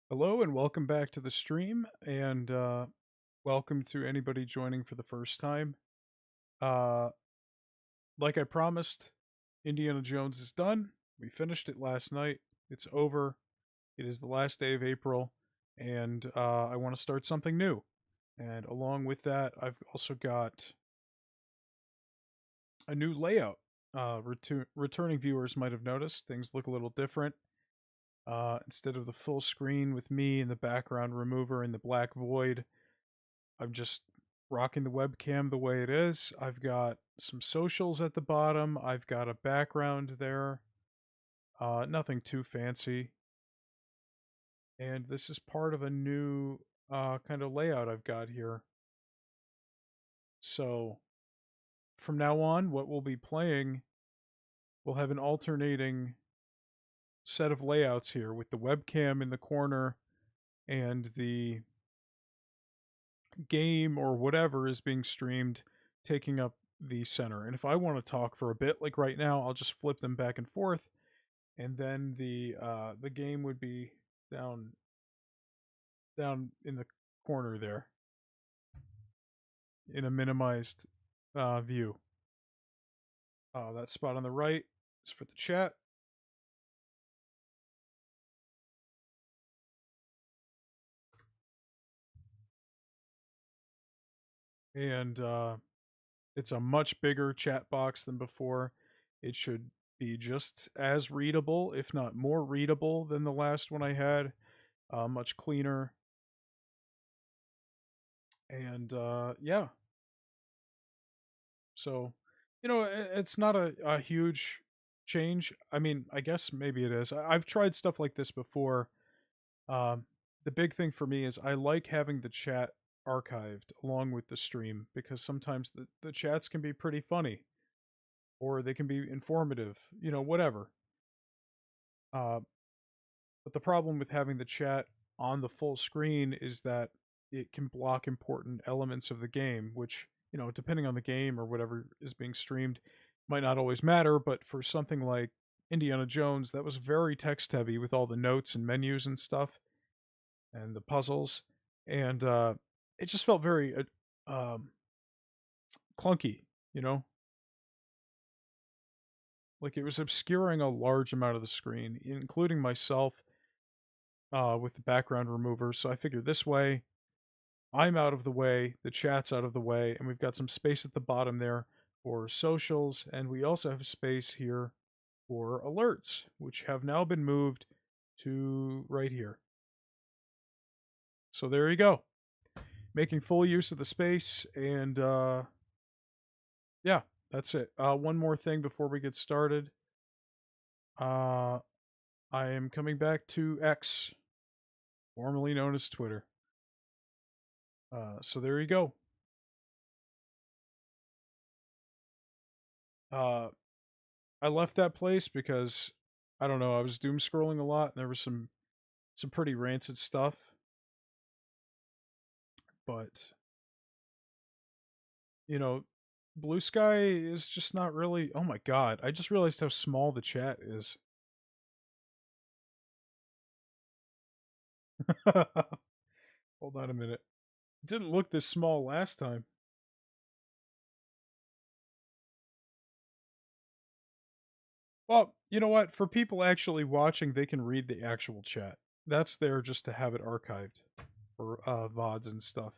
Hello and welcome back to the stream, and welcome to anybody joining for the first time. Uh, like I promised, Indiana Jones is done. We finished it last night. It's over. It is the last day of April, and I want to start something new. And along with that, I've also got a new layout. Returning viewers might have noticed things look a little different. Instead of the full screen with me and the background remover and the black void, I'm just rocking the webcam the way it is. I've got some socials at the bottom. I've got a background there. Nothing too fancy. And this is part of a new kind of layout I've got here. So from now on, what we'll be playing, we'll have an alternating set of layouts here with the webcam in the corner and the game or whatever is being streamed taking up the center. And if I want to talk for a bit, like right now, I'll just flip them back and forth, and then the game would be down in the corner there in a minimized view. That spot on the right is for the chat. And it's a much bigger chat box than before. It should be just as readable, if not more readable, than the last one I had. Much cleaner. And yeah, so it's not a huge change. I mean, I guess maybe it is. I've tried stuff like this before. Um, the big thing for me is I like having the chat archived along with the stream because sometimes the chats can be pretty funny or they can be informative, whatever. Uh, but the problem with having the chat on the full screen is that it can block important elements of the game, which, depending on the game or whatever is being streamed, might not always matter. But for something like Indiana Jones, that was very text heavy with all the notes and menus and stuff and the puzzles. And it just felt very clunky, you know? Like it was obscuring a large amount of the screen, including myself with the background remover. So I figured this way, I'm out of the way, the chat's out of the way, and we've got some space at the bottom there for socials, and we also have space here for alerts, which have now been moved to right here. So there you go. Making full use of the space, and yeah, that's it. One more thing before we get started. I am coming back to X, formerly known as Twitter. So there you go. Uh, I left that place because I don't know. I was doom scrolling a lot, and there was some pretty rancid stuff. But you know, Blue Sky is just not really. Oh my god! I just realized how small the chat is. Hold on a minute. It didn't look this small last time. Well, you know what? For people actually watching, they can read the actual chat. That's there just to have it archived for VODs and stuff.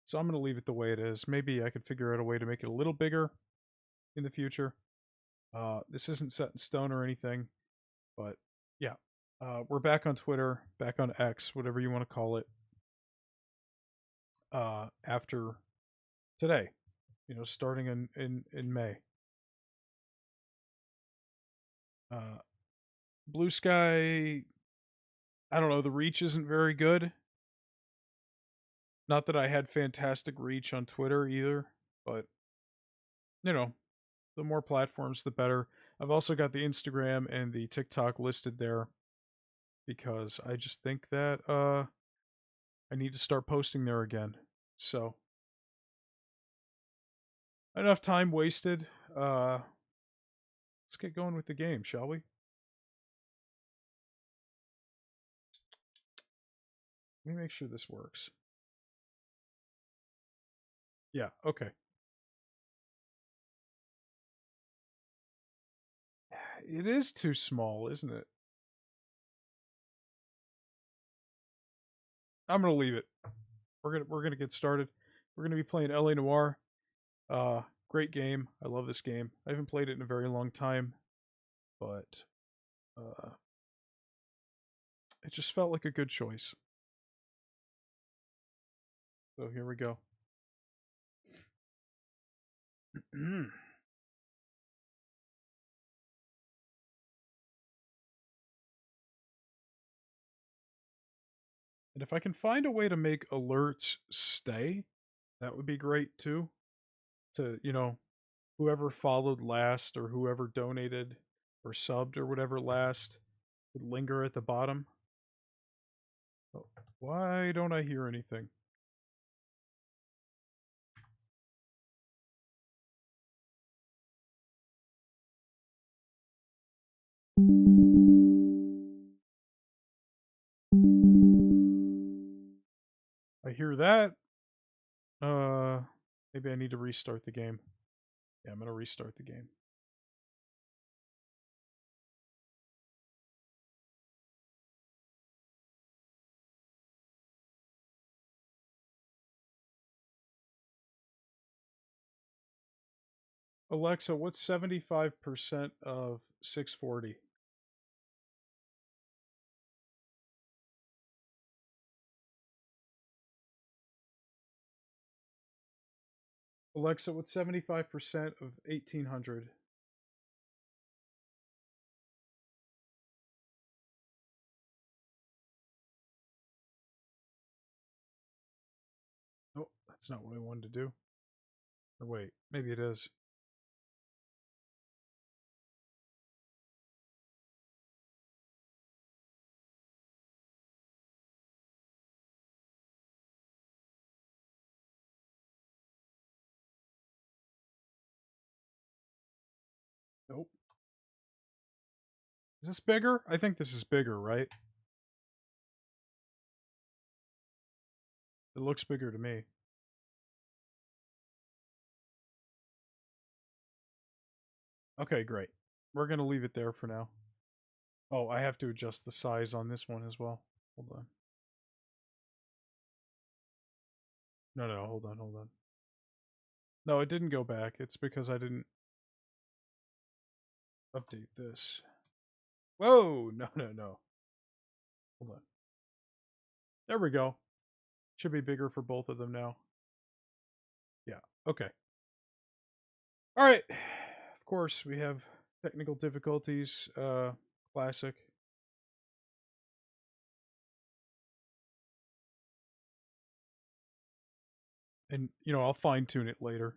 So I'm going to leave it the way it is. Maybe I could figure out a way to make it a little bigger in the future. This isn't set in stone or anything, but yeah. We're back on Twitter, back on X, whatever you want to call it, after today, starting in May. Uh, Blue Sky, I don't know, the reach isn't very good. Not that I had fantastic reach on Twitter either, but you know, the more platforms, the better. I've also got the Instagram and the TikTok listed there because I just think that I need to start posting there again. So enough time wasted. Let's get going with the game, shall we? Let me make sure this works. Yeah, okay. It is too small, isn't it? I'm gonna leave it. We're gonna get started. We're gonna be playing LA Noire. Great game. I love this game. I haven't played it in a very long time, but it just felt like a good choice. So here we go. And if I can find a way to make alerts stay, that would be great too. To, whoever followed last or whoever donated or subbed or whatever last would linger at the bottom. Oh, why don't I hear anything? I hear that. Maybe I need to restart the game. Yeah, I'm gonna restart the game. Alexa, what's 75% of 640? Alexa, what's 75% of 1800? Oh, that's not what I wanted to do. Or wait, maybe it is. Nope. Is this bigger? I think this is bigger, right? It looks bigger to me. Okay, great. We're going to leave it there for now. Oh, I have to adjust the size on this one as well. Hold on. No, hold on. No, it didn't go back. It's because I didn't update this. Whoa! No. Hold on. There we go. Should be bigger for both of them now. Yeah, okay. Alright. Of course, we have technical difficulties. Classic. And, I'll fine tune it later.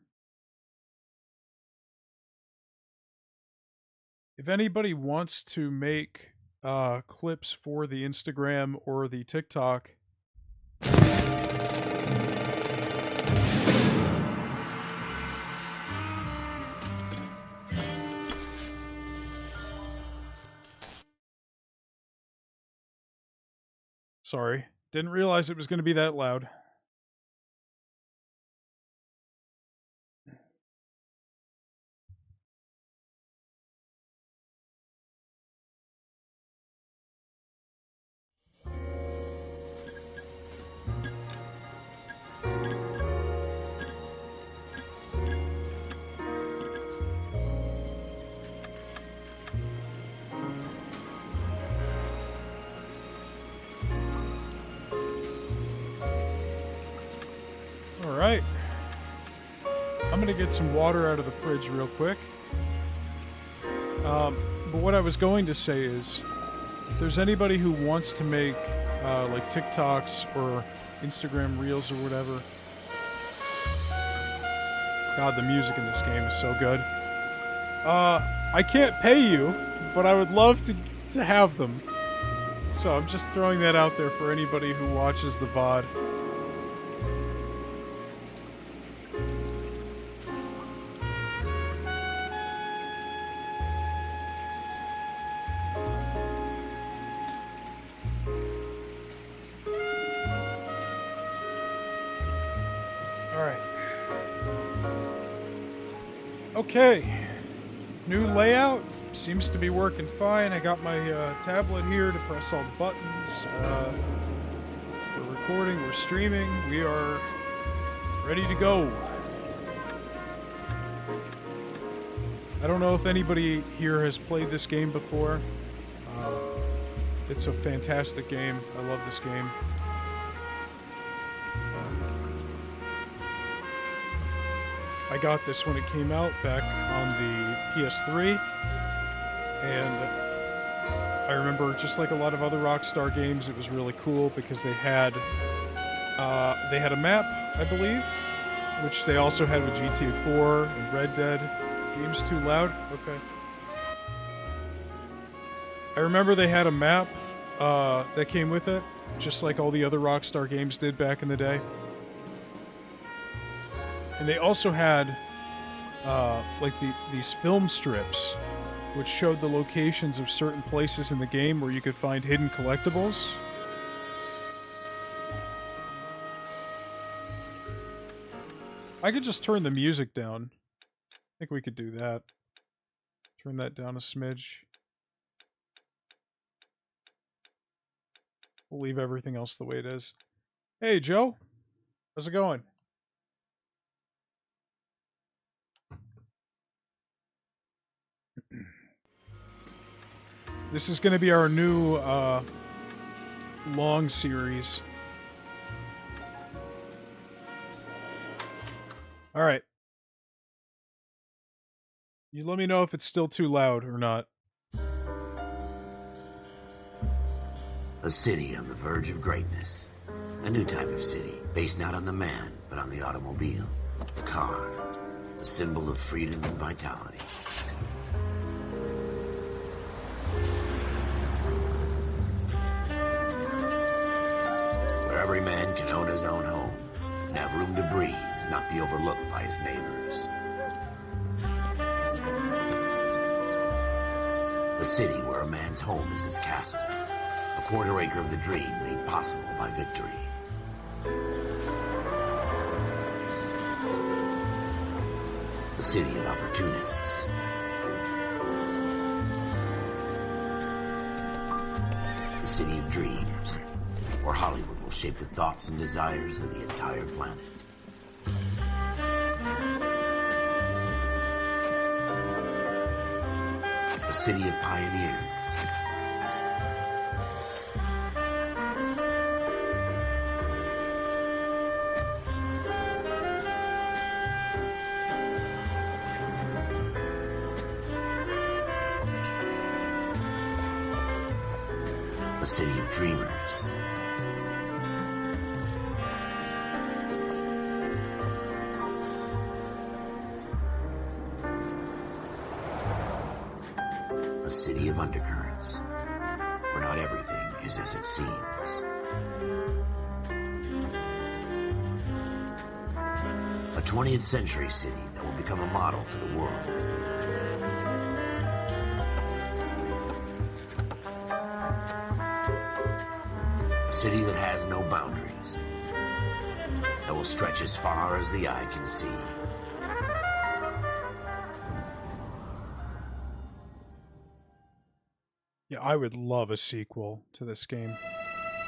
If anybody wants to make clips for the Instagram or the TikTok, sorry, didn't realize it was going to be that loud. Alright. I'm going to get some water out of the fridge real quick. But what I was going to say is, if there's anybody who wants to make like TikToks or Instagram Reels or whatever, God, the music in this game is so good. I can't pay you, but I would love to have them. So I'm just throwing that out there for anybody who watches the VOD. Okay, new layout seems to be working fine. I got my tablet here to press all the buttons. We're recording, we're streaming, we are ready to go. I don't know if anybody here has played this game before. It's a fantastic game. I love this game. I got this when it came out back on the PS3, and I remember, just like a lot of other Rockstar games, it was really cool because they had a map, I believe, which they also had with GTA 4 and Red Dead. Game's too loud? Okay. I remember they had a map that came with it, just like all the other Rockstar games did back in the day. And they also had like these film strips which showed the locations of certain places in the game where you could find hidden collectibles. I could just turn the music down. I think we could do that. Turn that down a smidge. We'll leave everything else the way it is. Hey, Joe. How's it going? This is going to be our new long series. All right. You let me know if it's still too loud or not. A city on the verge of greatness. A new type of city, based not on the man, but on the automobile. The car. The symbol of freedom and vitality. Where every man can own his own home, and have room to breathe, and not be overlooked by his neighbors. A city where a man's home is his castle. A quarter acre of the dream made possible by victory. A city of opportunists. A city of dreams, where Hollywood will shape the thoughts and desires of the entire planet. A city of pioneers. A city of dreamers. A city of undercurrents, where not everything is as it seems. A 20th century city that will become a model for the world. A city that has no boundaries, that will stretch as far as the eye can see. Yeah, I would love a sequel to this game.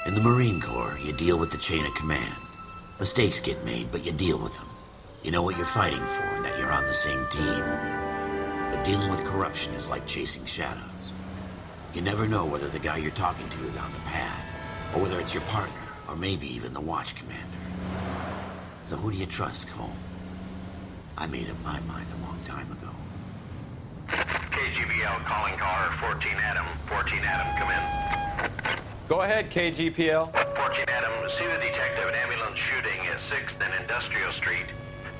In the Marine Corps, you deal with the chain of command. Mistakes get made, but you deal with them. You know what you're fighting for and that you're on the same team. But dealing with corruption is like chasing shadows. You never know whether the guy you're talking to is on the pad, or whether it's your partner, or maybe even the watch commander. So who do you trust, Cole? I made up my mind a long time ago. KGBL calling car 14 Adam. 14 Adam, come in. Go ahead, KGPL. 14 Adam, see the detective at ambulance shooting at 6th and Industrial Street.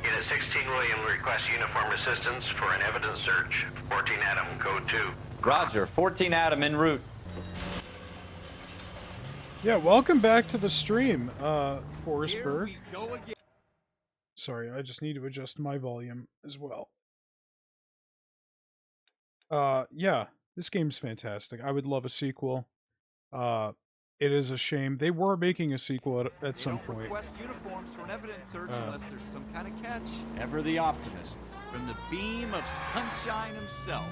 Unit 16 William requests uniform assistance for an evidence search. 14 Adam, code 2. Roger, 14 Adam en route. Yeah, welcome back to the stream, Forsberg. Sorry, I just need to adjust my volume as well. Yeah, this game's fantastic. I would love a sequel. It is a shame. They were making a sequel at some point. Request uniforms for an evidence search unless there's some kind of catch. Ever the optimist. from the beam of sunshine himself.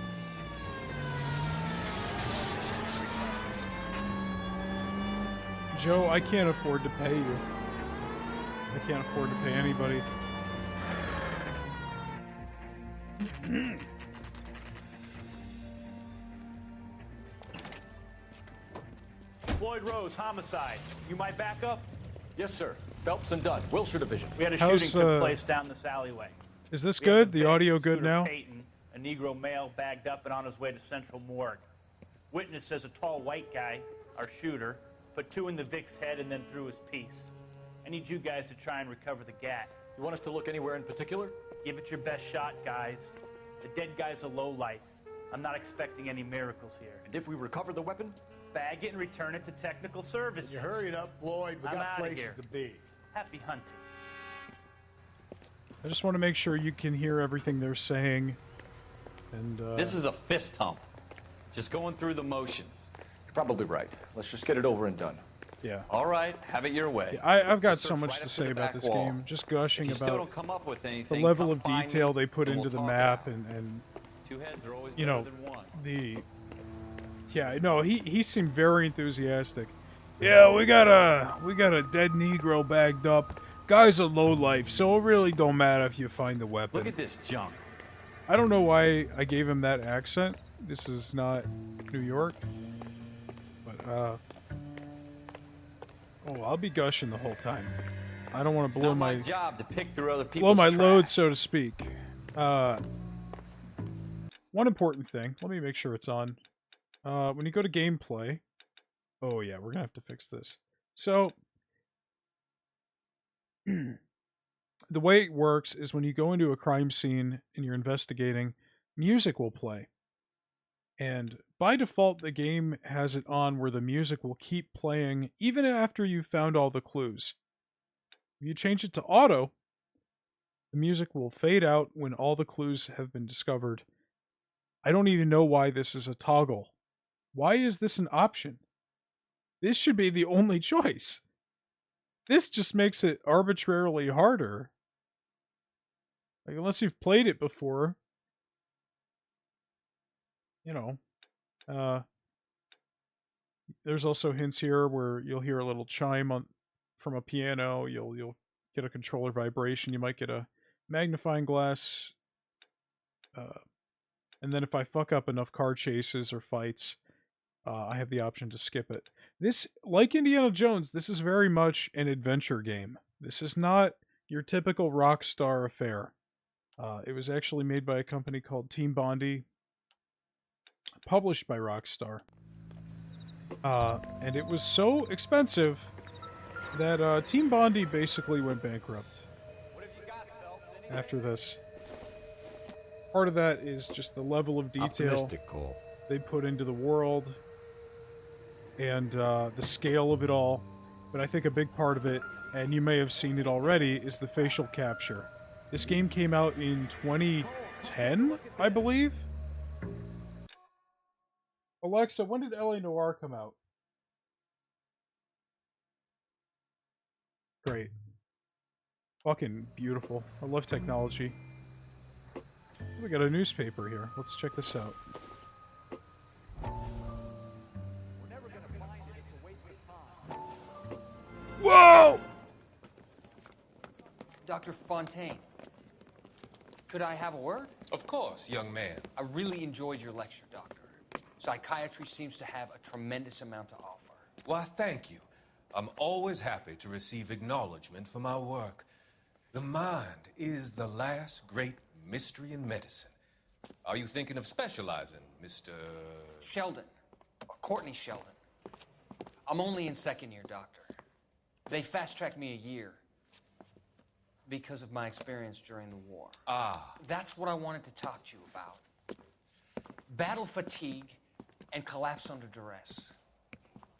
Joe, I can't afford to pay you. I can't afford to pay anybody. Floyd Rose, homicide. You my backup? Yes, sir. Phelps and Dunn, Wilshire Division. We had a How's, shooting took place down this alleyway. Is this We have good? the The audio victim, good Scooter now? Payton, a Negro male bagged up and on his way to Central Morgue. Witness says a tall white guy, our shooter, put two in the Vic's head and then threw his piece. I need you guys to try and recover the gat. You want us to look anywhere in particular? Give it your best shot, guys. The dead guy's a lowlife. I'm not expecting any miracles here. And if we recover the weapon? Bag it and return it to technical services. You hurry it up, Floyd. We I'm got outta places here. to be. Happy hunting. I just want to make sure you can hear everything they're saying. And This is a fist hump. Just going through the motions. You're probably right. Let's just get it over and done. yeah. All right, have it your way. I've got Search so much right to up say the about back this wall. game. Just gushing If you still about don't come up with the anything, level come of find detail me they put and into we'll the talk map it out. and Two heads are always you better know, than one. yeah, no, he seemed very enthusiastic. Yeah, we got a dead Negro bagged up. Guy's a lowlife, so it really don't matter if you find the weapon. Look at this junk. I don't know why I gave him that accent. This is not New York. But, oh, I'll be gushing the whole time. I don't want It's to blow not my my job to pick through other blow people's my load, trash. so to speak. One important thing. Let me make sure it's on. When you go to gameplay... Oh, yeah, we're gonna have to fix this. So... the way it works is when you go into a crime scene and you're investigating, music will play. And by default, the game has it on where the music will keep playing even after you've found all the clues. If you change it to auto, the music will fade out when all the clues have been discovered. I don't even know why this is a toggle. Why is this an option? This should be the only choice. This just makes it arbitrarily harder. Like, unless you've played it before, you know. There's also hints here where you'll hear a little chime from a piano. You'll get a controller vibration. You might get a magnifying glass. And then if I fuck up enough car chases or fights, I have the option to skip it. This, like Indiana Jones, this is very much an adventure game. This is not your typical Rockstar affair. It was actually made by a company called Team Bondi, published by Rockstar. And it was so expensive that Team Bondi basically went bankrupt after this. Part of that is just the level of detail they put into the world and the scale of it all. But I think a big part of it, and you may have seen it already, is the facial capture. This game came out in 2010, I believe? Alexa, when did LA Noire come out? Great. Fucking beautiful. I love technology. We got a newspaper here. Let's check this out. Whoa! Dr. Fontaine, could I have a word? Of course, young man. I really enjoyed your lecture, Doctor. Psychiatry seems to have a tremendous amount to offer. Why, thank you. I'm always happy to receive acknowledgement for my work. The mind is the last great mystery in medicine. Are you thinking of specializing, Mr. Sheldon, or Courtney Sheldon. I'm only in second year, Doctor. They fast-tracked me a year because of my experience during the war. Ah. That's what I wanted to talk to you about. Battle fatigue and collapse under duress.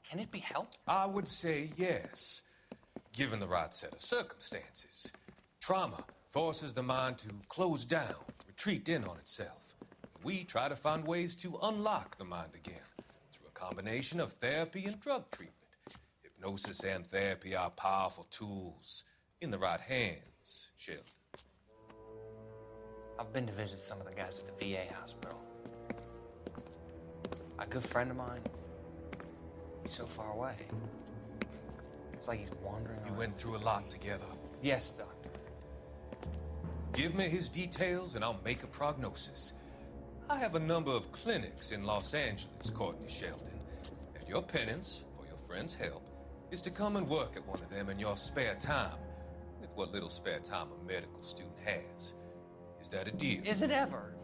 Can it be helped? I would say yes, given the right set of circumstances. Trauma forces the mind to close down, retreat in on itself. We try to find ways to unlock the mind again through a combination of therapy and drug treatment. Hypnosis and therapy are powerful tools in the right hands, Sheldon. I've been to visit some of the guys at the VA hospital. A good friend of mine, he's so far away. It's like he's wandering You around. went through a lot together. Yes, Doctor. Give me his details and I'll make a prognosis. I have a number of clinics in Los Angeles, Courtney Sheldon. And your penance, for your friend's help, is to come and work at one of them in your spare time. With what little spare time a medical student has. Is that a deal? Is it ever?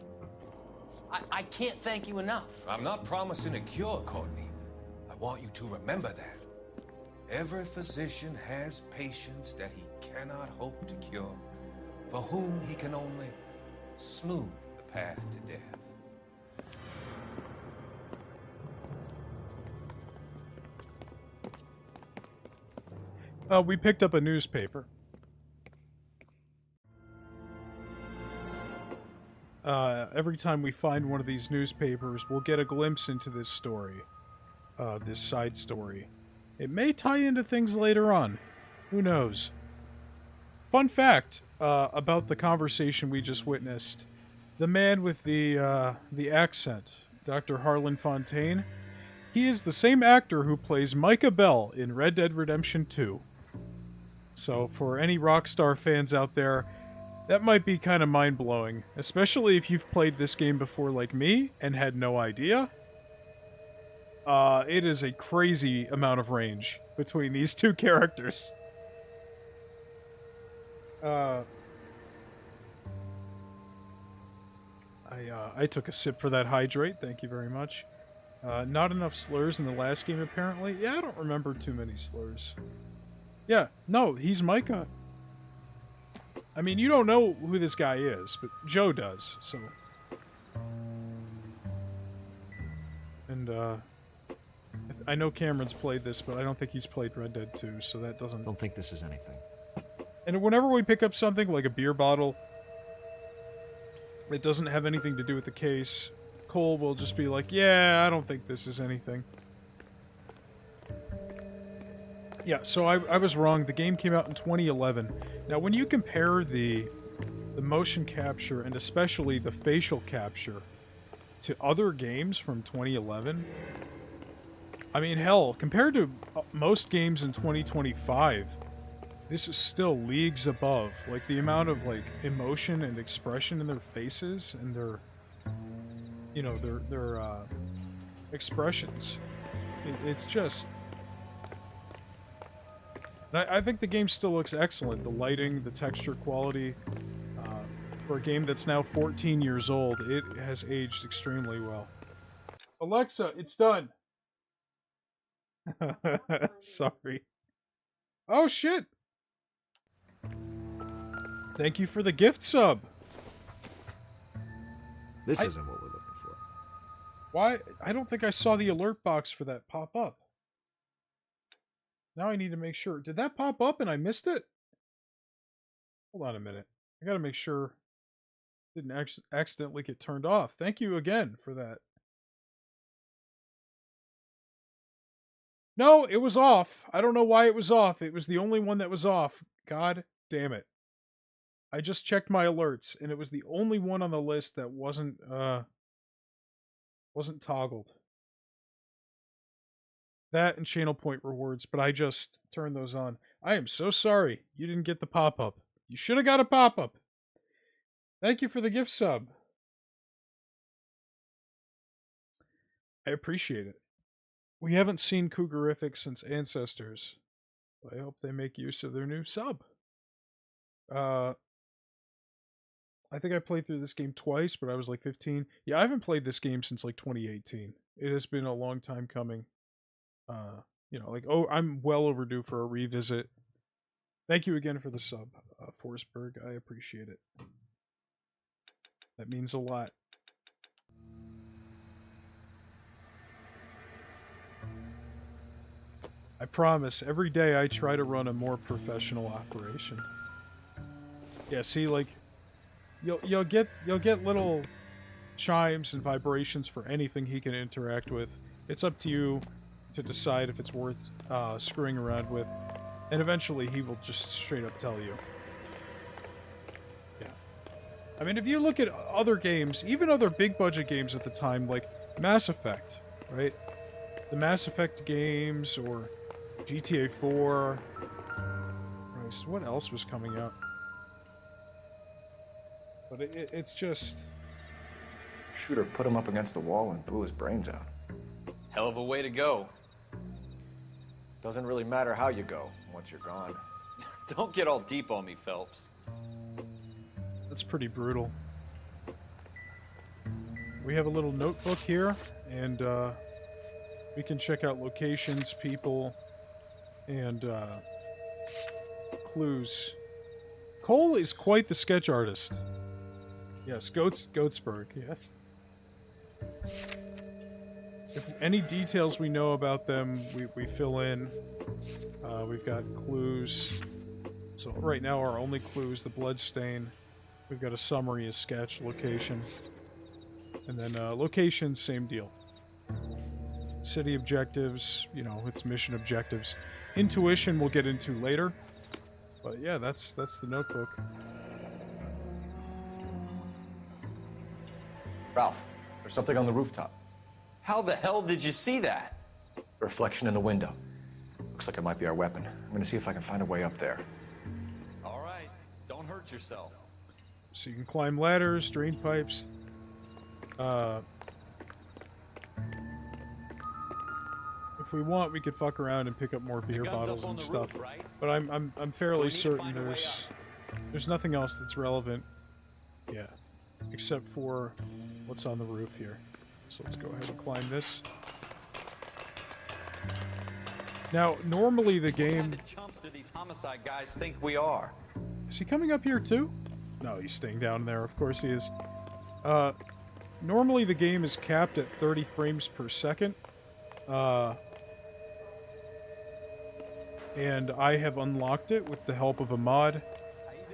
I can't thank you enough. I'm not promising a cure, Courtney. I want you to remember that. Every physician has patients that he cannot hope to cure, for whom he can only smooth the path to death. We picked up a newspaper. Every time we find one of these newspapers, we'll get a glimpse into this story. This side story. It may tie into things later on. Who knows? Fun fact about the conversation we just witnessed. The man with the accent, Dr. Harlan Fontaine, he is the same actor who plays Micah Bell in Red Dead Redemption 2. So for any Rockstar fans out there, that might be kind of mind-blowing, especially if you've played this game before like me and had no idea. It is a crazy amount of range between these two characters. I took a sip for that hydrate, thank you very much. Not enough slurs in the last game, apparently. Yeah, I don't remember too many slurs. Yeah, no, he's Micah. I mean, you don't know who this guy is, but Joe does, so... And, I know Cameron's played this, but I don't think he's played Red Dead 2, so that doesn't... Don't think this is anything. And whenever we pick up something like a beer bottle that doesn't have anything to do with the case, Cole will just be like, yeah, I don't think this is anything. Yeah, so I was wrong. The game came out in 2011. Now, when you compare the motion capture, and especially the facial capture, to other games from 2011... I mean, hell, compared to most games in 2025, this is still leagues above. Like, the amount of, like, emotion and expression in their faces and their, you know, their expressions. It's just... I think the game still looks excellent. The lighting, the texture quality, for a game that's now 14 years old, it has aged extremely well. Alexa, it's done! Sorry. Oh, shit! Thank you for the gift sub! This isn't what we're looking for. Why? I don't think I saw the alert box for that pop up. Now I need to make sure. Did that pop up and I missed it? Hold on a minute. I gotta make sure it didn't accidentally get turned off. Thank you again for that. No, it was off. I don't know why it was off. It was the only one that was off. God damn it. I just checked my alerts, and it was the only one on the list that wasn't toggled. That and Channel Point rewards, but I just turned those on. I am so sorry you didn't get the pop-up. You should have got a pop-up. Thank you for the gift sub. I appreciate it. We haven't seen Cougarific since Ancestors. I hope they make use of their new sub. I think I played through this game twice, but I was like 15. Yeah, I haven't played this game since like 2018. It has been a long time coming. You know, like, oh, I'm well overdue for a revisit. Thank you again for the sub, Forsberg. I appreciate it. That means a lot. I promise, every day I try to run a more professional operation. Yeah, see, like, you'll get little chimes and vibrations for anything he can interact with. It's up to you to decide if it's worth screwing around with, and eventually he will just straight up tell you. Yeah. I mean, if you look at other games, even other big budget games at the time, like Mass Effect, right? The Mass Effect games, or GTA 4. Christ, what else was coming out? But it's just... Shooter put him up against the wall and blew his brains out. Hell of a way to go. Doesn't really matter how you go once you're gone. Don't get all deep on me, Phelps. That's pretty brutal. We have a little notebook here, and we can check out locations, people, and clues. Cole is quite the sketch artist. Yes, Goatsburg, yes. If any details we know about them, we fill in. We've got clues. So right now our only clue is the bloodstain. We've got a summary, a sketch, location. And then location, same deal. City objectives, you know, it's mission objectives. Intuition we'll get into later. But yeah, that's the notebook. Ralph, there's something on the rooftop. How the hell did you see that? A reflection in the window. Looks like it might be our weapon. I'm gonna see if I can find a way up there. All right, don't hurt yourself. So you can climb ladders, drain pipes. If we want, we could fuck around and pick up more beer bottles and stuff. Roof, right? But I'm fairly certain there's nothing else that's relevant. Yeah, except for what's on the roof here. So let's go ahead and climb this. Now, normally the game... What kind of chumps do these homicide guys think we are? Is he coming up here too? No, he's staying down there. Of course he is. Normally the game is capped at 30 frames per second. And I have unlocked it with the help of a mod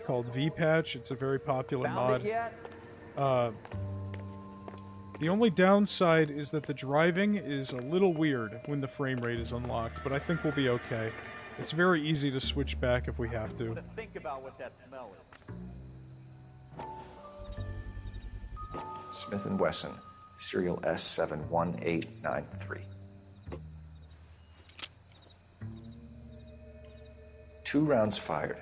called V-Patch. It's a very popular mod. The only downside is that the driving is a little weird when the frame rate is unlocked, but I think we'll be okay. It's very easy to switch back if we have to. Think about what that smell is. Smith & Wesson, serial S71893. 2 rounds fired,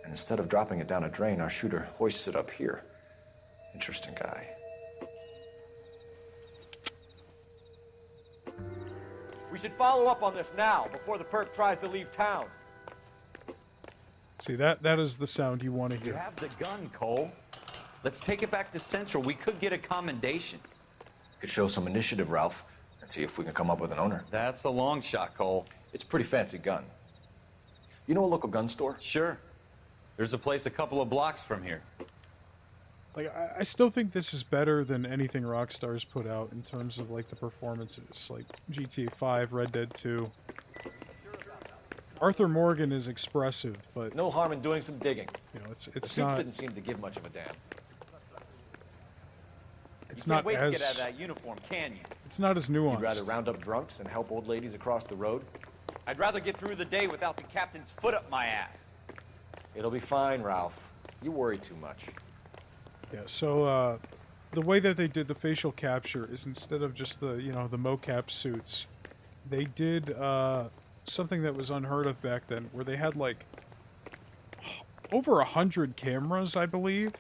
and instead of dropping it down a drain, our shooter hoists it up here. Interesting guy. We should follow up on this now, before the perp tries to leave town. See, that is the sound you want to You hear. have the gun, Cole. Let's take it back to Central. We could get a commendation. Could show some initiative, Ralph, and see if we can come up with an owner. That's a long shot, Cole. It's a pretty fancy gun. You know a local gun store? Sure. There's a place a couple of blocks from here. Like, I still think this is better than anything Rockstar's put out in terms of, like, the performances. Like, GTA 5, Red Dead 2. Arthur Morgan is expressive, but... No harm in doing some digging. You know, The it's suits not... didn't seem to give much of a damn. It's You not can't wait as... to get out of that uniform, can you? It's not as nuanced. You'd rather round up drunks and help old ladies across the road? I'd rather get through the day without the captain's foot up my ass. It'll be fine, Ralph. You worry too much. Yeah, so, the way that they did the facial capture is instead of just the, you know, the mocap suits, they did, something that was unheard of back then, where they had, like, over 100 cameras, I believe,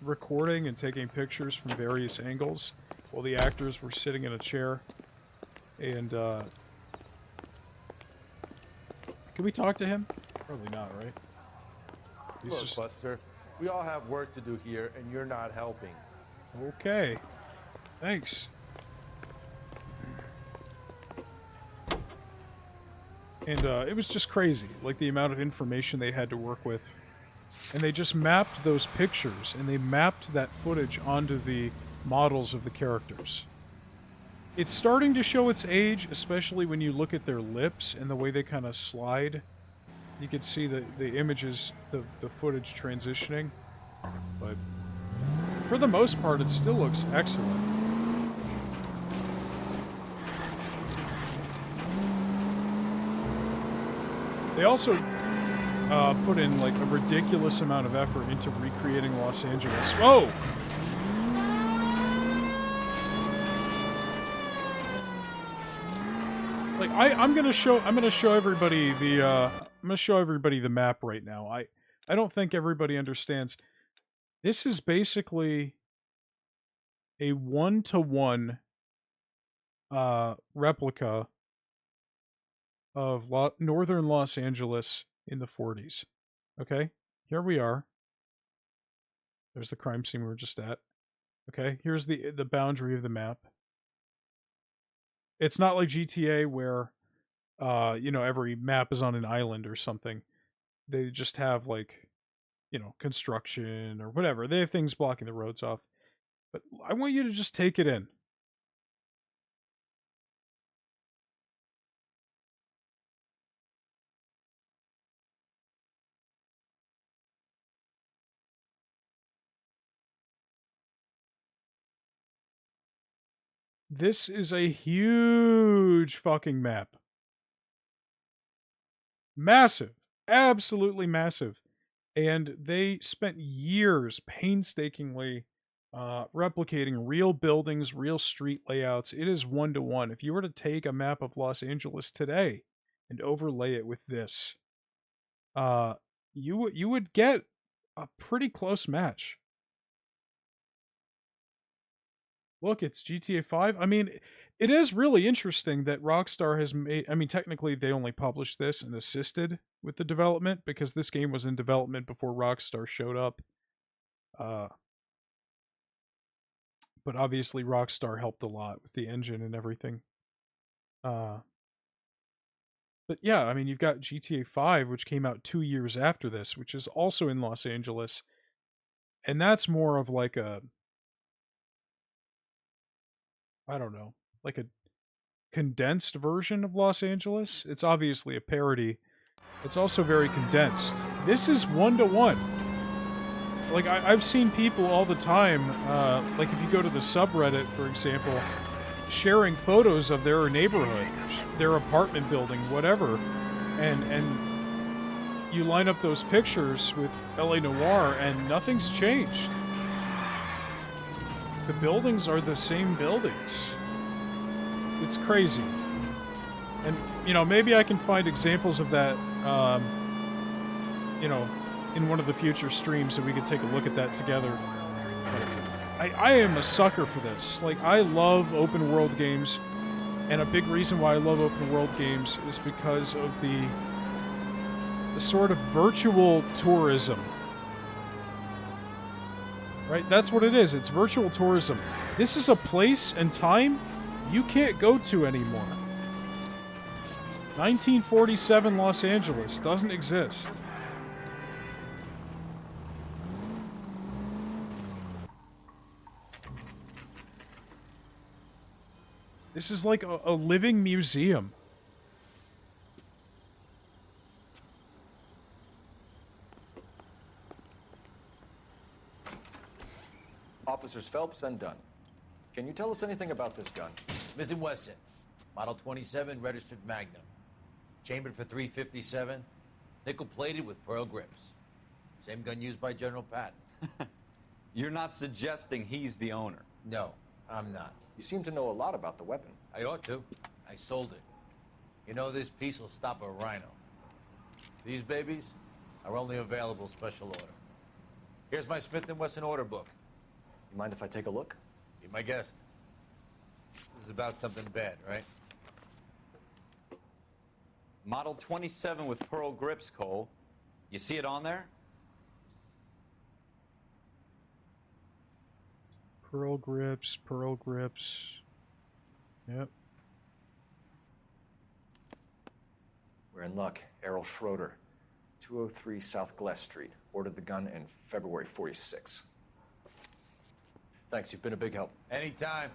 recording and taking pictures from various angles, while the actors were sitting in a chair. And, can we talk to him? Probably not, right? He's Look, just... Buster, we all have work to do here, and you're not helping. Okay. Thanks. And it was just crazy, like the amount of information they had to work with. And they just mapped those pictures, and they mapped that footage onto the models of the characters. It's starting to show its age, especially when you look at their lips and the way they kind of slide. You can see the images, the footage transitioning. But for the most part, it still looks excellent. They also... put in like a ridiculous amount of effort into recreating Los Angeles. Whoa! Like I'm gonna show everybody the map right now. I don't think everybody understands. This is basically a 1-to-1 replica of northern Los Angeles in the 40s. Okay, here we are. There's the crime scene we were just at. Okay, here's the boundary of the map. It's not like GTA where, you know, every map is on an island or something. They just have like, you know, construction or whatever. They have things blocking the roads off. But I want you to just take it in. This is a huge fucking map. Massive. Absolutely massive. And they spent years painstakingly replicating real buildings, real street layouts. It is 1-to-1. If you were to take a map of Los Angeles today and overlay it with this, you would get a pretty close match. Look, it's GTA 5. I mean, it is really interesting that Rockstar has made... I mean, technically, they only published this and assisted with the development because this game was in development before Rockstar showed up. But obviously, Rockstar helped a lot with the engine and everything. But yeah, I mean, you've got GTA 5, which came out 2 years after this, which is also in Los Angeles. And that's more of like a... I don't know, like a condensed version of Los Angeles. It's obviously a parody. It's also very condensed. This is 1-to-1. Like, I've seen people all the time, like if you go to the subreddit, for example, sharing photos of their neighborhood, their apartment building, whatever, and you line up those pictures with LA Noire, and nothing's changed. The buildings are the same buildings. It's crazy. And, you know, maybe I can find examples of that, you know, in one of the future streams so we could take a look at that together. I am a sucker for this. Like, I love open world games, and a big reason why I love open world games is because of the sort of virtual tourism. Right? That's what it is. It's virtual tourism. This is a place and time you can't go to anymore. 1947 Los Angeles doesn't exist. This is like a living museum. Officers Phelps and Dunn. Can you tell us anything about this gun? Smith & Wesson, Model 27, registered Magnum. Chambered for .357, nickel-plated with pearl grips. Same gun used by General Patton. You're not suggesting he's the owner? No, I'm not. You seem to know a lot about the weapon. I ought to. I sold it. You know, this piece will stop a rhino. These babies are only available special order. Here's my Smith & Wesson order book. You mind if I take a look? Be my guest. This is about something bad, right? Model 27 with pearl grips, Cole. You see it on there? Pearl grips, pearl grips. Yep. We're in luck. Errol Schroeder, 203 South Glass Street. Ordered the gun in February '46. Thanks, you've been a big help. Anytime.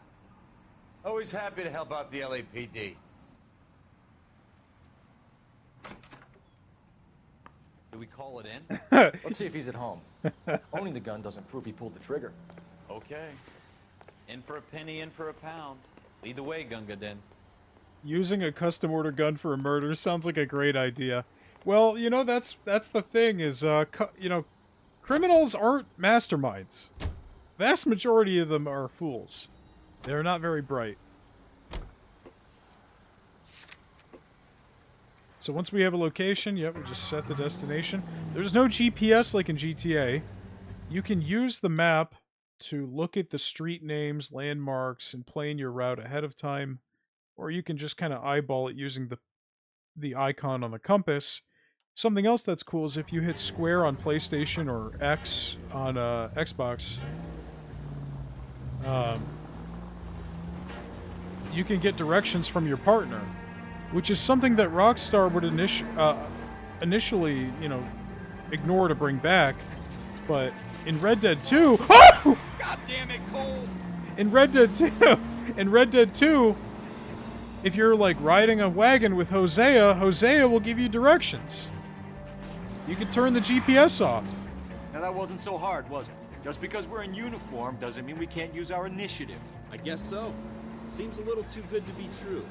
Always happy to help out the LAPD. Do we call it in? Let's see if he's at home. Owning the gun doesn't prove he pulled the trigger. Okay. In for a penny, in for a pound. Lead the way, Gunga Din. Using a custom order gun for a murder sounds like a great idea. Well, you know, that's the thing is, you know, criminals aren't masterminds. Vast majority of them are fools. They're not very bright. So once we have a location, yep, we just set the destination. There's no GPS like in GTA. You can use the map to look at the street names, landmarks, and plan your route ahead of time. Or you can just kind of eyeball it using the icon on the compass. Something else that's cool is if you hit square on PlayStation or X on Xbox, you can get directions from your partner, which is something that Rockstar would initially, you know, ignore to bring back. But in Red Dead 2, oh! God damn it, Cole! In Red Dead 2, if you're like riding a wagon with Hosea will give you directions. You can turn the GPS off. Now that wasn't so hard, was it? Just because we're in uniform doesn't mean we can't use our initiative. I guess so. Seems a little too good to be true.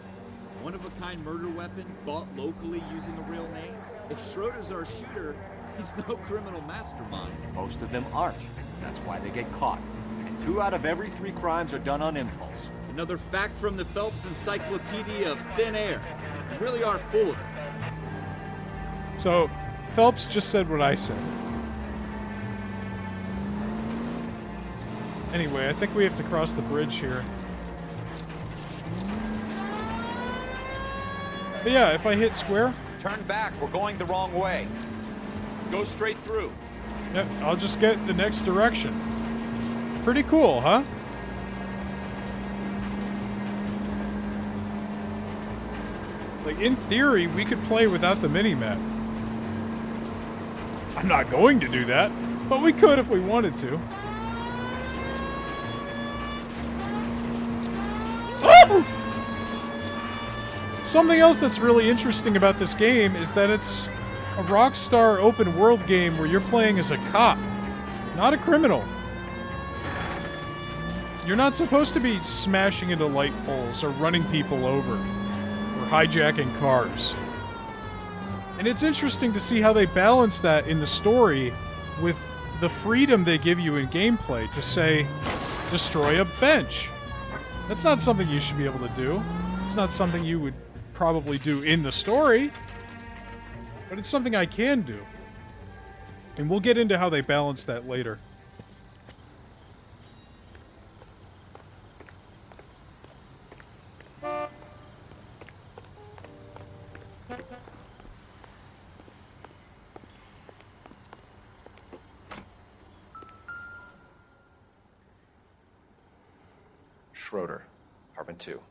One-of-a-kind murder weapon bought locally using a real name? If Schroeder's our shooter, he's no criminal mastermind. Most of them aren't. That's why they get caught. And 2 out of every 3 crimes are done on impulse. Another fact from the Phelps Encyclopedia of Thin Air. You really are full of it. So, Phelps just said what I said. Anyway, I think we have to cross the bridge here. But yeah, if I hit square... Turn back, we're going the wrong way. Go straight through. Yep, I'll just get the next direction. Pretty cool, huh? Like, in theory, we could play without the minimap. I'm not going to do that, but we could if we wanted to. Oh! Something else that's really interesting about this game is that it's a Rockstar open world game where you're playing as a cop, not a criminal. You're not supposed to be smashing into light poles or running people over or hijacking cars. And it's interesting to see how they balance that in the story with the freedom they give you in gameplay to say, destroy a bench. That's not something you should be able to do. It's not something you would probably do in the story. But it's something I can do. And we'll get into how they balance that later. Schroeder, apartment 2.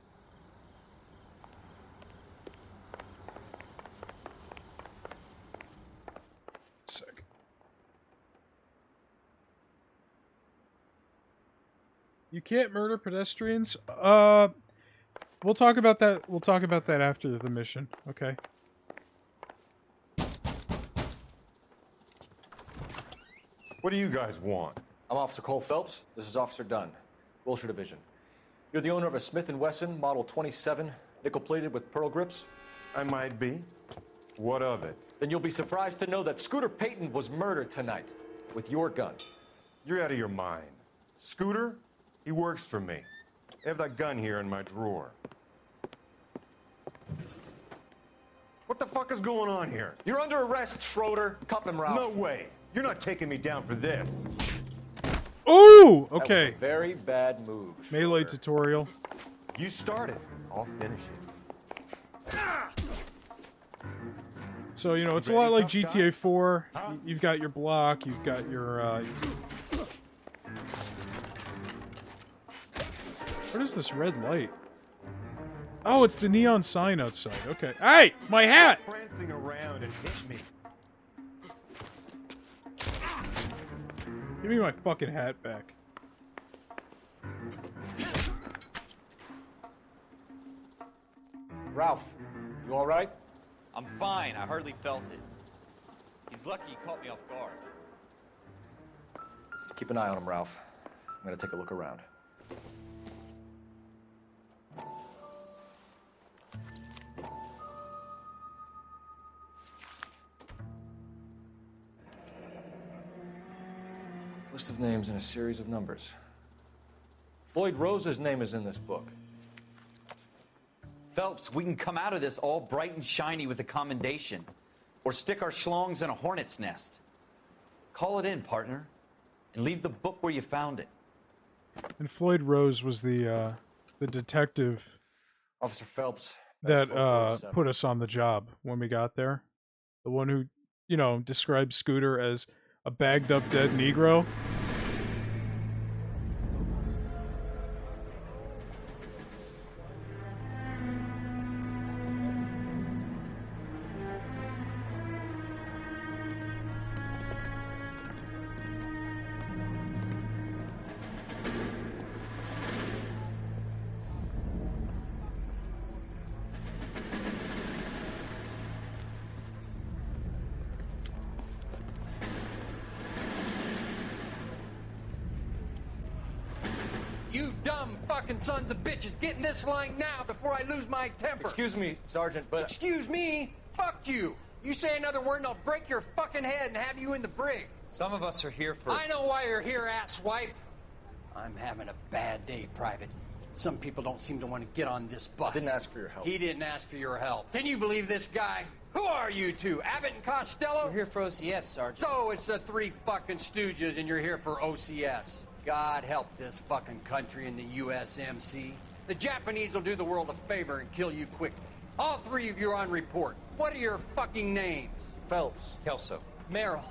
Sick. You can't murder pedestrians? We'll talk about that. We'll talk about that after the mission, okay? What do you guys want? I'm Officer Cole Phelps. This is Officer Dunn, Wilshire Division. You're the owner of a Smith & Wesson Model 27, nickel-plated with pearl grips? I might be. What of it? Then you'll be surprised to know that Scooter Payton was murdered tonight with your gun. You're out of your mind. Scooter? He works for me. I have that gun here in my drawer. What the fuck is going on here? You're under arrest, Schroeder. Cuff him, Ralph. No way. You're not taking me down for this. Ooh! Okay. That was a very bad move. Melee tutorial. You started. I'll finish it. So, you know, it's a lot like GTA 4. You've got your block, you've got your, What is this red light? Oh, it's the neon sign outside. Okay. Hey! My hat! Prancing around and hit me. Give me my fucking hat back. Ralph, you all right? I'm fine. I hardly felt it. He's lucky he caught me off guard. Keep an eye on him, Ralph. I'm gonna take a look around. List of names and a series of numbers. Floyd Rose's name is in this book. Phelps, we can come out of this all bright and shiny with a commendation. Or stick our schlongs in a hornet's nest. Call it in, partner. And leave the book where you found it. And Floyd Rose was the detective Officer Phelps. that put us on the job when we got there. The one who, you know, described Scooter as a bagged up dead Negro. You dumb fucking sons of bitches, get in this line now before I lose my temper. Excuse me, Sergeant, but... Excuse me? Fuck you. You say another word and I'll break your fucking head and have you in the brig. Some of us are here for... I know why you're here, asswipe. I'm having a bad day, Private. Some people don't seem to want to get on this bus. Didn't ask for your help. He didn't ask for your help. Can you believe this guy? Who are you two? Abbott and Costello? We're here for OCS, Sergeant. So it's the three fucking stooges and you're here for OCS. God help this fucking country and the USMC. The Japanese will do the world a favor and kill you quickly. All three of you are on report. What are your fucking names? Phelps. Kelso. Merrill.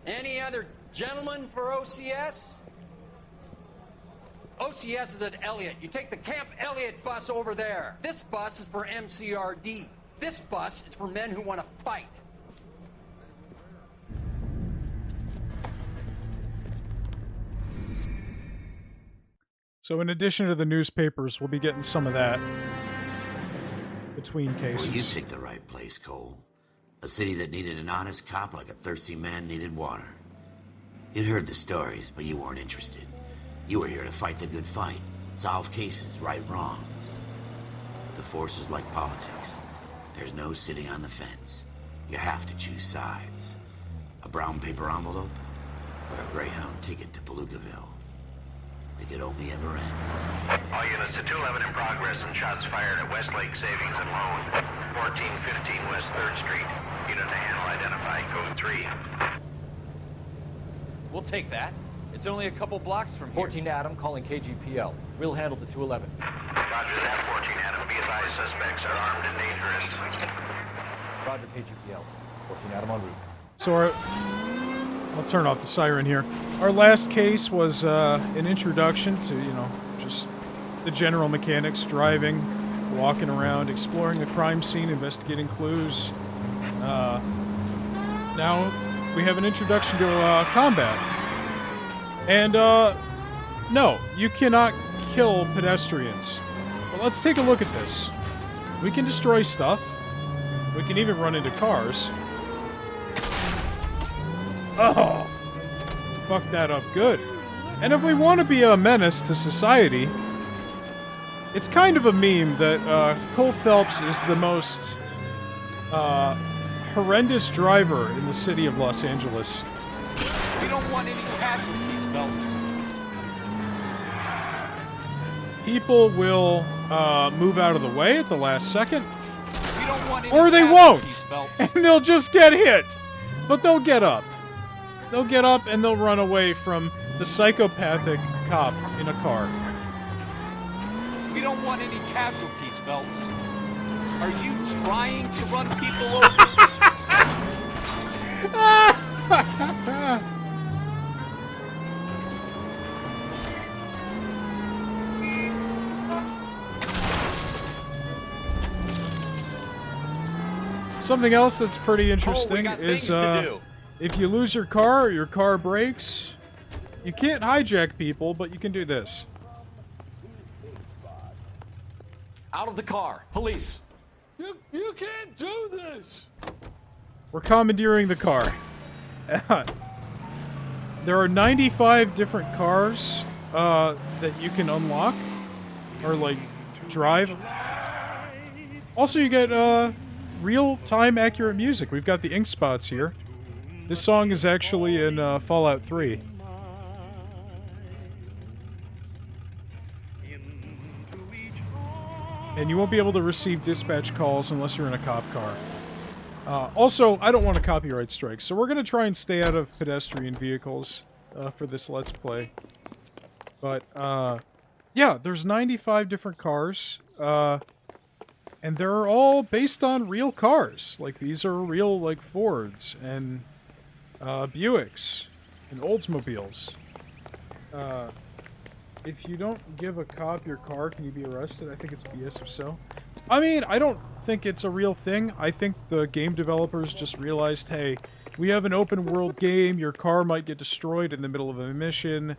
Any other gentlemen for OCS? OCS is at Elliott. You take the Camp Elliott bus over there. This bus is for MCRD. This bus is for men who want to fight. So in addition to the newspapers, we'll be getting some of that between cases. Well, you picked the right place, Cole. A city that needed an honest cop like a thirsty man needed water. You'd heard the stories, but you weren't interested. You were here to fight the good fight, solve cases, right wrongs. The force is like politics. There's no sitting on the fence. You have to choose sides. A brown paper envelope or a Greyhound ticket to Palookaville. It could only ever end one way. All units to 211 in progress and shots fired at Westlake Savings and Loan, 1415 West 3rd Street. Unit to handle identify, code 3. We'll take that. It's only a couple blocks from here. 14 Adam calling KGPL. We'll handle the 211. Roger that, 14 Adam. Be advised, suspects are armed and dangerous. Roger, KGPL. 14 Adam en route. So I'll turn off the siren here. Our last case was an introduction to, you know, just the general mechanics, driving, walking around, exploring the crime scene, investigating clues. Now we have an introduction to combat. And, no, you cannot kill pedestrians. But let's take a look at this. We can destroy stuff. We can even run into cars. Oh! Fuck that up good. And if we want to be a menace to society, it's kind of a meme that Cole Phelps is the most horrendous driver in the city of Los Angeles. We don't want any casualties, Phelps. People will move out of the way at the last second, We don't want any or they casualties, won't, Phelps. and they'll just get hit. But they'll get up. They'll get up and they'll run away from the psychopathic cop in a car. We don't want any casualties, Phelps. Are you trying to run people over? Something else that's pretty interesting got is things to do. if you lose your car or your car breaks, you can't hijack people, but you can do this. Out of the car. Police. You can't do this! We're commandeering the car. There are 95 different cars that you can unlock or like drive. Also, you get real-time accurate music. We've got the ink spots here. This song is actually in Fallout 3. And you won't be able to receive dispatch calls unless you're in a cop car. Also, I don't want a copyright strike, so we're going to try and stay out of pedestrian vehicles for this Let's Play. But, yeah, there's 95 different cars, and they're all based on real cars. Like, these are real, like, Fords, and Buicks, and Oldsmobiles. If you don't give a cop your car, can you be arrested? I think it's BS if so. I mean, I don't think it's a real thing. I think the game developers just realized, hey, we have an open world game, your car might get destroyed in the middle of a mission,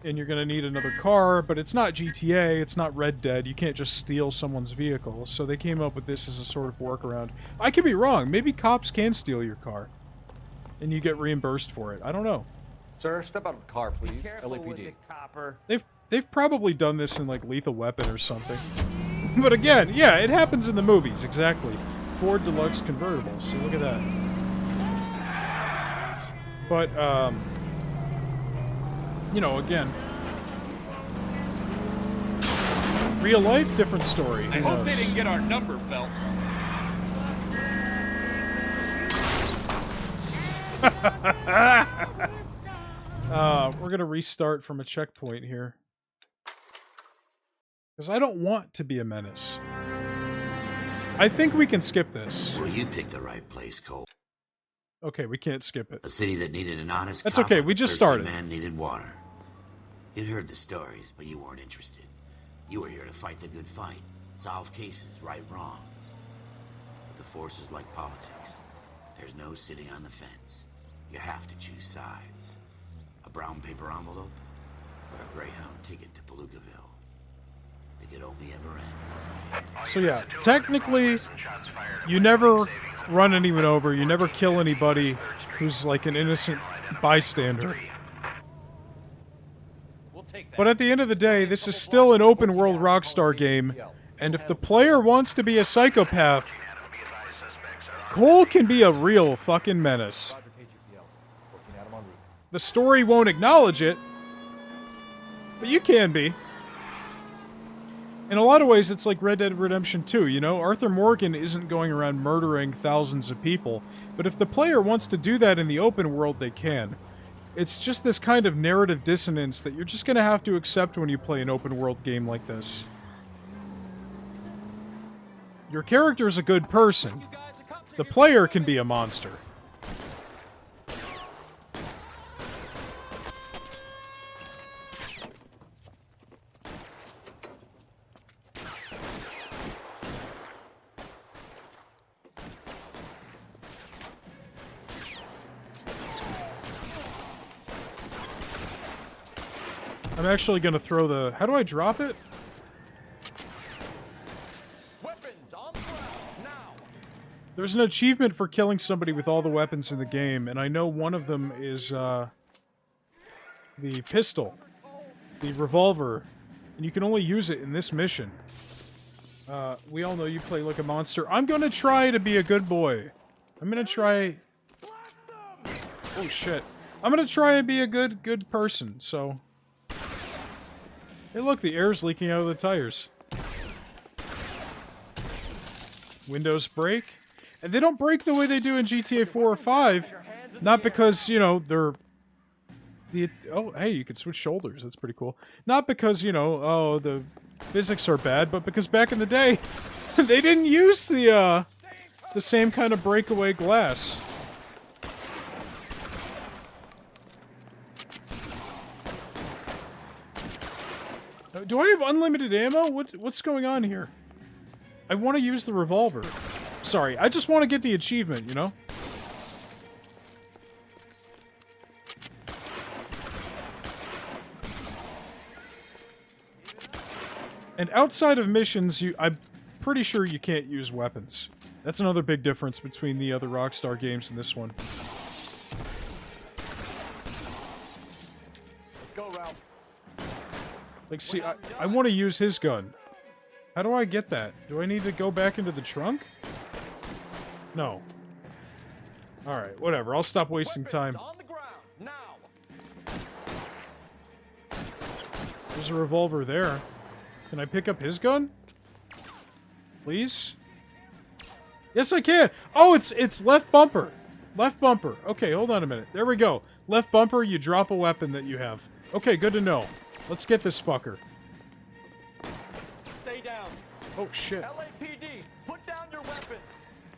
and you're gonna need another car, but it's not GTA, it's not Red Dead, you can't just steal someone's vehicle, so they came up with this as a sort of workaround. I could be wrong, maybe cops can steal your car, and you get reimbursed for it, I don't know. Sir, step out of the car, please. LAPD. They've probably done this in, like, Lethal Weapon or something. But again, yeah, it happens in the movies, exactly. Ford Deluxe convertibles, so look at that. But, you know, again, real life, different story. I hope they didn't get our number, Phelps. We're gonna restart from a checkpoint here. Because I don't want to be a menace. I think we can skip this. Well, you picked the right place, Cole. Okay, we can't skip it. A city that needed an honest That's cop, okay, like we a just thirsty started. man needed water. You'd heard the stories, but you weren't interested. You were here to fight the good fight, solve cases, right wrongs. But the force is like politics. There's no sitting on the fence. You have to choose sides. A brown paper envelope, or a Greyhound ticket to Palookaville. It could only ever end. So yeah, technically, you never run anyone over, you never kill anybody who's like an innocent bystander. But at the end of the day, this is still an open world Rockstar game, and if the player wants to be a psychopath, Cole can be a real fucking menace. The story won't acknowledge it, but you can be. In a lot of ways, it's like Red Dead Redemption 2, you know? Arthur Morgan isn't going around murdering thousands of people, but if the player wants to do that in the open world, they can. It's just this kind of narrative dissonance that you're just gonna have to accept when you play an open world game like this. Your character's a good person. The player can be a monster. I'm actually gonna throw the... How do I drop it? There's an achievement for killing somebody with all the weapons in the game, and I know one of them is, the pistol. The revolver. And you can only use it in this mission. We all know you play like a monster. I'm gonna try to be a good boy. I'm gonna try... Oh, shit. I'm gonna try and be a good person, so... Hey look, the air's leaking out of the tires. Windows break. And they don't break the way they do in GTA 4 or 5. Not because, you know, they're... Oh, hey, you can switch shoulders. That's pretty cool. Not because, you know, oh, the physics are bad, but because back in the day, they didn't use the same kind of breakaway glass. Do I have unlimited ammo? What's going on here? I want to use the revolver. Sorry, I just want to get the achievement, you know? And outside of missions, I'm pretty sure you can't use weapons. That's another big difference between the other Rockstar games and this one. Let's go, Ralph. Like, see, I want to use his gun. How do I get that? Do I need to go back into the trunk? No. Alright, whatever. I'll stop wasting time. On the ground, now! There's a revolver there. Can I pick up his gun? Please? Yes, I can! Oh, it's left bumper. Left bumper. Okay, hold on a minute. There we go. Left bumper, you drop a weapon that you have. Okay, good to know. Let's get this fucker. Stay down. Oh, shit. LAPD, put down your weapons.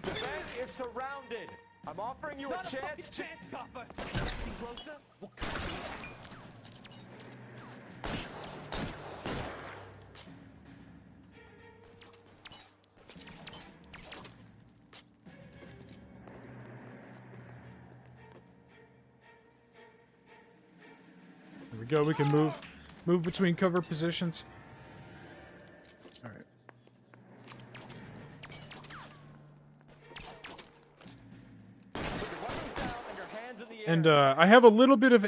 The bank is surrounded. I'm offering you a chance. copper. Closer. There we go. We can move between cover positions. All right. And I have a little bit of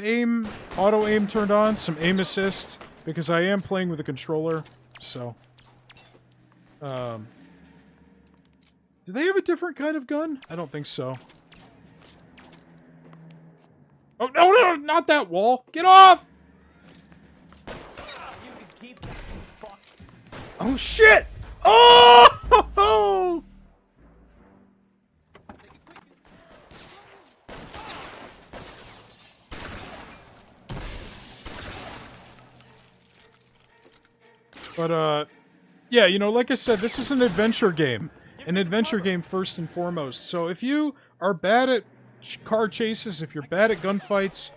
auto aim turned on, some aim assist, because I am playing with a controller. So, do they have a different kind of gun? I don't think so. Oh no, no, not that wall! Get off! Oh shit! Oh! But yeah, you know, like I said, this is an adventure game. An adventure game first and foremost. So if you are bad at car chases, if you're bad at gunfights,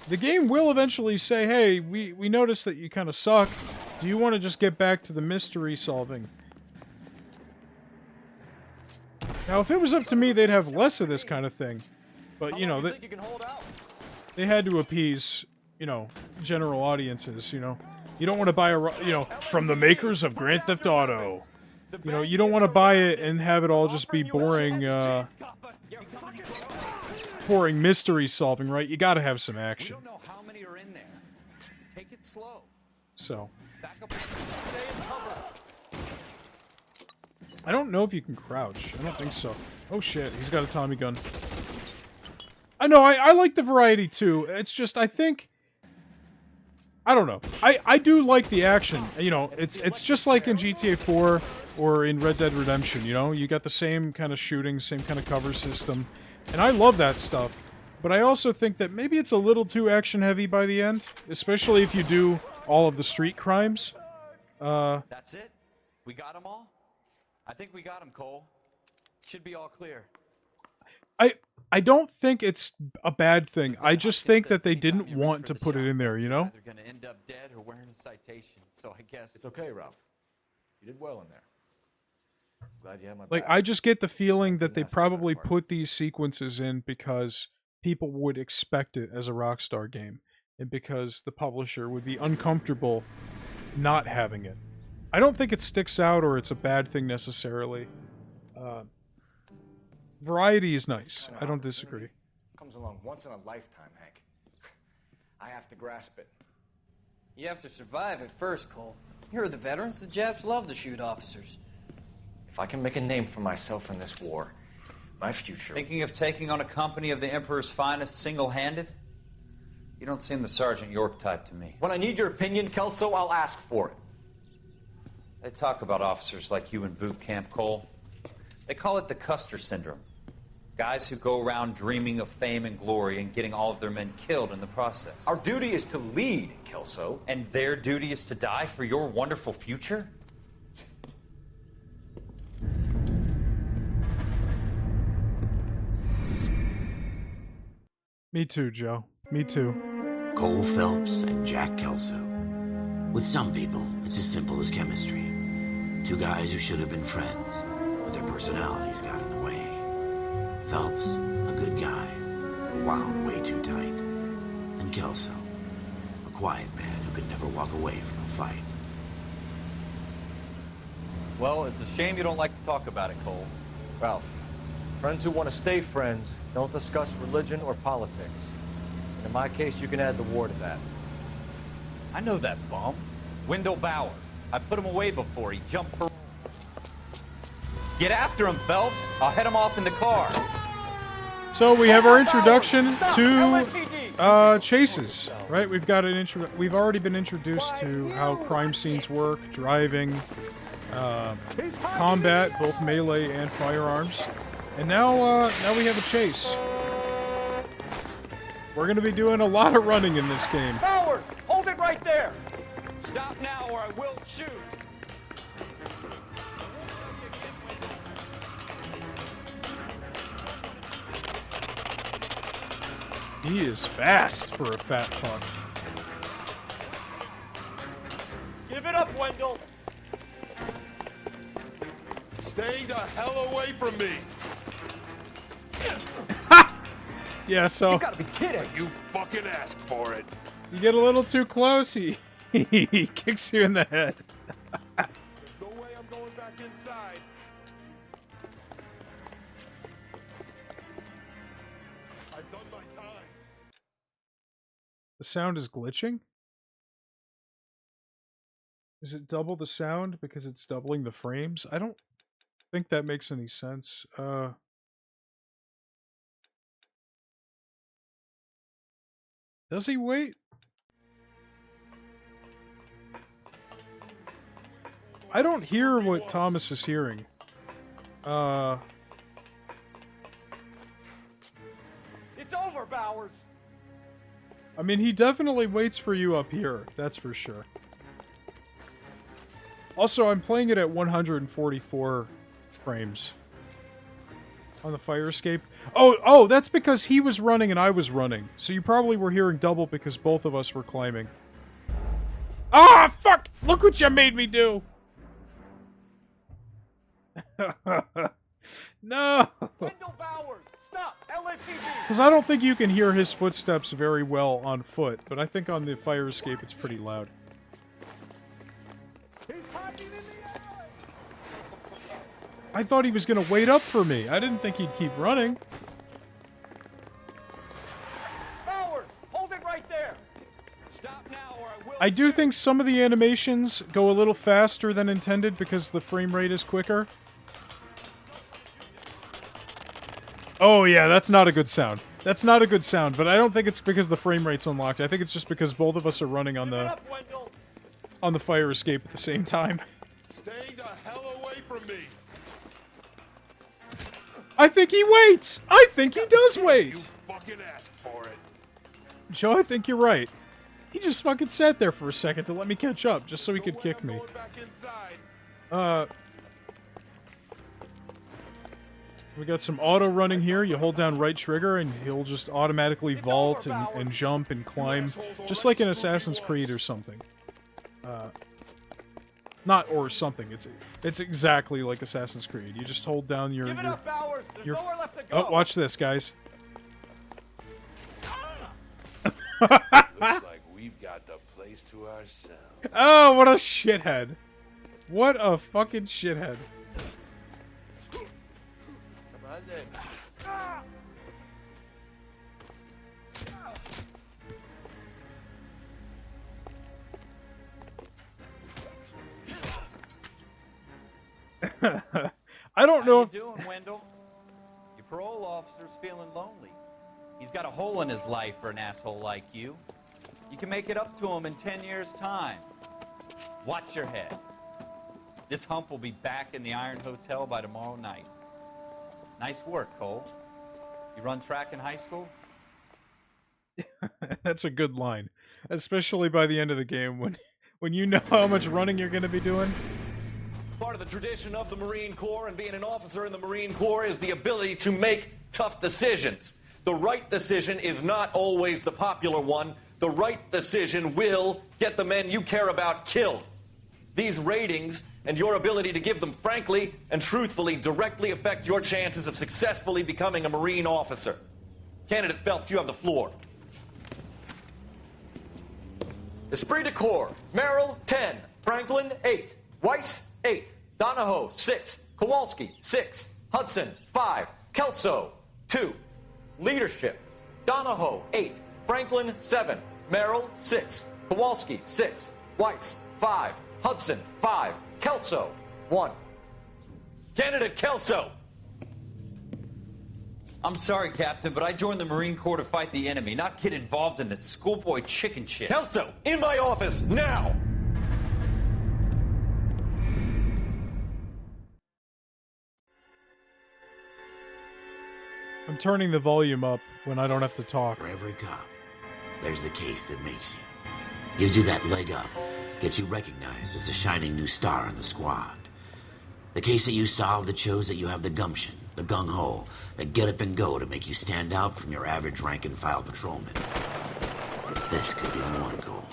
the game will eventually say, hey, we noticed that you kind of suck. Do you want to just get back to the mystery solving? Now, if it was up to me, they'd have less of this kind of thing. But, you know, they had to appease, you know, general audiences, you know. You don't want to buy you know, from the makers of Grand Theft Auto. You know, you don't want to buy it and have it all just be boring, boring mystery solving, right? You gotta have some action. We don't know how many are in there. Take it slow. So. Back up. Stay in cover. I don't know if you can crouch. I don't think so. Oh shit, he's got a Tommy gun. I know, I like the variety too. It's just, I think... I don't know. I do like the action. You know, it's just like in GTA 4 or in Red Dead Redemption, you know? You got the same kind of shooting, same kind of cover system. And I love that stuff. But I also think that maybe it's a little too action-heavy by the end. Especially if you do all of the street crimes. That's it? We got them all? I think we got them, Cole. Should be all clear. I don't think it's a bad thing. I just think that they didn't want to put it in there, you know? They're gonna end up dead or wearing a citation, so I guess... It's okay, Ralph. You did well in there. Glad you had my Like, back. I just get the feeling that they probably put these sequences in because people would expect it as a Rockstar game. And because the publisher would be uncomfortable not having it. I don't think it sticks out or it's a bad thing necessarily. Variety is nice. I don't disagree. Comes along once in a lifetime, Hank. I have to grasp it. You have to survive at first, Cole. Here are the veterans. The Japs love to shoot officers. If I can make a name for myself in this war, my future... Thinking of taking on a company of the Emperor's finest single-handed? You don't seem the Sergeant York type to me. When I need your opinion, Kelso, I'll ask for it. They talk about officers like you in boot camp, Cole. They call it the Custer Syndrome. Guys who go around dreaming of fame and glory and getting all of their men killed in the process. Our duty is to lead, Kelso. And their duty is to die for your wonderful future? Me too, Joe. Me too. Cole Phelps and Jack Kelso. With some people, it's as simple as chemistry. Two guys who should have been friends, but their personalities got in the way. Phelps, a good guy, wound way too tight. And Kelso, a quiet man who could never walk away from a fight. Well, it's a shame you don't like to talk about it, Cole. Ralph, friends who want to stay friends don't discuss religion or politics. And in my case, you can add the war to that. I know that bum. Wendell Bowers. I put him away before. He jumped for... Get after him, Phelps. I'll head him off in the car. So we have our introduction to chases, right? We've got an We've already been introduced to how crime scenes work, driving, combat, both melee and firearms, and now we have a chase. We're gonna be doing a lot of running in this game. Powers, hold it right there. Stop now, or I will shoot. He is fast for a fat fuck. Give it up, Wendell. Stay the hell away from me! Yeah, so You gotta be kidding! You fucking asked for it! you get a little too close, he kicks you in the head. No way I'm going back inside! I've done my time. The sound is glitching? Is it double the sound because it's doubling the frames? I don't think that makes any sense. Does he wait? I don't hear what Thomas is hearing. It's over, Bowers. I mean, he definitely waits for you up here, that's for sure. Also, I'm playing it at 144 frames on the fire escape. Oh, that's because he was running and I was running. So you probably were hearing double because both of us were climbing. Ah, fuck! Look what you made me do! No! Wendell Bowers, stop! LAPD! Because I don't think you can hear his footsteps very well on foot, but I think on the fire escape it's pretty loud. I thought he was gonna wait up for me. I didn't think he'd keep running. Bowers, hold it right there. Stop now, or I will. I do think some of the animations go a little faster than intended because the frame rate is quicker. Oh yeah, that's not a good sound. That's not a good sound, but I don't think it's because the frame rate's unlocked. I think it's just because both of us are running on the fire escape at the same time. Stay the hell away from me! I think he waits! I think he does wait! You fucking asked for it. Joe, I think you're right. He just fucking sat there for a second to let me catch up, just so he could kick me. We got some auto running here. You hold down right trigger and he'll just automatically vault and jump and climb. Just like in Assassin's Creed or something. Not or something. It's exactly like Assassin's Creed. You just hold down your... Give it up, Bowers. There's your nowhere left to go. Oh, watch this, guys. Looks like we've got the place to ourselves. Oh, what a shithead. What a fucking shithead. Come on then. I don't know. How you doing, Wendell? Your parole officer's feeling lonely. He's got a hole in his life for an asshole like you. You can make it up to him in 10 years' time. Watch your head. This hump will be back in the Iron Hotel by tomorrow night. Nice work, Cole. You run track in high school? That's a good line. Especially by the end of the game when you know how much running you're going to be doing. Part of the tradition of the Marine Corps and being an officer in the Marine Corps is the ability to make tough decisions. The right decision is not always the popular one. The right decision will get the men you care about killed. These ratings and your ability to give them frankly and truthfully directly affect your chances of successfully becoming a Marine officer. Candidate Phelps, you have the floor. Esprit de Corps, Merrill, 10. Franklin, 8. Weiss, 8. Donahoe, 6. Kowalski, 6. Hudson, 5. Kelso, 2. Leadership, Donahoe, 8. Franklin, 7. Merrill, 6. Kowalski, 6. Weiss, 5. Hudson, 5. Kelso, 1. Candidate Kelso. I'm sorry, Captain, but I joined the Marine Corps to fight the enemy, not get involved in this schoolboy chicken shit. Kelso, in my office, now! I'm turning the volume up when I don't have to talk. For every cop, there's the case that makes you. Gives you that leg up. Gets you recognized as the shining new star in the squad. The case that you solve that shows that you have the gumption, the gung-ho, the get up and go to make you stand out from your average rank-and-file patrolman. This could be the one, Cole.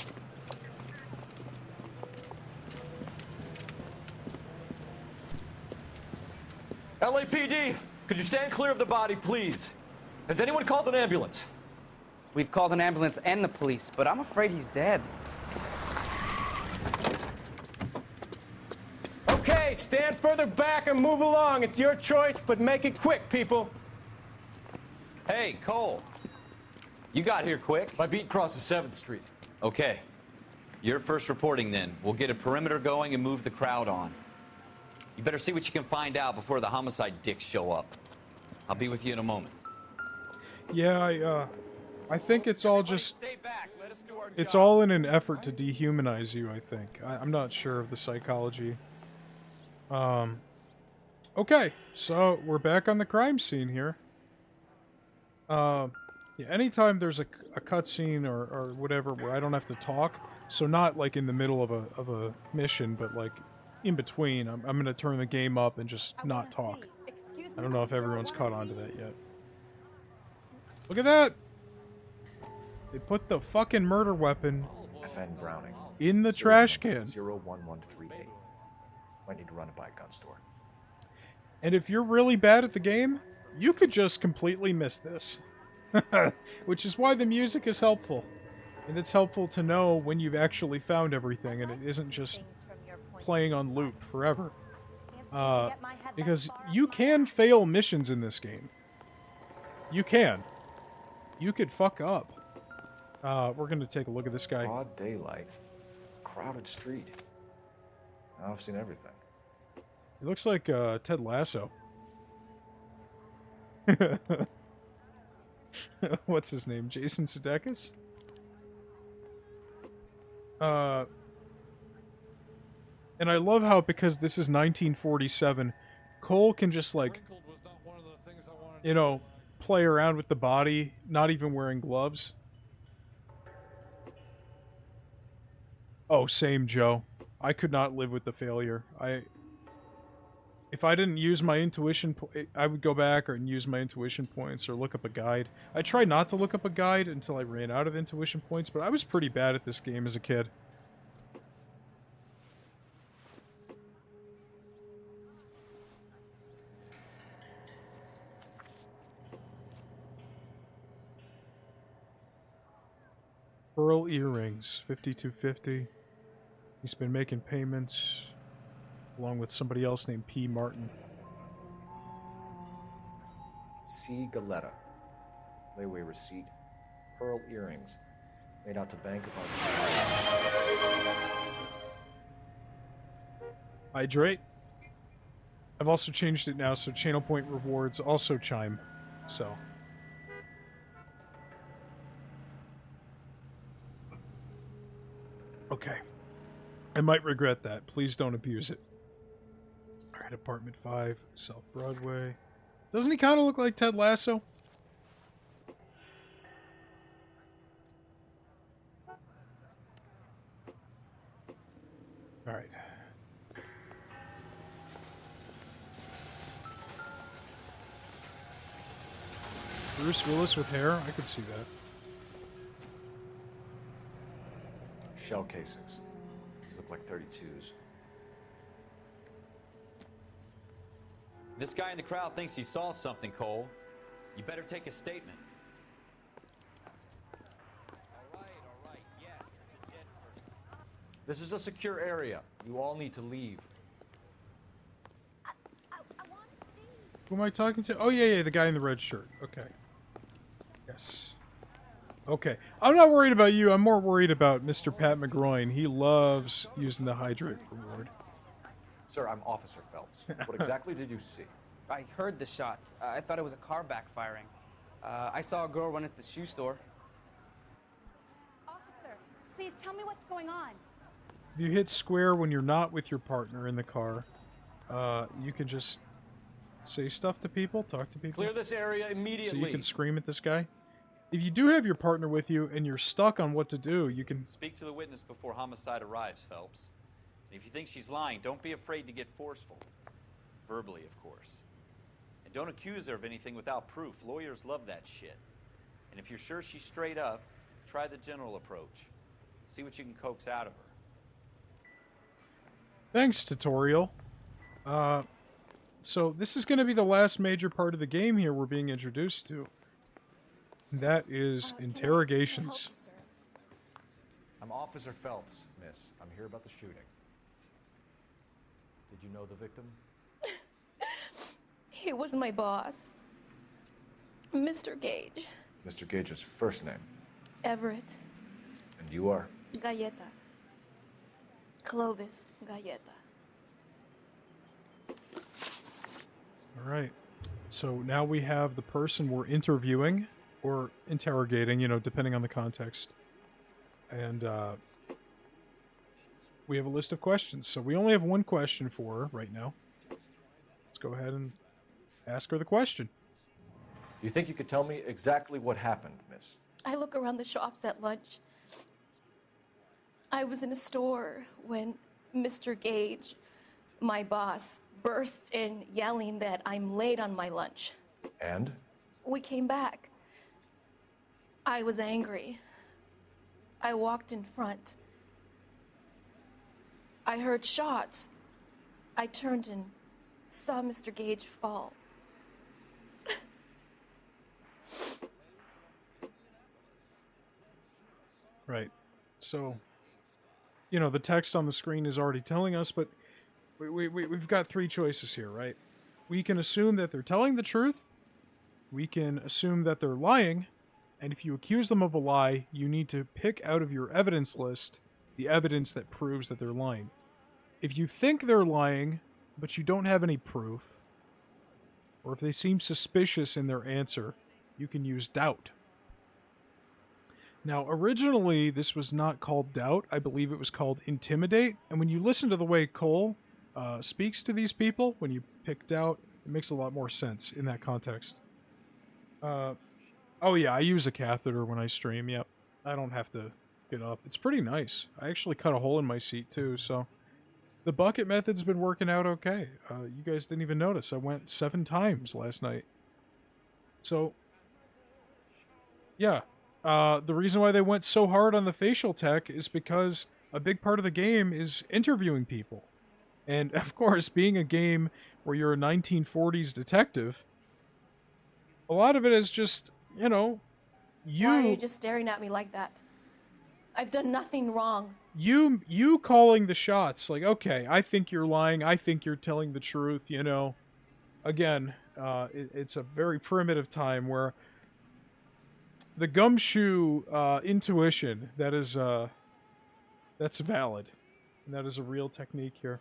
LAPD, could you stand clear of the body, please? Has anyone called an ambulance? We've called an ambulance and the police, but I'm afraid he's dead. Okay, stand further back and move along. It's your choice, but make it quick, people. Hey, Cole. You got here quick. My beat crosses 7th Street. Okay. You're first reporting then. We'll get a perimeter going and move the crowd on. You better see what you can find out before the homicide dicks show up. I'll be with you in a moment. Yeah, I think it's all just... It's all in an effort to dehumanize you, I think. I'm not sure of the psychology. Okay, so we're back on the crime scene here. Yeah, anytime there's a cutscene or whatever where I don't have to talk, so not like in the middle of a mission, but like in between, I'm gonna turn the game up and just not talk. I don't know if everyone's caught on to that yet. Look at that! They put the fucking murder weapon FN Browning in the trash can. 01138. Might need to run it by a gun store. And if you're really bad at the game, you could just completely miss this. Which is why the music is helpful. And it's helpful to know when you've actually found everything and it isn't just playing on loop forever. Because you can fail missions in this game. You can. You could fuck up. We're gonna take a look at this guy. Broad daylight. Crowded street. Now I've seen everything. He looks like Ted Lasso. What's his name? Jason Sudeikis? And I love how, because this is 1947, Cole can just, like, you know, play around with the body, not even wearing gloves. Oh, same, Joe. I could not live with the failure. If I didn't use my intuition, I would go back and use my intuition points or look up a guide. I tried not to look up a guide until I ran out of intuition points, but I was pretty bad at this game as a kid. Pearl earrings, 5250. He's been making payments along with somebody else named P. Martin. C. Galetta. Layaway receipt. Pearl earrings. Made out to bank about... Hydrate. I've also changed it now so channel point rewards also chime. So... Okay. I might regret that. Please don't abuse it. Alright, apartment 5, South Broadway. Doesn't he kind of look like Ted Lasso? Alright. Bruce Willis with hair? I could see that. Shell casings. These look like 32s. This guy in the crowd thinks he saw something, Cole. You better take a statement. This is a secure area. You all need to leave. Who am I talking to? Oh, yeah, the guy in the red shirt. Okay. Yes. Okay. I'm not worried about you. I'm more worried about Mr. Pat McGroin. He loves using the hydrate reward. Sir, I'm Officer Phelps. What exactly did you see? I heard the shots. I thought it was a car backfiring. I saw a girl run into the shoe store. Officer, please tell me what's going on. If you hit square when you're not with your partner in the car, you can just say stuff to people, talk to people. Clear this area immediately. So you can scream at this guy. If you do have your partner with you and you're stuck on what to do, you can... Speak to the witness before homicide arrives, Phelps. And if you think she's lying, don't be afraid to get forceful. Verbally, of course. And don't accuse her of anything without proof. Lawyers love that shit. And if you're sure she's straight up, try the general approach. See what you can coax out of her. Thanks, tutorial. So this is going to be the last major part of the game here we're being introduced to. That is interrogations. I'm Officer Phelps, miss. I'm here about the shooting. Did you know the victim? He was my boss, Mr. Gage. Mr. Gage's first name. Everett. And you are? Galleta. Clovis Galleta. All right. So now we have the person we're interviewing or interrogating, you know, depending on the context. And we have a list of questions. So we only have one question for her right now. Let's go ahead and ask her the question. Do you think you could tell me exactly what happened, miss? I look around the shops at lunch. I was in a store when Mr. Gage, my boss, bursts in yelling that I'm late on my lunch. And? We came back. I was angry. I walked in front. I heard shots. I turned and saw Mr. Gage fall. Right. So, you know, the text on the screen is already telling us, but we've got three choices here, right? We can assume that they're telling the truth. We can assume that they're lying. And if you accuse them of a lie, you need to pick out of your evidence list the evidence that proves that they're lying. If you think they're lying, but you don't have any proof, or if they seem suspicious in their answer, you can use doubt. Now, originally, this was not called doubt. I believe it was called intimidate. And when you listen to the way Cole speaks to these people, when you pick doubt, it makes a lot more sense in that context. Oh yeah, I use a catheter when I stream, yep. I don't have to get up. It's pretty nice. I actually cut a hole in my seat too, so... The bucket method's been working out okay. You guys didn't even notice. I went 7 times last night. So... Yeah. The reason why they went so hard on the facial tech is because a big part of the game is interviewing people. And, of course, being a game where you're a 1940s detective, a lot of it is just... You know, Why are you just staring at me like that? I've done nothing wrong. You calling the shots, like, okay, I think you're lying, I think you're telling the truth, you know. Again, it's a very primitive time where the gumshoe intuition, that's valid. And that is a real technique here.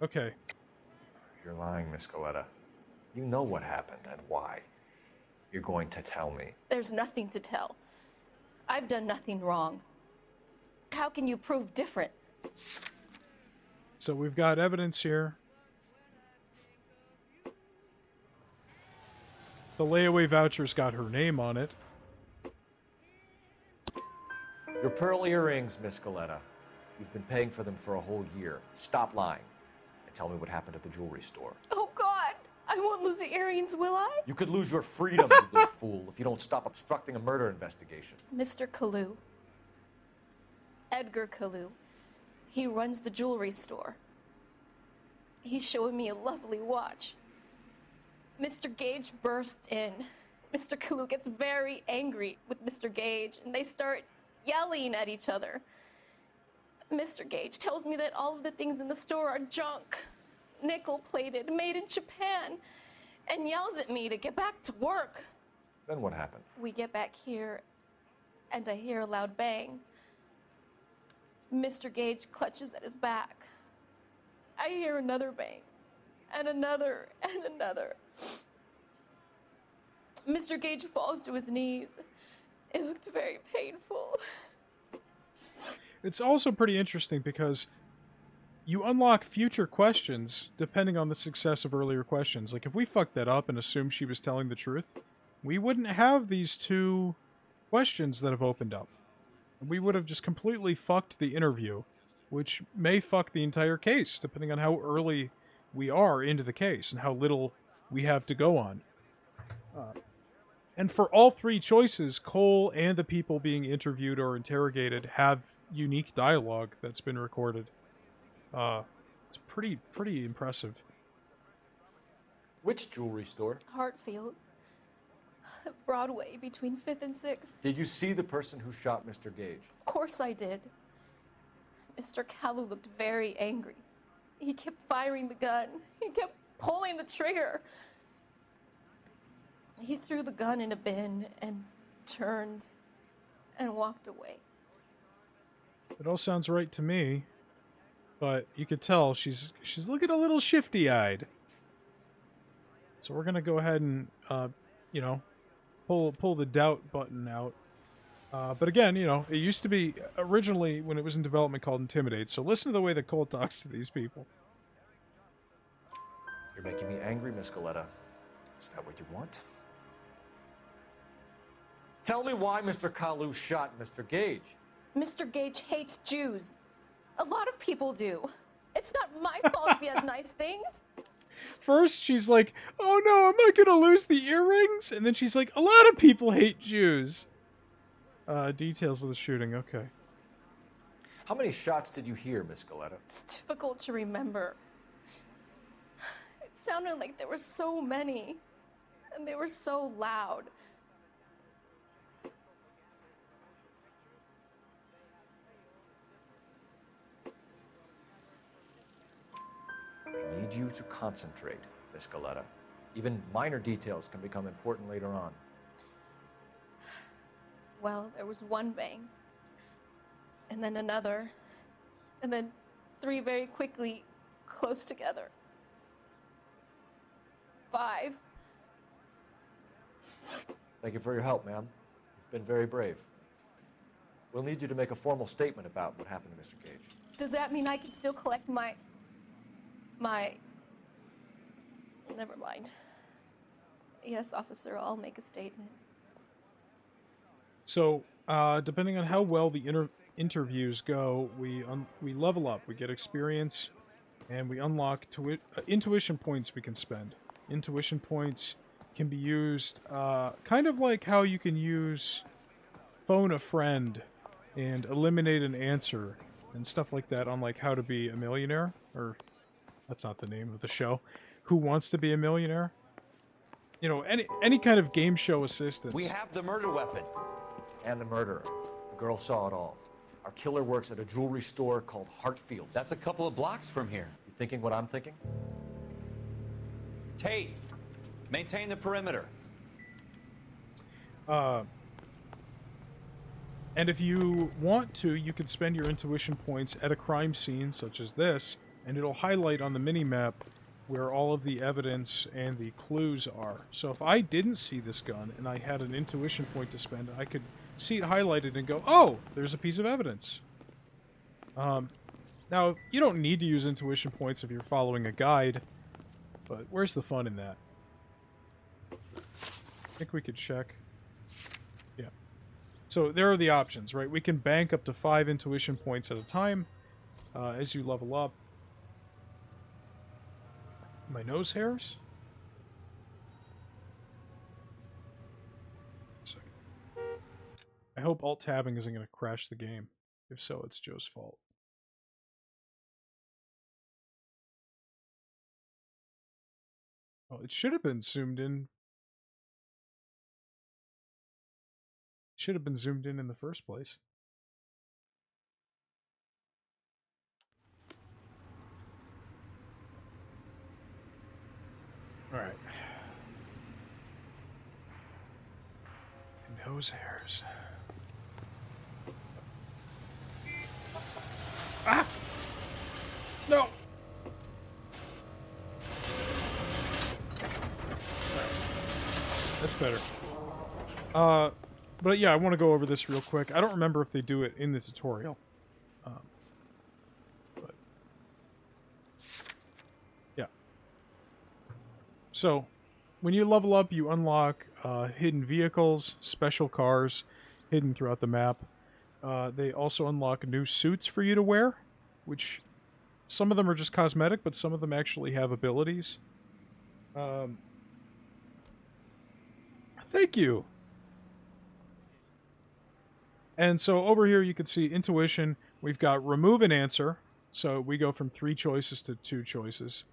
Okay. You're lying, Miss Galleta. You know what happened and why. You're going to tell me. There's nothing to tell. I've done nothing wrong. How can you prove different? So we've got evidence here. The layaway voucher's got her name on it. Your pearl earrings, Miss Galleta. You've been paying for them for a whole year. Stop lying and tell me what happened at the jewelry store. Oh, God. I won't lose the earrings, will I? You could lose your freedom, you little fool, if you don't stop obstructing a murder investigation. Mr. Kalu. Edgar Kalu. He runs the jewelry store. He's showing me a lovely watch. Mr. Gage bursts in. Mr. Kalu gets very angry with Mr. Gage, and they start yelling at each other. Mr. Gage tells me that all of the things in the store are junk. Nickel-plated, made in Japan, and yells at me to get back to work. Then what happened? We get back here, and I hear a loud bang. Mr. Gage clutches at his back. I hear another bang, and another and another. Mr. Gage falls to his knees. It looked very painful. It's also pretty interesting because you unlock future questions depending on the success of earlier questions. Like, if we fucked that up and assumed she was telling the truth, we wouldn't have these two questions that have opened up. We would have just completely fucked the interview, which may fuck the entire case, depending on how early we are into the case and how little we have to go on. And for all three choices, Cole and the people being interviewed or interrogated have unique dialogue that's been recorded. It's pretty impressive. Which jewelry store? Hartfield's. Broadway, between 5th and 6th. Did you see the person who shot Mr. Gage? Of course I did. Mr. Kalu looked very angry. He kept firing the gun. He kept pulling the trigger. He threw the gun in a bin and turned and walked away. It all sounds right to me, but you could tell she's looking a little shifty-eyed. So we're gonna go ahead and pull the doubt button out. But again, it used to be originally when it was in development called Intimidate. So listen to the way that Cole talks to these people. You're making me angry, Miss Galetta. Is that what you want? Tell me why Mr. Kalu shot Mr. Gage. Mr. Gage hates Jews. A lot of people do. It's not my fault if he has nice things. First, she's like, oh no, am I gonna lose the earrings? And then she's like, a lot of people hate Jews. Details of the shooting, okay. How many shots did you hear, Miss Galetta? It's difficult to remember. It sounded like there were so many, and they were so loud. I need you to concentrate, Miss Galetta. Even minor details can become important later on. Well, there was one bang, and then another, and then 3 very quickly, close together. 5. Thank you for your help, ma'am. You've been very brave. We'll need you to make a formal statement about what happened to Mr. Gage. Does that mean I can still collect my... Never mind. Yes, officer, I'll make a statement. So, depending on how well the interviews go, we level up. We get experience, and we unlock intuition points we can spend. Intuition points can be used kind of like how you can use phone a friend and eliminate an answer and stuff like that on like How to Be a Millionaire, or that's not the name of the show. Who Wants to Be a Millionaire? Any kind of game show assistance. We have the murder weapon. And the murderer. The girl saw it all. Our killer works at a jewelry store called Hartfield's. That's a couple of blocks from here. You thinking what I'm thinking? Tate, maintain the perimeter. And if you want to, you can spend your intuition points at a crime scene such as this, and it'll highlight on the mini-map where all of the evidence and the clues are. So if I didn't see this gun and I had an intuition point to spend, I could see it highlighted and go, oh, there's a piece of evidence. Now, you don't need to use intuition points if you're following a guide, but where's the fun in that? I think we could check. Yeah. So there are the options, right? We can bank up to 5 intuition points at a time as you level up. My nose hairs? I hope alt-tabbing isn't going to crash the game. If so, it's Joe's fault. Oh, it should have been zoomed in. It should have been zoomed in the first place. Alright. Nose hairs. Ah! No! better. But yeah, I want to go over this real quick. I don't remember if they do it in the tutorial. But yeah. So, when you level up, you unlock hidden vehicles, special cars, hidden throughout the map. They also unlock new suits for you to wear, which some of them are just cosmetic, but some of them actually have abilities. Thank you. And so over here you can see intuition. We've got remove an answer. So we go from 3 choices to 2 choices.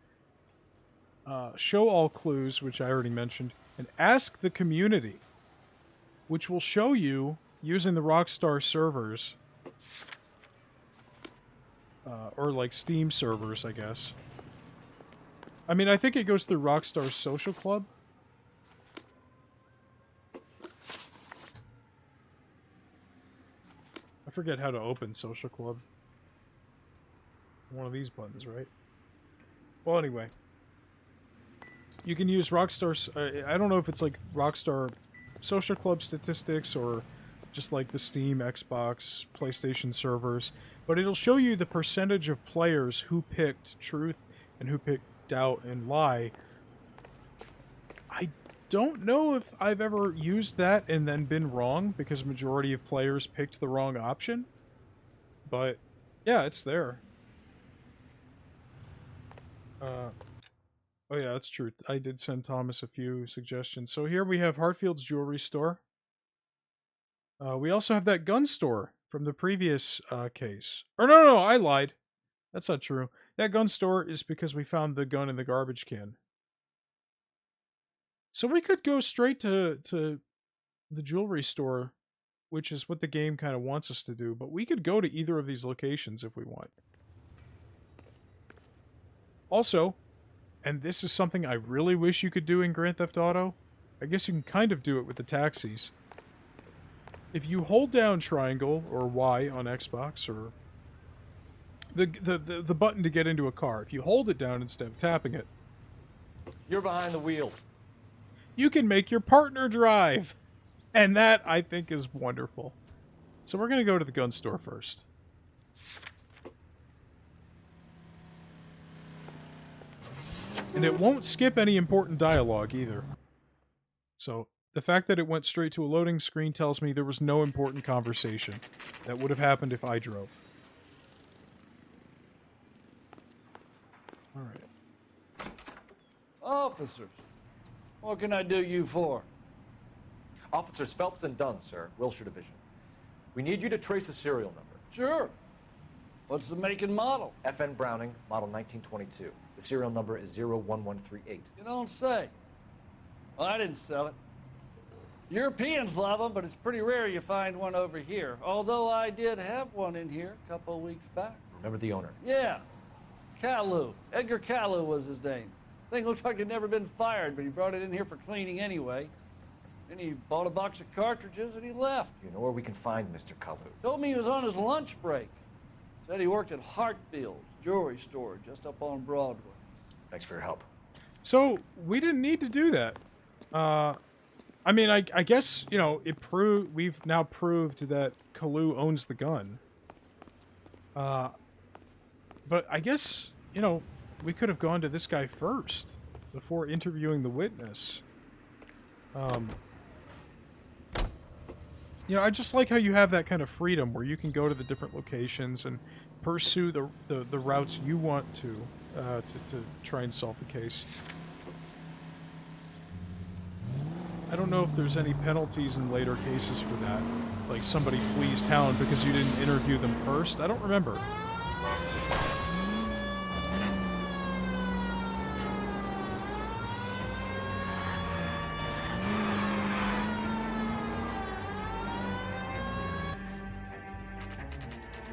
Show all clues, which I already mentioned. And ask the community, which will show you using the Rockstar servers. Or like Steam servers, I guess. I mean, I think it goes through Rockstar's social club. I forget how to open social club. One of these buttons, right? Well, anyway. You can use Rockstar's... I don't know if it's like Rockstar social club statistics or just like the Steam, Xbox, PlayStation servers. But it'll show you the percentage of players who picked truth and who picked doubt and lie. I don't know if I've ever used that and then been wrong because majority of players picked the wrong option. But yeah, it's there. Oh yeah, that's true. I did send Thomas a few suggestions. So here we have Hartfield's jewelry store. We also have that gun store from the previous case. Or no, I lied. That's not true. That gun store is because we found the gun in the garbage can. So we could go straight to the jewelry store, which is what the game kind of wants us to do, but we could go to either of these locations if we want. Also, and this is something I really wish you could do in Grand Theft Auto, I guess you can kind of do it with the taxis. If you hold down triangle or Y on Xbox or the button to get into a car, if you hold it down instead of tapping it, you're behind the wheel. You can make your partner drive. And that, I think, is wonderful. So we're going to go to the gun store first. And it won't skip any important dialogue either. So the fact that it went straight to a loading screen tells me there was no important conversation that would have happened if I drove. Alright. Officers, what can I do you for? Officers Phelps and Dunn, sir, Wilshire Division. We need you to trace a serial number. Sure. What's the make and model? FN Browning, model 1922. The serial number is 01138. You don't say. Well, I didn't sell it. Europeans love them, but it's pretty rare you find one over here. Although I did have one in here a couple of weeks back. Remember the owner? Yeah. Caillou. Edgar Caillou was his name. Thing looked like he'd never been fired, but he brought it in here for cleaning anyway. Then he bought a box of cartridges and he left. You know where we can find Mr. Caillou? Told me he was on his lunch break. Said he worked at Hartfield's jewelry store just up on Broadway. Thanks for your help. So, we didn't need to do that. I mean, I guess, you know, we've now proved that Caillou owns the gun. But I guess, you know, we could have gone to this guy first before interviewing the witness. You know, I just like how you have that kind of freedom where you can go to the different locations and pursue the routes you want to try and solve the case. I don't know if there's any penalties in later cases for that. Like somebody flees town because you didn't interview them first. I don't remember.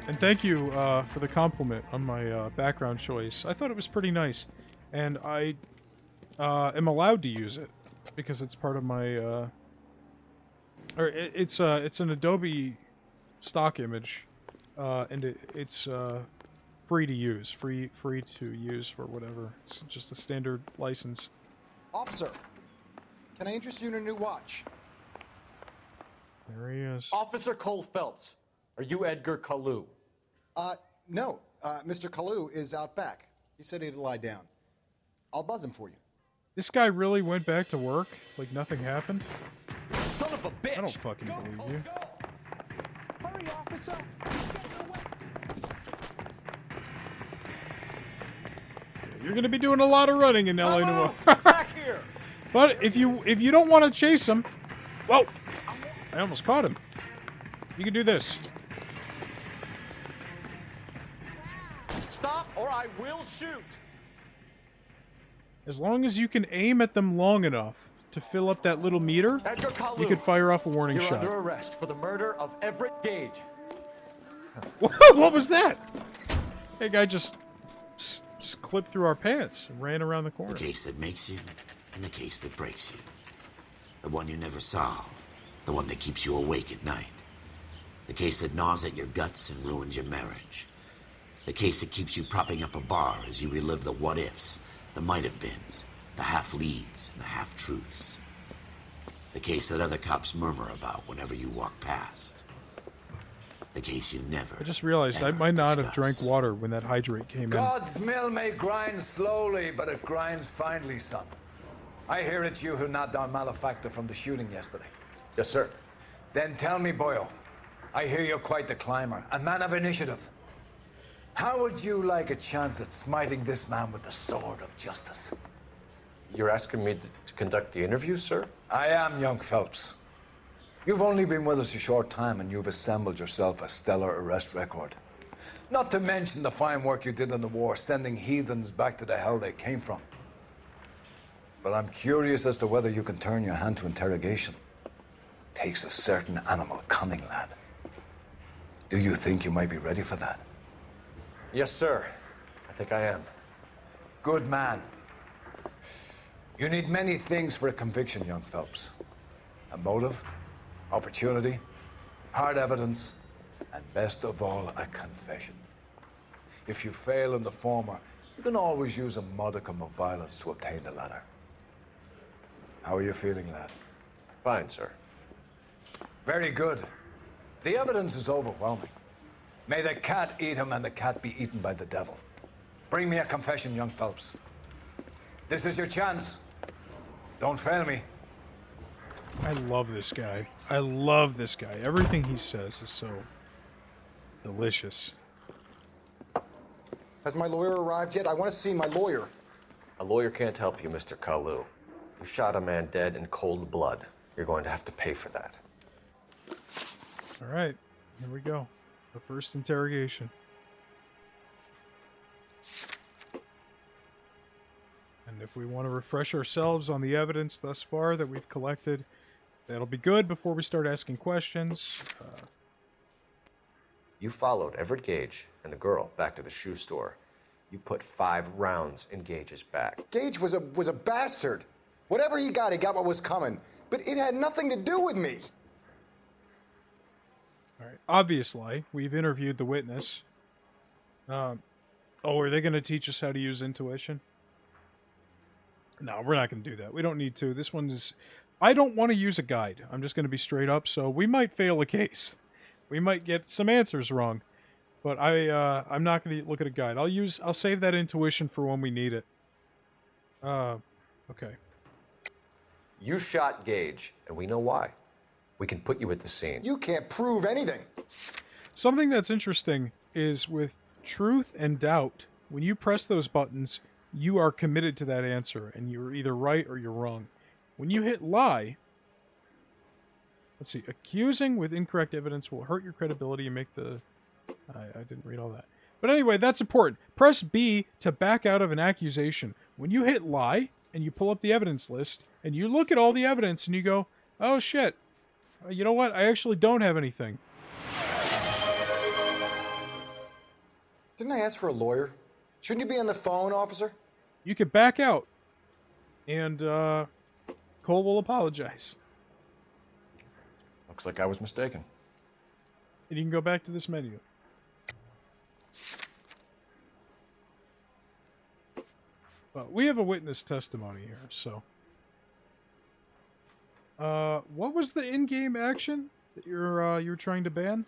And thank you for the compliment on my background choice. I thought it was pretty nice. And I am allowed to use it because it's part of my... it's an Adobe stock image. And it's free to use. Free to use for whatever. It's just a standard license. Officer, Can I interest you in a new watch? There he is. Officer Cole Phelps, are you Edgar Kalu? No. Mr. Kalu is out back. He said he'd lie down. I'll buzz him for you. This guy really went back to work like nothing happened? Son of a bitch! I don't fucking believe you. Hurry, officer! You're gonna be doing a lot of running in LA Noire. Back here! But if you don't want to chase him, whoa! I almost caught him. You can do this. Stop or I will shoot! As long as you can aim at them long enough to fill up that little meter, Edgar Kalu, you could fire off a warning you're shot. under arrest for the murder of Everett Gage. What was that? That guy just clipped through our pants and ran around the corner. The case that makes you and the case that breaks you. The one you never solve. The one that keeps you awake at night. The case that gnaws at your guts and ruins your marriage. The case that keeps you propping up a bar as you relive the what-ifs, the might-have-beens, the half-leads, and the half-truths. The case that other cops murmur about whenever you walk past. The case you never... I just realized I might not have drank water when that hydrate came in. God's mill may grind slowly, but it grinds finely, son. I hear it's you who knocked down Malefactor from the shooting yesterday. Yes, sir. Then tell me, Boyle, I hear you're quite the climber, a man of initiative. How would you like a chance at smiting this man with the sword of justice? You're asking me to conduct the interview, sir? I am, young Phelps. You've only been with us a short time and you've assembled yourself a stellar arrest record. Not to mention the fine work you did in the war, sending heathens back to the hell they came from. But I'm curious as to whether you can turn your hand to interrogation. Takes a certain animal cunning, lad. Do you think you might be ready for that? Yes, sir. I think I am. Good man. You need many things for a conviction, young Phelps. A motive, opportunity, hard evidence, and best of all, a confession. If you fail in the former, you can always use a modicum of violence to obtain the latter. How are you feeling, lad? Fine, sir. Very good. The evidence is overwhelming. May the cat eat him and the cat be eaten by the devil. Bring me a confession, young Phelps. This is your chance. Don't fail me. I love this guy. I love this guy. Everything he says is so delicious. Has my lawyer arrived yet? I want to see my lawyer. A lawyer can't help you, Mr. Kalu. You shot a man dead in cold blood. You're going to have to pay for that. All right, here we go. The first interrogation. And if we want to refresh ourselves on the evidence thus far that we've collected, that'll be good before we start asking questions. You followed Everett Gage and the girl back to the shoe store. You put 5 rounds in Gage's back. Gage was a bastard. Whatever he got what was coming. But it had nothing to do with me. All right. Obviously, we've interviewed the witness. Oh, are they going to teach us how to use intuition? No, we're not going to do that. We don't need to. This one is... I don't want to use a guide. I'm just going to be straight up, so we might fail a case. We might get some answers wrong. But I'm not going to look at a guide. I'll save that intuition for when we need it. Okay. You shot Gage, and we know why. We can put you at the scene. You can't prove anything. Something that's interesting is with truth and doubt, when you press those buttons, you are committed to that answer, and you're either right or you're wrong. When you hit lie, let's see, accusing with incorrect evidence will hurt your credibility and make the... I didn't read all that. But anyway, that's important. Press B to back out of an accusation. When you hit lie, and you pull up the evidence list, and you look at all the evidence, and you go, oh shit, you know what? I actually don't have anything. Didn't I ask for a lawyer? Shouldn't you be on the phone, officer? You could back out, and Cole will apologize. Looks like I was mistaken. And you can go back to this menu. But we have a witness testimony here, so... What was the in-game action that you're trying to ban?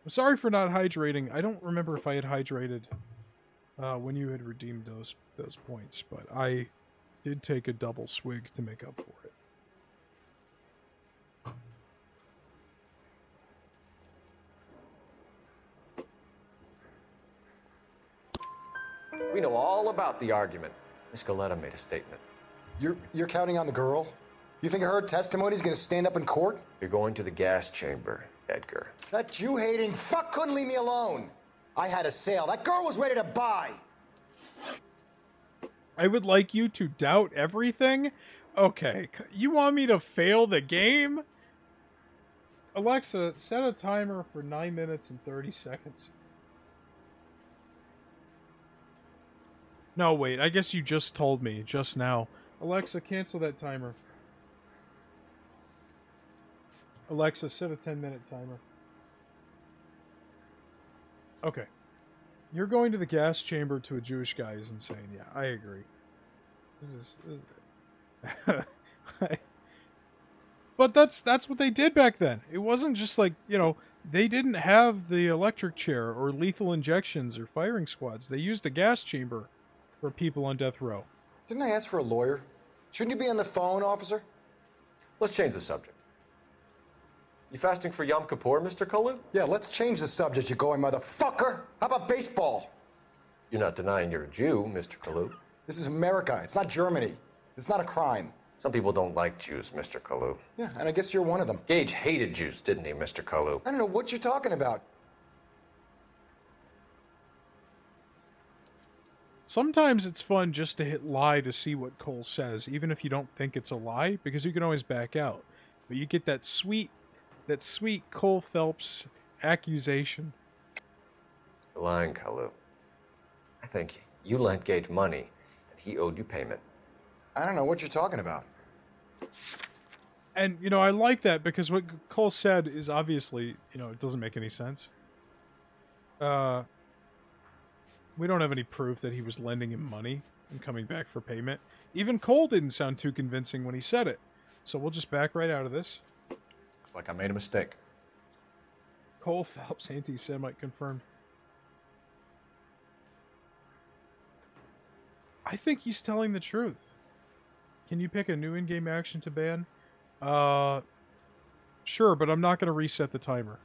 I'm sorry for not hydrating. I don't remember if I had hydrated when you had redeemed those points, but I did take a double swig to make up for it. We know all about the argument. Miss Galetta made a statement. You're counting on the girl? You think her testimony's gonna stand up in court? You're going to the gas chamber, Edgar. That Jew-hating fuck couldn't leave me alone. I had a sale. That girl was ready to buy. I would like you to doubt everything? Okay, you want me to fail the game? Alexa, set a timer for 9 minutes and 30 seconds. No, wait, I guess you just told me just now. Alexa, cancel that timer. Alexa, set a 10-minute timer. Okay. You're going to the gas chamber to a Jewish guy is insane. Yeah, I agree. But that's what they did back then. It wasn't just like, you know, they didn't have the electric chair or lethal injections or firing squads. They used a gas chamber for people on death row. Didn't I ask for a lawyer? Shouldn't you be on the phone, officer? Let's change the subject. You fasting for Yom Kippur, Mr. Kalu? Yeah, let's change the subject, you going motherfucker. How about baseball? You're not denying you're a Jew, Mr. Kalu. This is America. It's not Germany. It's not a crime. Some people don't like Jews, Mr. Kalu. Yeah, and I guess you're one of them. Gage hated Jews, didn't he, Mr. Kalu? I don't know what you're talking about. Sometimes it's fun just to hit lie to see what Cole says, even if you don't think it's a lie, because you can always back out. But you get that sweet Cole Phelps accusation. You're lying, Kalu. I think you lent Gage money, and he owed you payment. I don't know what you're talking about. And, you know, I like that because what Cole said is obviously, you know, it doesn't make any sense. We don't have any proof that he was lending him money and coming back for payment. Even Cole didn't sound too convincing when he said it. So we'll just back right out of this. Looks like I made a mistake. Cole Phelps, anti-Semite confirmed. I think he's telling the truth. Can you pick a new in-game action to ban? Sure, but I'm not going to reset the timer.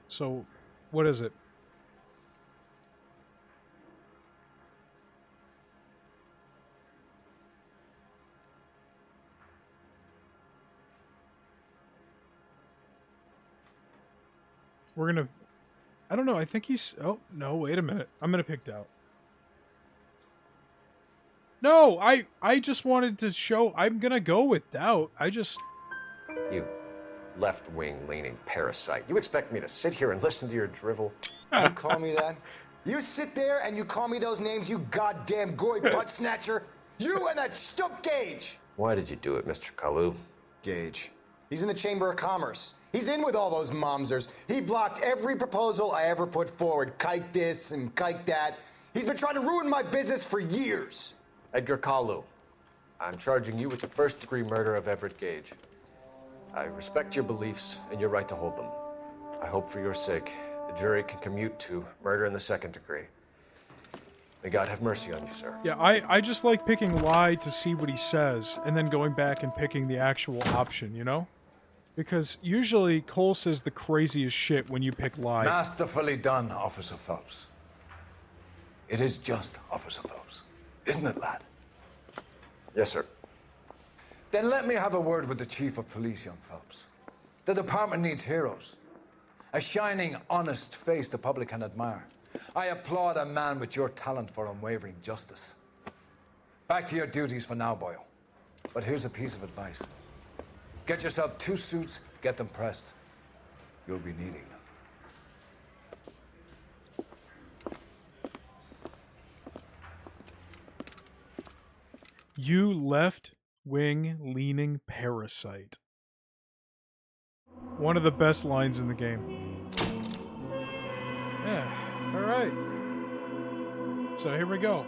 So, what is it? We're gonna... I don't know, I think he's... Oh, no, wait a minute. I'm gonna pick doubt. No, I just wanted to show... I'm gonna go with doubt. I just... You left-wing leaning parasite. You expect me to sit here and listen to your drivel? You call me that? You sit there and you call me those names, you goddamn goy butt snatcher? You and that stup Gage! Why did you do it, Mr. Kalu? Gage. He's in the Chamber of Commerce. He's in with all those momsers. He blocked every proposal I ever put forward. Kike this and kike that. He's been trying to ruin my business for years. Edgar Kalu, I'm charging you with the first-degree murder of Everett Gage. I respect your beliefs and your right to hold them. I hope for your sake the jury can commute to murder in the second degree. May God have mercy on you, sir. Yeah, I just like picking lie to see what he says, and then going back and picking the actual option, you know? Because usually Cole says the craziest shit when you pick lie. Masterfully done, Officer Phelps. It is just Officer Phelps. Isn't it, lad? Yes, sir. Then let me have a word with the Chief of Police, young Phelps. The department needs heroes. A shining, honest face the public can admire. I applaud a man with your talent for unwavering justice. Back to your duties for now, boyo. But here's a piece of advice. Get yourself 2 suits, get them pressed. You'll be needing them. You left-wing leaning parasite. One of the best lines in the game. Yeah, alright. So here we go.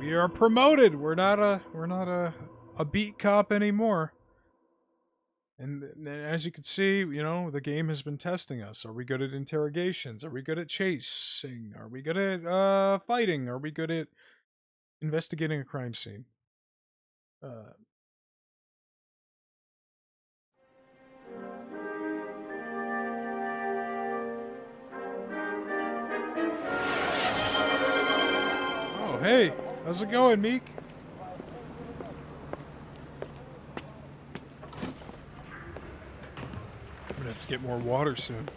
We are promoted. We're not a beat cop anymore. And as you can see, you know, the game has been testing us. Are we good at interrogations? Are we good at chasing? Are we good at fighting? Are we good at investigating a crime scene? Oh, hey. How's it going, Meek? I'm gonna have to get more water soon.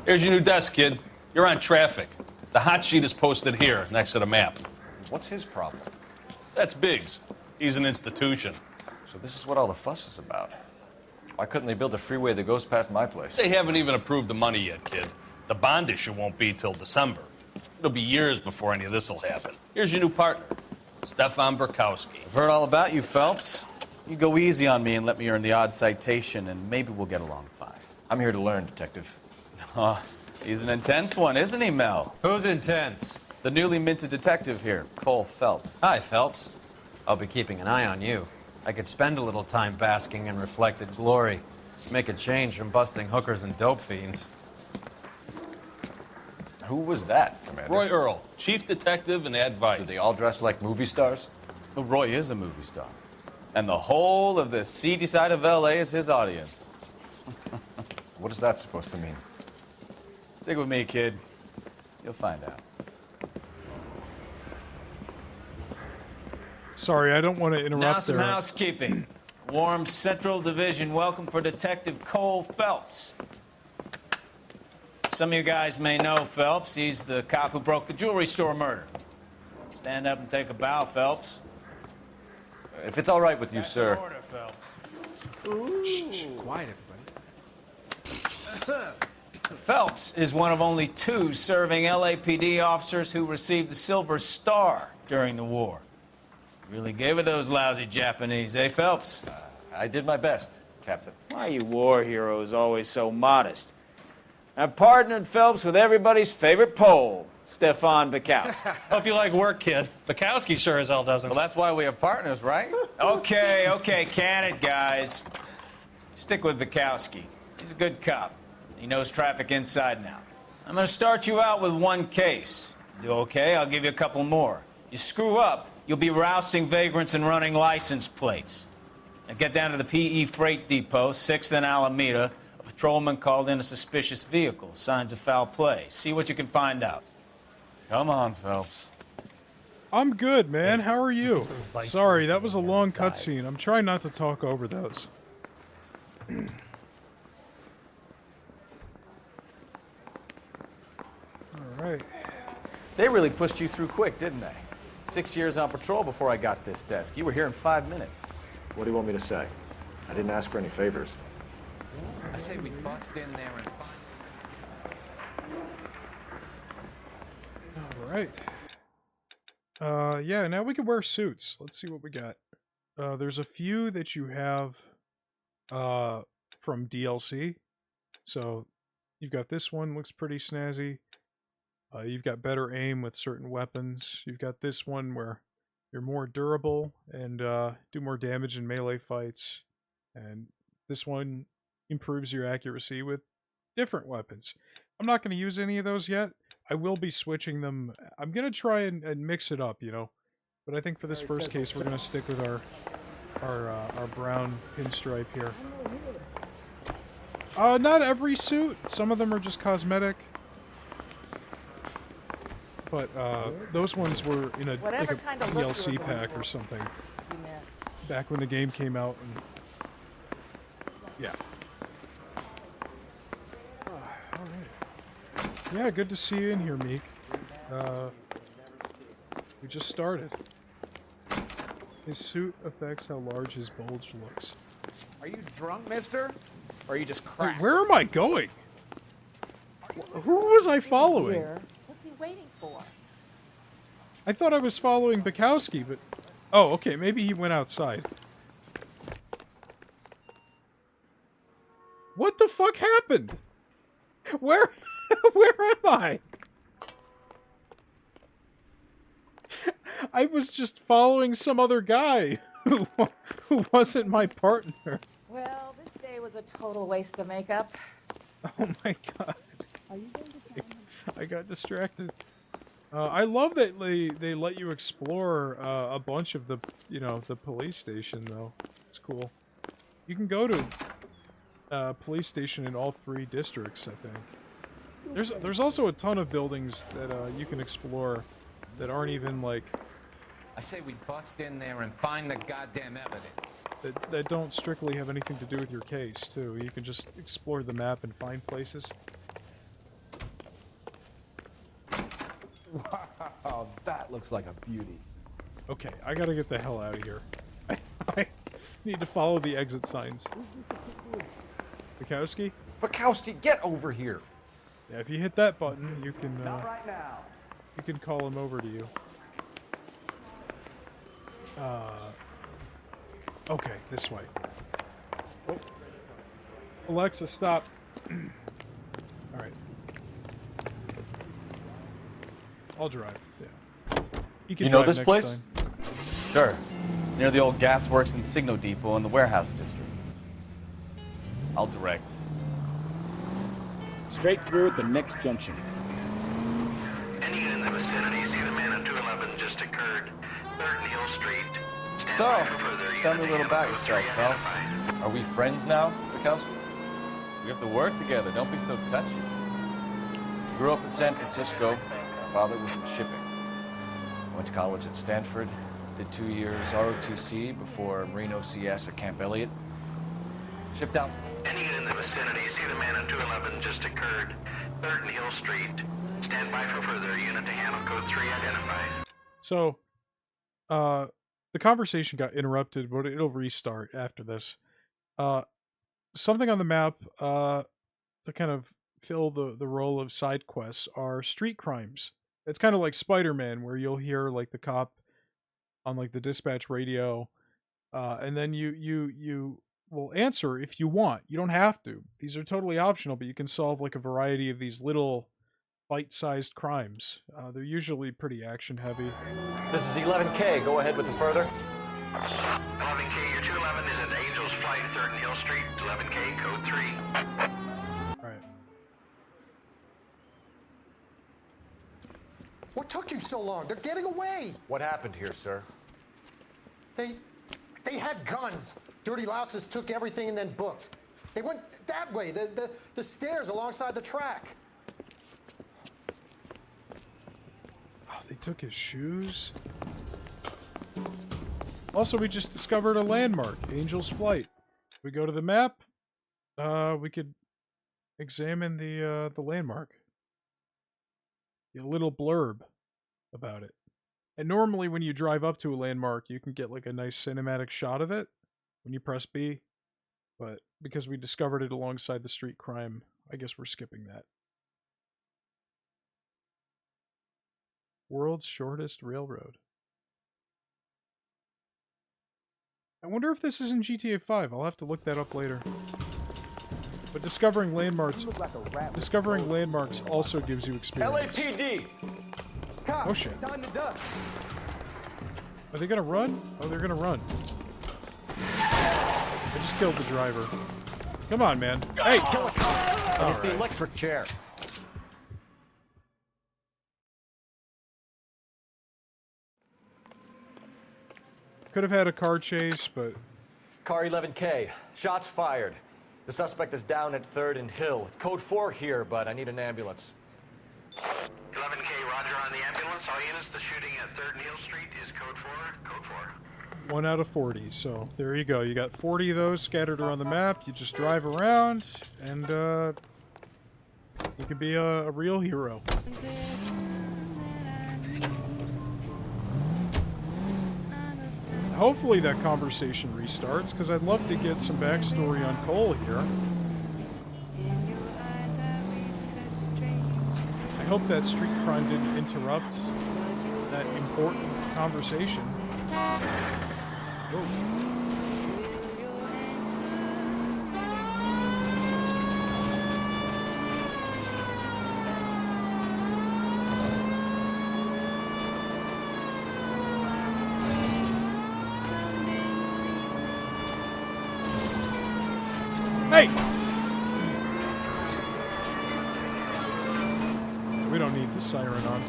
Here's your new desk, kid. You're on traffic. The hot sheet is posted here, next to the map. What's his problem? That's Biggs. He's an institution. So this is what all the fuss is about. Why couldn't they build a freeway that goes past my place? They haven't even approved the money yet, kid. The bond issue won't be till December. It'll be years before any of this will happen. Here's your new partner, Stefan Burkowski. I've heard all about you, Phelps. You go easy on me and let me earn the odd citation, and maybe we'll get along fine. I'm here to learn, Detective. Oh, he's an intense one, isn't he, Mel? Who's intense? The newly minted detective here, Cole Phelps. Hi, Phelps. I'll be keeping an eye on you. I could spend a little time basking in reflected glory. Make a change from busting hookers and dope fiends. Who was that, Commander? Roy Earl, chief detective and advice. Do they all dress like movie stars? Well, Roy is a movie star. And the whole of the seedy side of L.A. is his audience. What is that supposed to mean? Stick with me, kid. You'll find out. Sorry, I don't want to interrupt. Now some there. housekeeping. Warm Central Division welcome for Detective Cole Phelps. Some of you guys may know Phelps. He's the cop who broke the jewelry store murder. Stand up and take a bow, Phelps. If it's all right with you, sir. Order, Phelps. Shh, quiet, everybody. Phelps is one of only 2 serving LAPD officers who received the Silver Star during the war. Really gave it those lousy Japanese, eh, Phelps? I did my best, Captain. Why are you war heroes always so modest? I've partnered Phelps with everybody's favorite Pole, Stefan Bukowski. Hope you like work, kid. Bukowski sure as hell doesn't. Well, that's why we have partners, right? Okay, can it, guys? Stick with Bukowski. He's a good cop. He knows traffic inside and out. I'm going to start you out with 1 case. Do okay? I'll give you a couple more. You screw up, you'll be rousting vagrants and running license plates. Now get down to the PE Freight Depot, 6th and Alameda. A patrolman called in a suspicious vehicle. Signs of foul play. See what you can find out. Come on, Phelps. I'm good, man. How are you? Sorry, that was a long cutscene. I'm trying not to talk over those. Alright. They really pushed you through quick, didn't they? 6 years on patrol before I got this desk. You were here in 5 minutes. What do you want me to say? I didn't ask for any favors. I say we bust in there and find... Alright. Yeah, now we can wear suits. Let's see what we got. There's a few that you have from DLC. So, you've got this one, looks pretty snazzy. You've got better aim with certain weapons. You've got this one where you're more durable and do more damage in melee fights. And this one improves your accuracy with different weapons. I'm not going to use any of those yet. I will be switching them. I'm going to try and mix it up, you know. But I think for this first case, we're going to stick with our brown pinstripe here. Not every suit. Some of them are just cosmetic. But those ones were in a like a DLC pack or something. Back when the game came out. And yeah. Alright. Yeah, good to see you in here, Meek. We just started. His suit affects how large his bulge looks. Are you drunk, mister? Or are you just Wait, cracked? where am I going? Who was I following? What's he waiting for? I thought I was following Bukowski, but... Oh, okay, maybe he went outside. What the fuck happened? Where am I? I was just following some other guy who wasn't my partner. Well, this day was a total waste of makeup. Oh my god. I got distracted. I love that they let you explore a bunch of the the police station though. It's cool. You can go to police station in all 3 districts, I think. There's also a ton of buildings that you can explore that aren't even like. I say we bust in there and find the goddamn evidence. That don't strictly have anything to do with your case too. You can just explore the map and find places. Wow, that looks like a beauty. Okay, I gotta get the hell out of here. I need to follow the exit signs. Bukowski? Bukowski, get over here. Yeah, if you hit that button, you can Not right now. you can call him over to you. Okay, this way. Oh. Alexa, stop. Alright. I'll drive, yeah. You know drive this next place? time. Sure. Near the old gasworks and signal depot in the warehouse district. I'll direct. Straight through at the next junction. Any in the vicinity, see the man on 211 just occurred. 3rd and Hill Street. Stand So, by for further tell me a unit little about code yourself, 3 Phelps. identified. Are we friends now, Bukowski? We have to work together. Don't be so touchy. Grew up in San Francisco. Father was in shipping. Went to college at Stanford. Did 2 years ROTC before Marine OCS at Camp Elliott. Shipped out. Any in the vicinity, see the man on 211 just occurred. 3rd and Hill Street. Stand by for further unit to handle code 3 identified. So, the conversation got interrupted, but it'll restart after this. Something on the map, to kind of fill the role of side quests are street crimes. It's kind of like Spider-Man, where you'll hear like the cop on like the dispatch radio, and then you will answer if you want. You don't have to. These are totally optional, but you can solve like a variety of these little bite-sized crimes. They're usually pretty action-heavy. This is 11K. Go ahead with the further. 11K, your 211 is at Angel's Flight, 3rd and Hill Street. 11K, code 3. Alright. What took you so long? They're getting away. What happened here, sir? They had guns. Dirty louses took everything and then booked. They went that way, the stairs alongside the track. Oh, they took his shoes. Also, we just discovered a landmark, Angel's Flight. We go to the map. We could examine the landmark. A little blurb about it. And normally when you drive up to a landmark, you can get like a nice cinematic shot of it when you press B. But because we discovered it alongside the street crime, I guess we're skipping that. World's shortest railroad. I wonder if this is in GTA 5. I'll have to look that up later. But discovering landmarks also gives you experience. LAPD! Oh shit. Are they gonna run? Oh, they're gonna run. I just killed the driver. Come on, man. Hey! It's the Alright. electric chair. Could have had a car chase, but... Car 11K. Shots fired. The suspect is down at 3rd and Hill. It's code 4 here, but I need an ambulance. 11K, roger on the ambulance. All units, the shooting at 3rd and Hill Street is code 4. Code 4. 1 out of 40, so there you go. You got 40 of those scattered around the map. You just drive around, and you could be a real hero. Hopefully that conversation restarts, because I'd love to get some backstory on Cole here. I hope that street crime didn't interrupt that important conversation. Whoa. Hey! We don't need the siren on.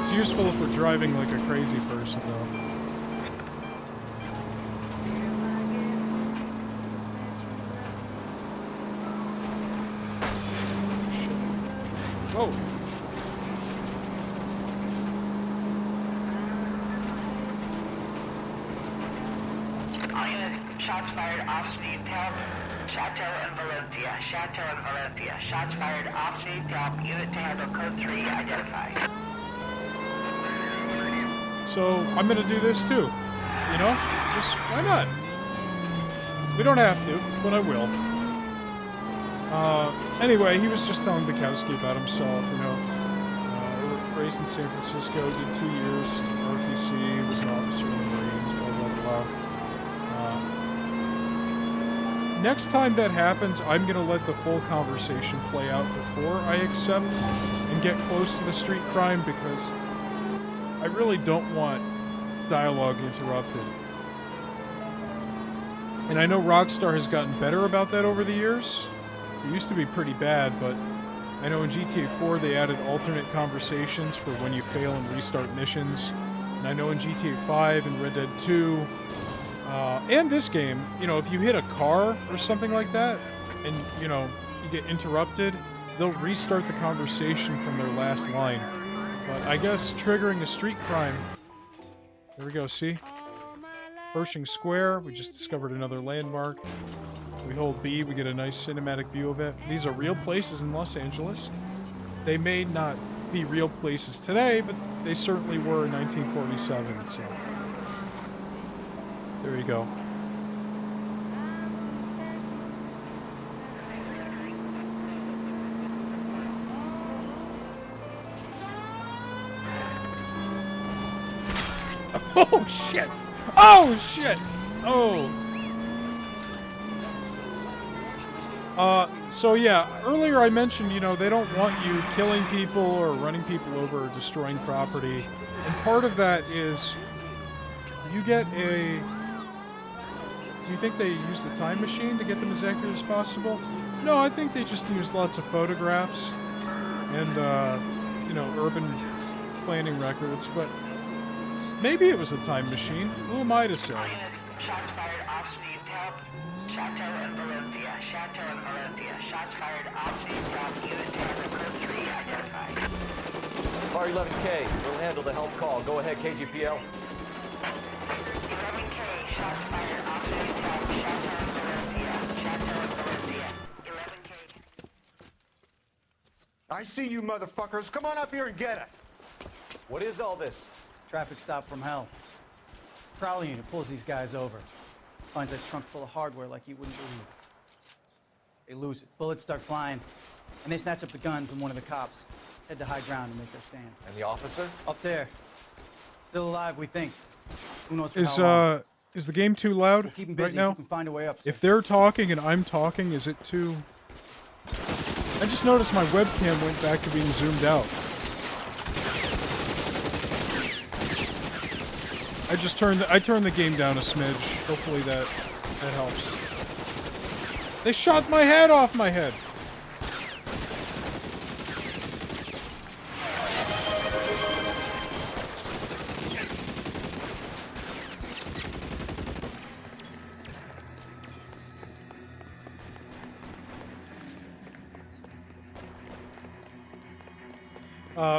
It's useful if we're driving like a crazy person, though. Whoa! All units, shots fired off streets, help. Chateau and Valencia, Chateau and Valencia. Shots fired off streets, help. Unit to handle code 3, identify. So, I'm gonna do this too. You know? Just, why not? We don't have to, but I will. Anyway, he was just telling Bukowski about himself, you know. Raised in San Francisco, did 2 years ROTC, was an officer in the Marines, blah, blah, blah. Next time that happens, I'm gonna let the full conversation play out before I accept and get close to the street crime, because I really don't want dialogue interrupted. And I know Rockstar has gotten better about that over the years. It used to be pretty bad, but I know in GTA 4 they added alternate conversations for when you fail and restart missions. And I know in GTA 5 and Red Dead 2, and this game, you know, if you hit a car or something like that, and, you know, you get interrupted, they'll restart the conversation from their last line. But I guess triggering a street crime... There we go, see? Pershing Square, we just discovered another landmark. We hold B, we get a nice cinematic view of it. These are real places in Los Angeles. They may not be real places today, but they certainly were in 1947, so... There you go. Oh, shit! Oh, shit! Oh. So yeah, earlier I mentioned, you know, they don't want you killing people or running people over or destroying property. And part of that is you get a... Do you think they use the time machine to get them as accurate as possible? No, I think they just use lots of photographs and, you know, urban planning records, but maybe it was a time machine. Who am I to say? Shots fired off streets, help. Chateau and Valencia, Chateau and Valencia. Shots fired off streets, help. Unit to handle code 3, identify. Car 11K, we'll handle the help call. Go ahead, KGPL. 11K, shots fired off streets, help. Chateau and Valencia, Chateau and Valencia. 11K. I see you motherfuckers. Come on up here and get us. What is all this? Traffic stop from hell. Prowler unit pulls these guys over. Finds a trunk full of hardware like you wouldn't believe. They lose it. Bullets start flying. And they snatch up the guns and one of the cops. Head to high ground and make their stand. And the officer? Up there. Still alive, we think. Who knows for how long. Is the game too loud We'll keep 'em right busy now? if we can find a way up, sir. If they're talking and I'm talking, is it too... I just noticed my webcam went back to being zoomed out. I turned the game down a smidge. Hopefully that helps. They shot my head off my head.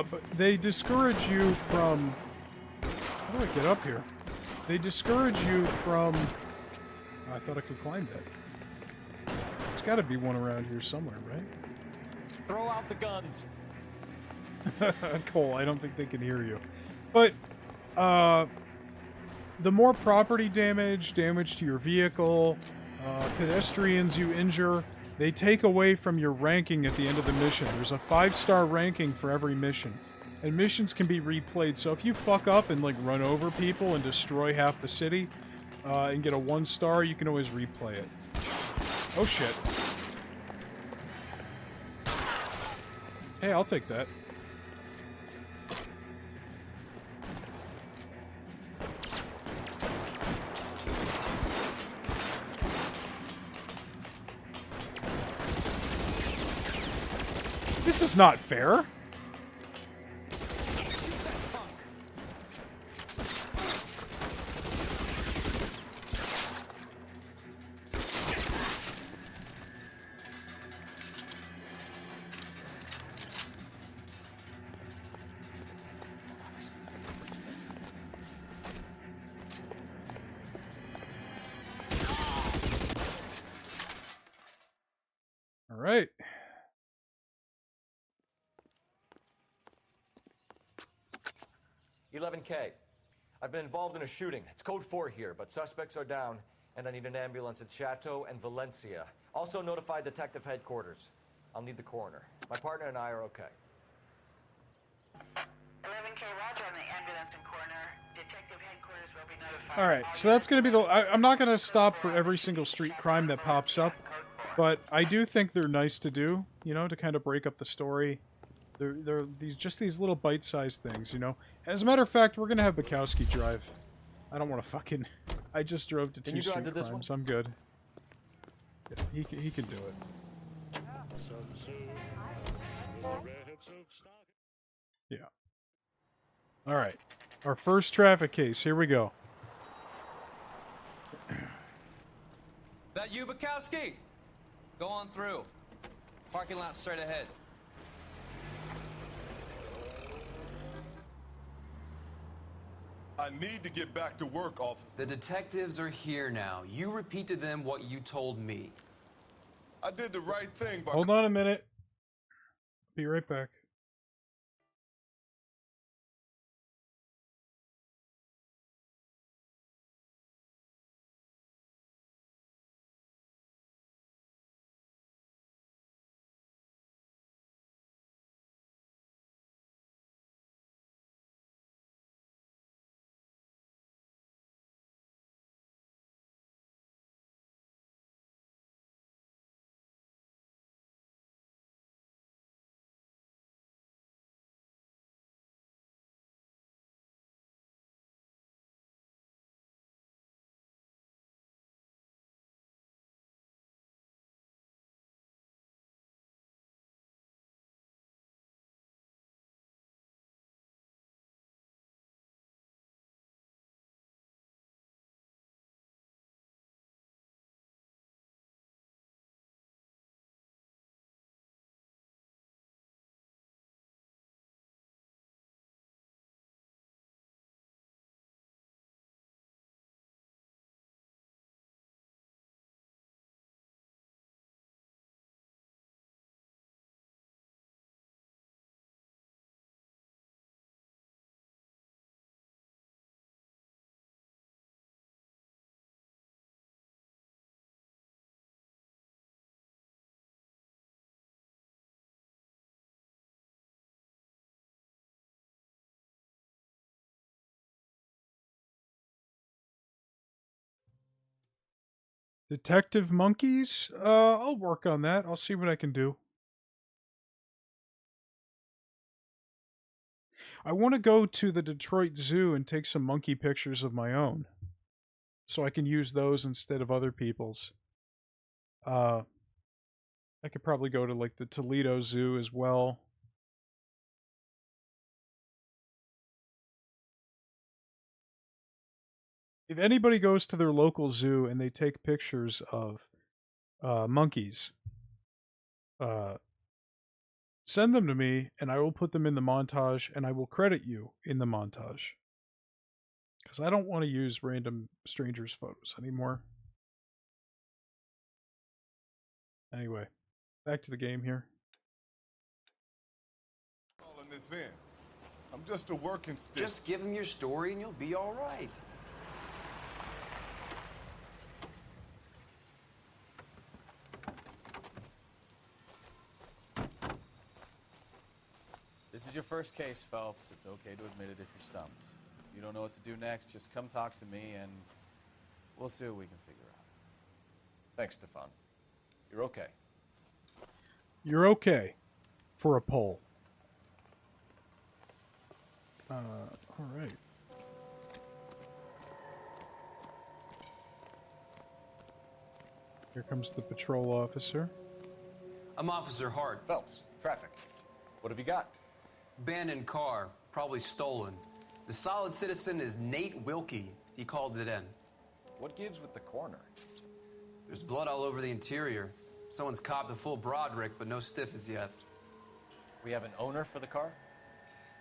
But they discourage you from... How do I get up here? They discourage you from... Oh, I thought I could climb that. There's got to be one around here somewhere, right? Throw out the guns. Cole, I don't think they can hear you. But, the more property damage to your vehicle, pedestrians you injure, they take away from your ranking at the end of the mission. There's a 5-star ranking for every mission. And missions can be replayed, so if you fuck up and, like, run over people and destroy half the city, and get a 1-star, you can always replay it. Oh, shit. Hey, I'll take that. This is not fair. All right. "11K. I've been involved in a shooting. It's code 4 here, but suspects are down, and I need an ambulance at Chateau and Valencia. Also notify detective headquarters. I'll need the coroner. My partner and I are okay." 11K, roger on the ambulance and coroner. Detective headquarters will be notified. All right. So that's going to be the... I'm not going to stop for every single street crime that pops up, but I do think they're nice to do, you know, to kind of break up the story. They're these little bite-sized things, you know. As a matter of fact, we're gonna have Bukowski drive. I don't want to fucking... I just drove to 2 street crimes. I'm good. Yeah, he can do it. Yeah. All right. Our first traffic case. Here we go. That you, Bukowski? Go on through. Parking lot straight ahead. I need to get back to work, officer. The detectives are here now. You repeat to them what you told me. I did the right thing, but... Hold on a minute. Be right back. Detective monkeys? I'll work on that. I'll see what I can do. I want to go to the Detroit Zoo and take some monkey pictures of my own, so I can use those instead of other people's. I could probably go to, like, the Toledo Zoo as well. If anybody goes to their local zoo and they take pictures of monkeys, send them to me, and I will put them in the montage, and I will credit you in the montage. Because I don't want to use random strangers' photos anymore. Anyway, back to the game here. Calling this in. I'm just a working stick. Just give him your story and you'll be all right. This is your first case, Phelps. It's okay to admit it if you're stumped. If you don't know what to do next, just come talk to me and we'll see what we can figure out. Thanks, Stefan. You're okay. You're okay for a poll. All right. Here comes the patrol officer. I'm Officer Hart. Phelps, traffic. What have you got? Abandoned car, probably stolen. The solid citizen is Nate Wilkie. He called it in. What gives with the coroner? There's blood all over the interior. Someone's copped a full Broderick, but no stiff as yet. We have an owner for the car?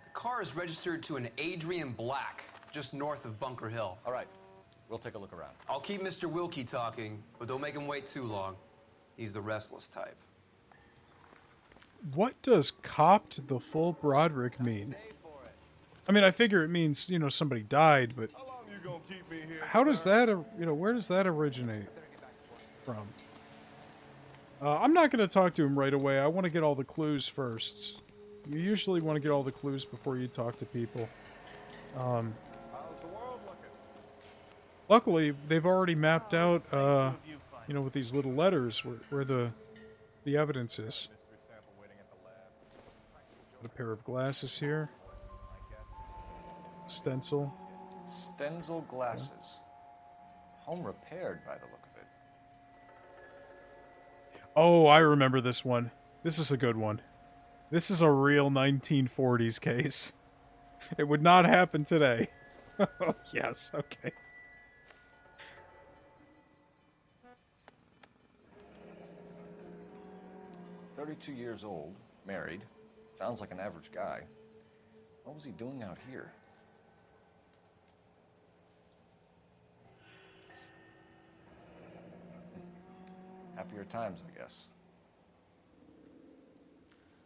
The car is registered to an Adrian Black, just north of Bunker Hill. All right, we'll take a look around. I'll keep Mr. Wilkie talking, but don't make him wait too long. He's the restless type. What does copped the full Broderick mean? I mean, I figure it means, you know, somebody died, but how does that, you know, where does that originate from? I'm not going to talk to him right away. I want to get all the clues first. You usually want to get all the clues before you talk to people. Luckily, they've already mapped out, you know, with these little letters where the evidence is. Got a pair of glasses here. Stencil. Stencil glasses. Home repaired by the look of it. Oh, I remember this one. This is a good one. This is a real 1940s case. It would not happen today. Oh, yes, okay. $32 old, married. Sounds like an average guy. What was he doing out here? Happier times, I guess.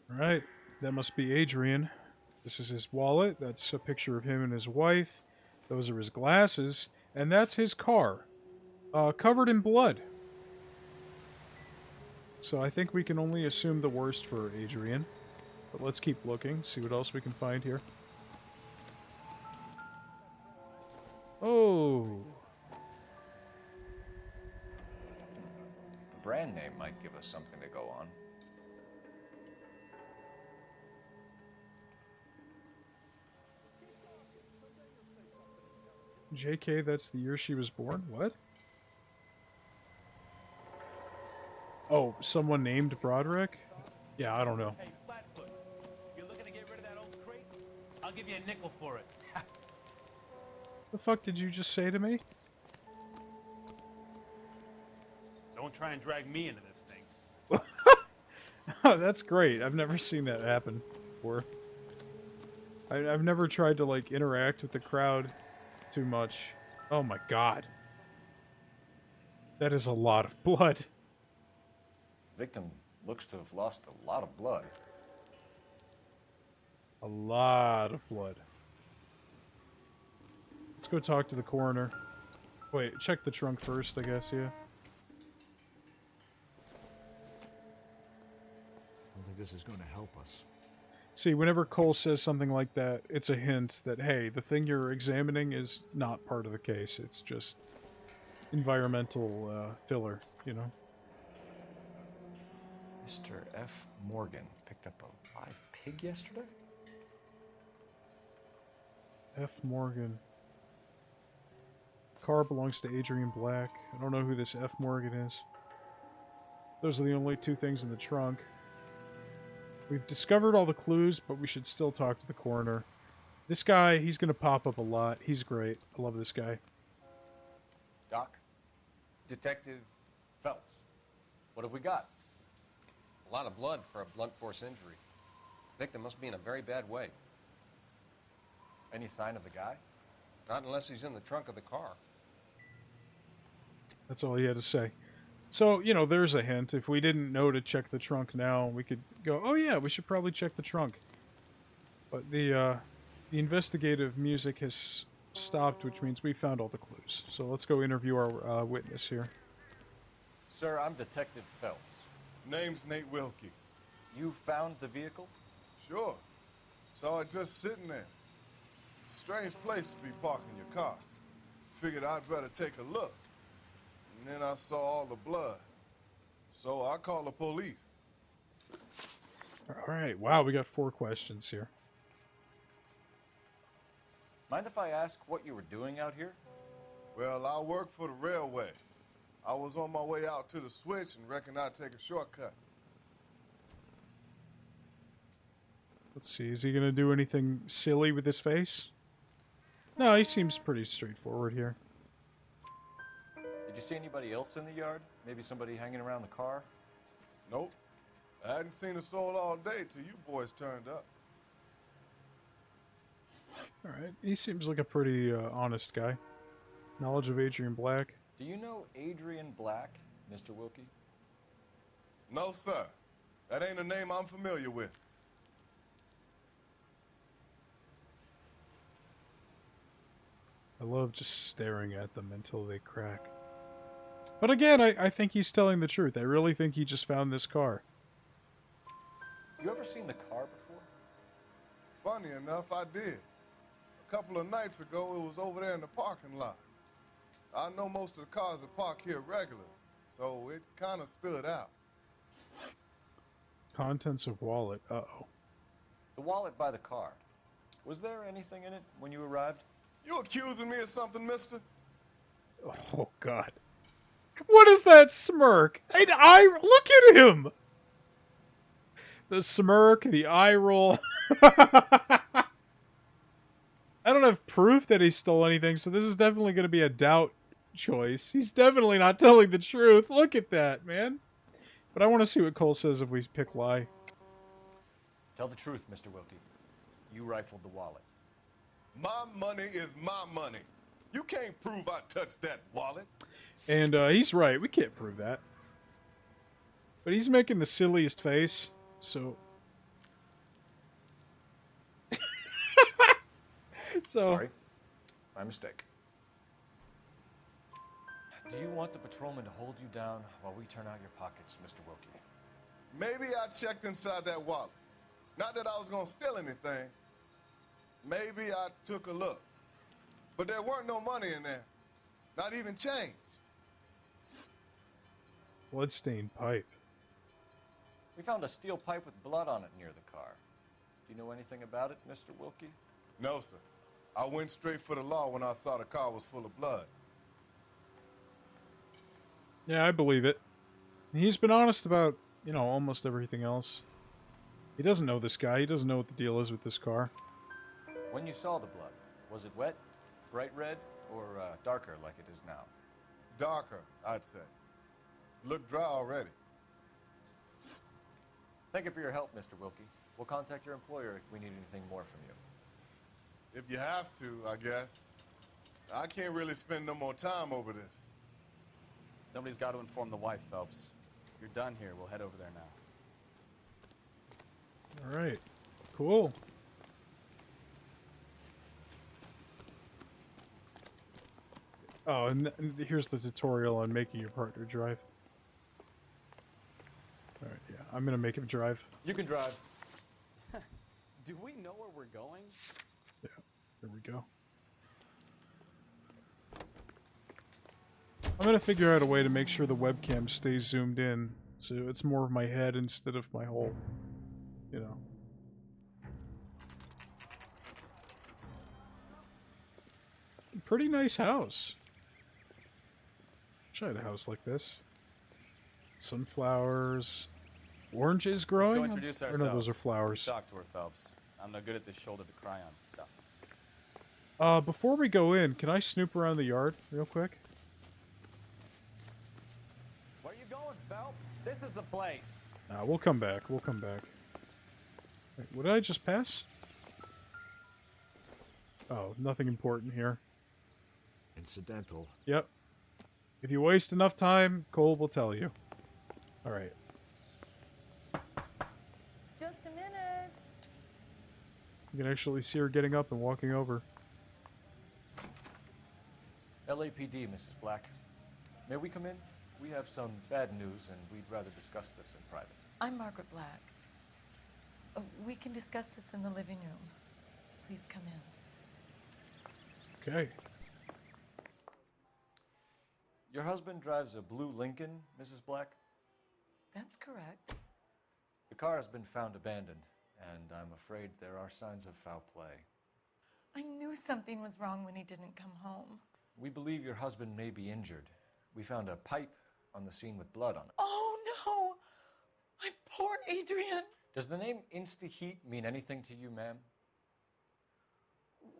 Alright, that must be Adrian. This is his wallet. That's a picture of him and his wife. Those are his glasses. And that's his car. Covered in blood. So I think we can only assume the worst for Adrian. But let's keep looking, see what else we can find here. Oh. The brand name might give us something to go on. JK, that's the year she was born? What? Oh, someone named Broderick? Yeah, I don't know. Hey, Flatfoot, you're looking to get rid of that old crate? I'll give you a nickel for it. The fuck did you just say to me? Don't try and drag me into this thing. Oh, that's great. I've never seen that happen before. I've never tried to, like, interact with the crowd too much. Oh my god. That is a lot of blood. Victim looks to have lost a lot of blood. A lot of blood. Let's go talk to the coroner. Wait, check the trunk first, I guess, yeah. I don't think this is going to help us. See, whenever Cole says something like that, it's a hint that, hey, the thing you're examining is not part of the case. It's just environmental filler, you know? Mr. F. Morgan picked up a live pig yesterday? F. Morgan. Car belongs to Adrian Black. I don't know who this F. Morgan is. Those are the only two things in the trunk. We've discovered all the clues, but we should still talk to the coroner. This guy, he's going to pop up a lot. He's great. I love this guy. Doc? Detective Phelps. What have we got? A lot of blood for a blunt force injury. Victim must be in a very bad way. Any sign of the guy? Not unless he's in the trunk of the car. That's all he had to say. So, you know, there's a hint. If we didn't know to check the trunk now, we could go, oh yeah, we should probably check the trunk. But the investigative music has stopped, which means we found all the clues. So let's go interview our witness here. Sir, I'm Detective Phelps. Name's Nate Wilkie. You found the vehicle? Sure. Saw it just sitting there. Strange place to be parking your car. Figured I'd better take a look. And then I saw all the blood. So I called the police. All right. Wow, we got 4 questions here. Mind if I ask what you were doing out here? Well, I work for the railway. I was on my way out to the switch and reckoned I'd take a shortcut. Let's see, is he gonna do anything silly with his face? No, he seems pretty straightforward here. Did you see anybody else in the yard? Maybe somebody hanging around the car? Nope. I hadn't seen a soul all day till you boys turned up. Alright, he seems like a pretty honest guy. Knowledge of Adrian Black. Do you know Adrian Black, Mr. Wilkie? No, sir. That ain't a name I'm familiar with. I love just staring at them until they crack. But again, I think he's telling the truth. I really think he just found this car. You ever seen the car before? Funny enough, I did. A couple of nights ago, it was over there in the parking lot. I know most of the cars are parked here regularly, so it kind of stood out. Contents of wallet. Uh-oh. The wallet by the car. Was there anything in it when you arrived? You accusing me of something, mister? Oh, God. What is that smirk? Look at him! The smirk, the eye roll. I don't have proof that he stole anything, so this is definitely going to be a doubt choice. He's definitely not telling the truth. Look at that, man. But I want to see what Cole says if we pick lie. Tell the truth, Mr. Wilkie. You rifled the wallet. My money is my money. You can't prove I touched that wallet. And he's right. We can't prove that. But he's making the silliest face, so... Sorry. My mistake. Do you want the patrolman to hold you down while we turn out your pockets, Mr. Wilkie? Maybe I checked inside that wallet. Not that I was going to steal anything. Maybe I took a look. But there weren't no money in there. Not even change. Bloodstained pipe. We found a steel pipe with blood on it near the car. Do you know anything about it, Mr. Wilkie? No, sir. I went straight for the law when I saw the car was full of blood. Yeah, I believe it. He's been honest about, you know, almost everything else. He doesn't know this guy. He doesn't know what the deal is with this car. When you saw the blood, was it wet, bright red, or darker like it is now? Darker, I'd say. Looked dry already. Thank you for your help, Mr. Wilkie. We'll contact your employer if we need anything more from you. If you have to, I guess. I can't really spend no more time over this. Somebody's got to inform the wife, Phelps. If you're done here, we'll head over there now. Alright. Cool. Oh, and here's the tutorial on making your partner drive. Alright, yeah. I'm gonna make him drive. You can drive. Do we know where we're going? Yeah, there we go. I'm gonna figure out a way to make sure the webcam stays zoomed in, so it's more of my head instead of my whole, you know. Pretty nice house. Wish I had a house like this. Sunflowers. Oranges growing? Let's go introduce ourselves. Or no, those are flowers. Talk to her, Phelps. I'm no good at this shoulder to cry on stuff. Before we go in, can I snoop around the yard real quick? Where you going, Phelps? This is the place. Nah, we'll come back. We'll come back. Wait, what did I just pass? Oh, nothing important here. Incidental. Yep. If you waste enough time, Cole will tell you. Alright. Just a minute. You can actually see her getting up and walking over. LAPD, Mrs. Black. May we come in? We have some bad news, and we'd rather discuss this in private. I'm Margaret Black. We can discuss this in the living room. Please come in. Okay. Your husband drives a blue Lincoln, Mrs. Black? That's correct. The car has been found abandoned, and I'm afraid there are signs of foul play. I knew something was wrong when he didn't come home. We believe your husband may be injured. We found a pipe on the scene with blood on it. Oh, no! My poor Adrian! Does the name Insta-Heat mean anything to you, ma'am?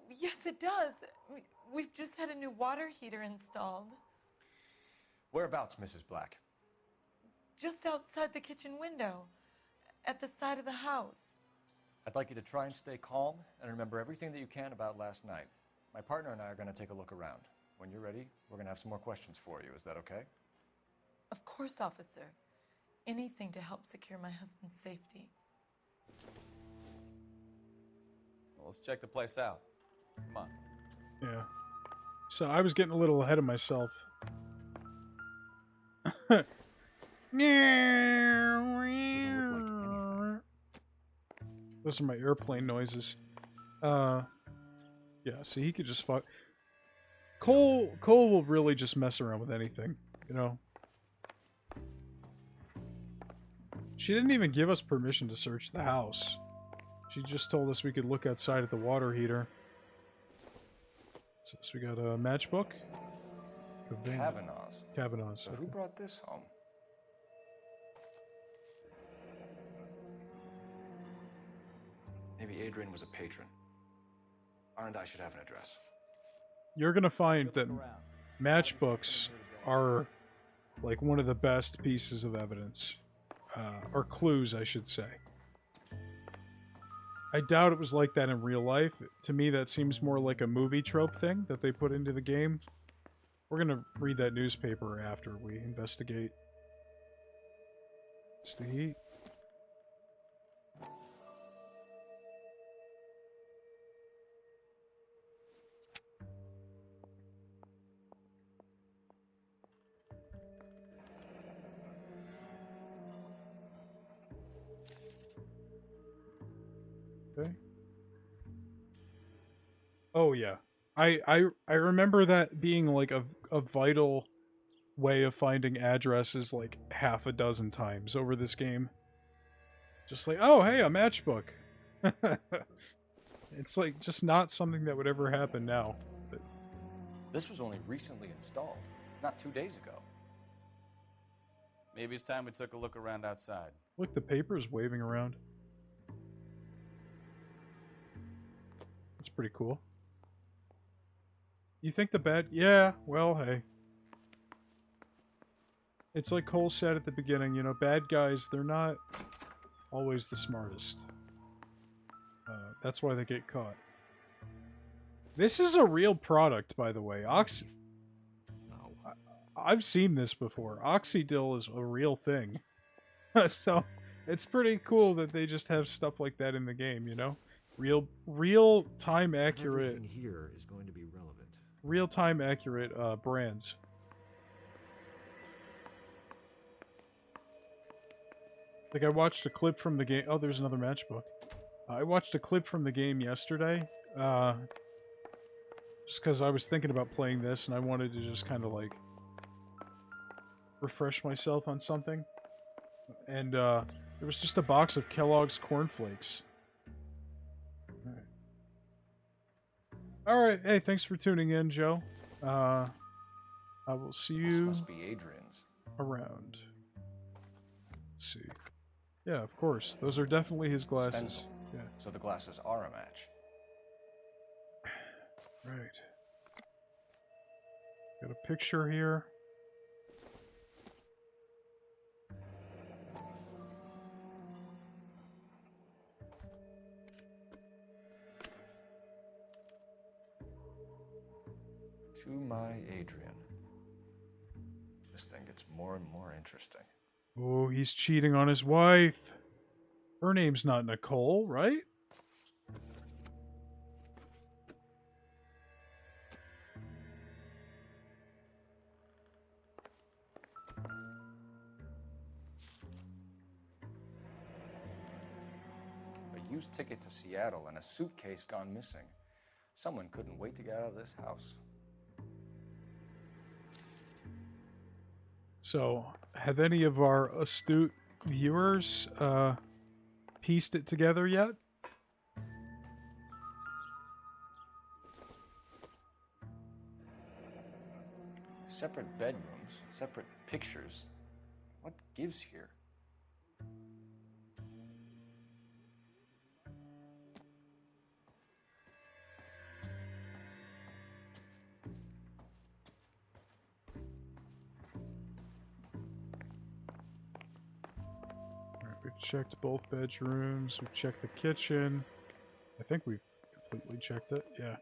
Yes, it does. We've just had a new water heater installed. Whereabouts, Mrs. Black? Just outside the kitchen window, at the side of the house. I'd like you to try and stay calm and remember everything that you can about last night. My partner and I are going to take a look around. When you're ready, we're going to have some more questions for you. Is that okay? Of course, officer. Anything to help secure my husband's safety. Well, let's check the place out. Come on. Yeah. So I was getting a little ahead of myself. Those are my airplane noises. Yeah, see, he could just fuck. Cole will really just mess around with anything, you know? She didn't even give us permission to search the house. She just told us we could look outside at the water heater. So we got a matchbook. Kavanaugh's. Kavanaugh's. So who brought this home? Maybe Adrian was a patron. R&I should have an address. You're gonna find that matchbooks are like one of the best pieces of evidence. Or clues, I should say. I doubt it was like that in real life. To me, that seems more like a movie trope thing that they put into the game. We're gonna read that newspaper after we investigate. It's the heat. Okay. Oh yeah. I remember that being like a vital way of finding addresses like half a dozen times over this game. Just like, oh hey, a matchbook. It's like just not something that would ever happen now. But This was only recently installed, not 2 days ago. Maybe it's time we took a look around outside. look, the paper's waving around. That's pretty cool. You think the bad... Yeah, well, hey. It's like Cole said at the beginning, you know, bad guys, they're not always the smartest. That's why they get caught. This is a real product, by the way. I've seen this before. Oxydill is a real thing. So, it's pretty cool that they just have stuff like that in the game, you know? Real time accurate... Everything here is going to be relevant. Real-time accurate brands. Like I watched a clip from the game. Oh, there's another matchbook. I watched a clip from the game yesterday. Just because I was thinking about playing this and I wanted to just kind of like refresh myself on something. And there was just a box of Kellogg's cornflakes. Alright, hey, thanks for tuning in, Joe. I will see you This must be Adrian's. around. Let's see. Yeah, of course. Those are definitely his glasses. Stencil. Yeah. So the glasses are a match. Right. Got a picture here. To my Adrian. This thing gets more and more interesting. Oh, he's cheating on his wife. Her name's not Nicole, right? A used ticket to Seattle and a suitcase gone missing. Someone couldn't wait to get out of this house. So, have any of our astute viewers pieced it together yet? Separate bedrooms, separate pictures. What gives here? Checked both bedrooms. We checked the kitchen. I think we've completely checked it. Yeah.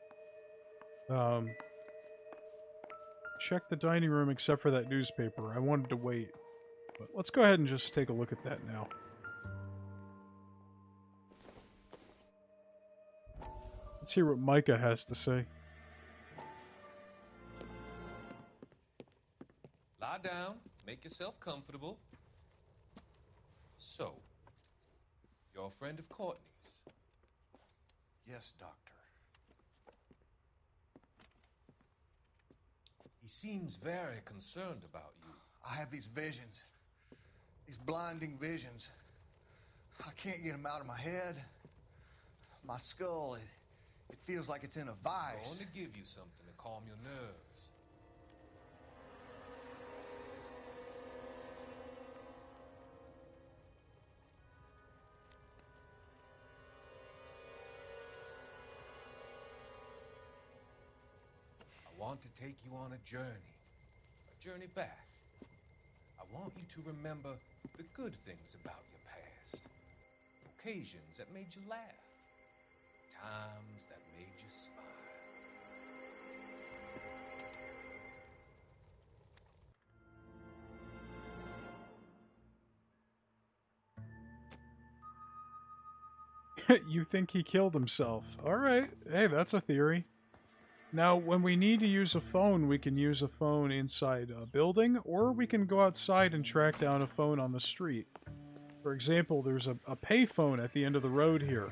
Checked the dining room except for that newspaper. I wanted to wait. But let's go ahead and just take a look at that now. Let's hear what Micah has to say. Lie down, make yourself comfortable. So, you're a friend of Courtney's? Yes, Doctor. He seems very concerned about you. I have these visions. These blinding visions. I can't get them out of my head. My skull, it feels like it's in a I'm vice. going to give you something to calm your nerves. I want to take you on a journey back. I want you to remember the good things about your past. Occasions that made you laugh. Times that made you smile. You think he killed himself. Alright. Hey, that's a theory. Now, when we need to use a phone, we can use a phone inside a building, or we can go outside and track down a phone on the street. For example, there's a payphone at the end of the road here,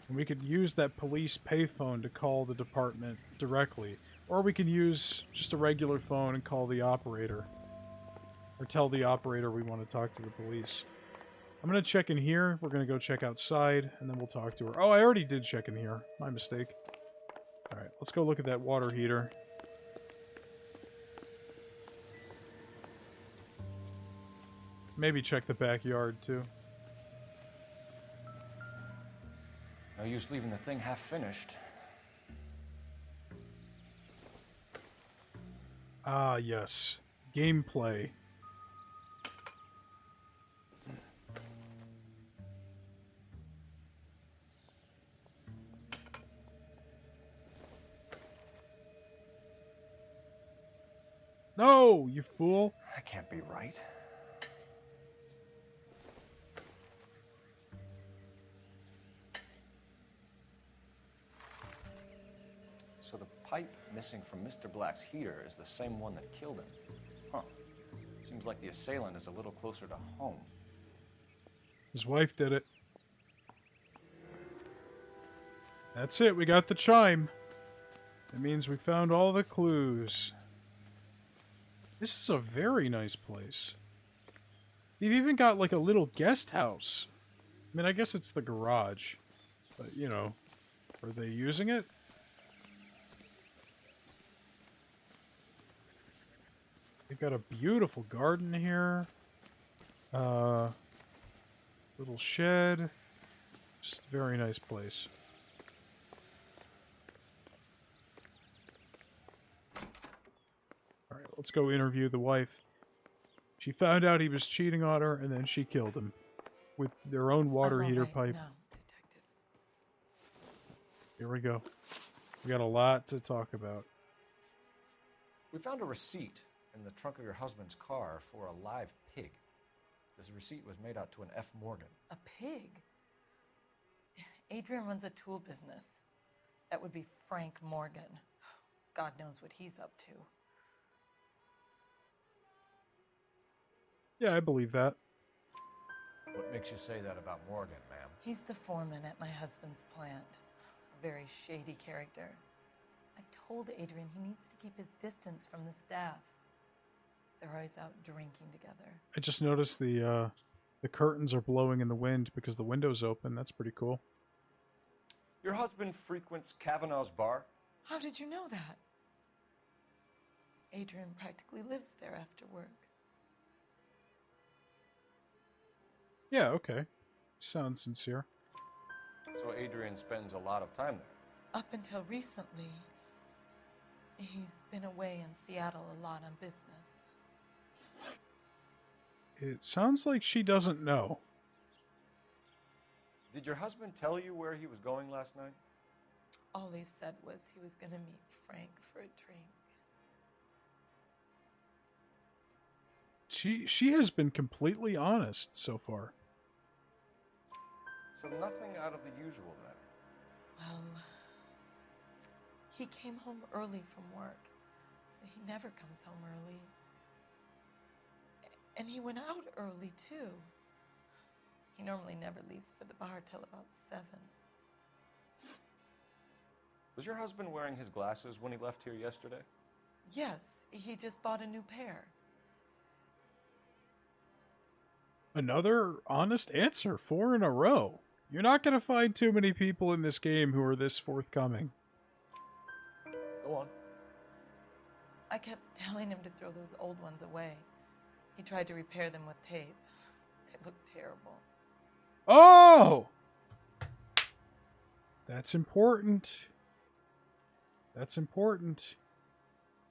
and we could use that police payphone to call the department directly. Or we can use just a regular phone and call the operator. Or tell the operator we want to talk to the police. I'm going to check in here, we're going to go check outside, and then we'll talk to her. Oh, I already did check in here. My mistake. Alright, let's go look at that water heater. Maybe check the backyard, too. No use leaving the thing half finished. Ah, yes. Gameplay. No, you fool. That can't be right. So the pipe missing from Mr. Black's heater is the same one that killed him. Huh. Seems like the assailant is a little closer to home. His wife did it. That's it, we got the chime. That means we found all the clues. This is a very nice place. They've even got like a little guest house. I mean, I guess it's the garage. But, you know, are they using it? They've got a beautiful garden here. Little shed. Just a very nice place. Alright, let's go interview the wife. She found out he was cheating on her, and then she killed him. With their own water heater pipe. No, detectives. Here we go. We got a lot to talk about. We found a receipt in the trunk of your husband's car for a live pig. This receipt was made out to an F. Morgan. A pig? Adrian runs a tool business. That would be Frank Morgan. God knows what he's up to. Yeah, I believe that. What makes you say that about Morgan, ma'am? He's the foreman at my husband's plant. A very shady character. I've told Adrian he needs to keep his distance from the staff. They're always out drinking together. I just noticed the curtains are blowing in the wind because the window's open. That's pretty cool. Your husband frequents Kavanaugh's bar? How did you know that? Adrian practically lives there after work. Yeah, okay. Sounds sincere. So Adrian spends a lot of time there? Up until recently, he's been away in Seattle a lot on business. It sounds like she doesn't know. Did your husband tell you where he was going last night? All he said was he was going to meet Frank for a drink. She has been completely honest so far. So nothing out of the usual then. Well, he came home early from work. He never comes home early. And he went out early, too. He normally never leaves for the bar till about 7. Was your husband wearing his glasses when he left here yesterday? Yes, he just bought a new pair. Another honest answer, 4 in a row. You're not going to find too many people in this game who are this forthcoming. Go on. I kept telling him to throw those old ones away. He tried to repair them with tape. They looked terrible. Oh! That's important. That's important.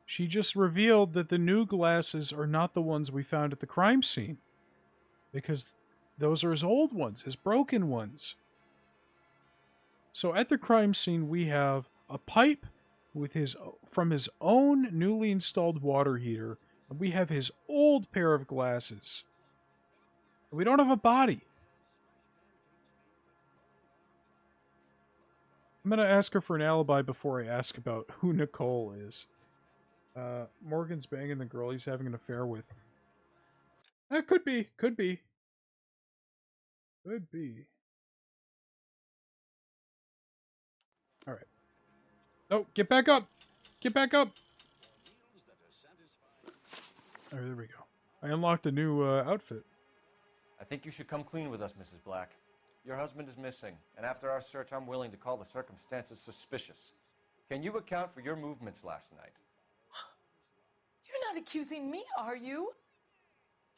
She just revealed that the new glasses are not the ones we found at the crime scene. Because those are his old ones, his broken ones. So at the crime scene, we have a pipe with from his own newly installed water heater, and we have his old pair of glasses. We don't have a body. I'm going to ask her for an alibi before I ask about who Nicole is. Morgan's banging the girl he's having an affair with. That could be. Could be. Could be. Alright. No, get back up! Get back up! Alright, there we go. I unlocked a new outfit. I think you should come clean with us, Mrs. Black. Your husband is missing, and after our search, I'm willing to call the circumstances suspicious. Can you account for your movements last night? You're not accusing me, are you?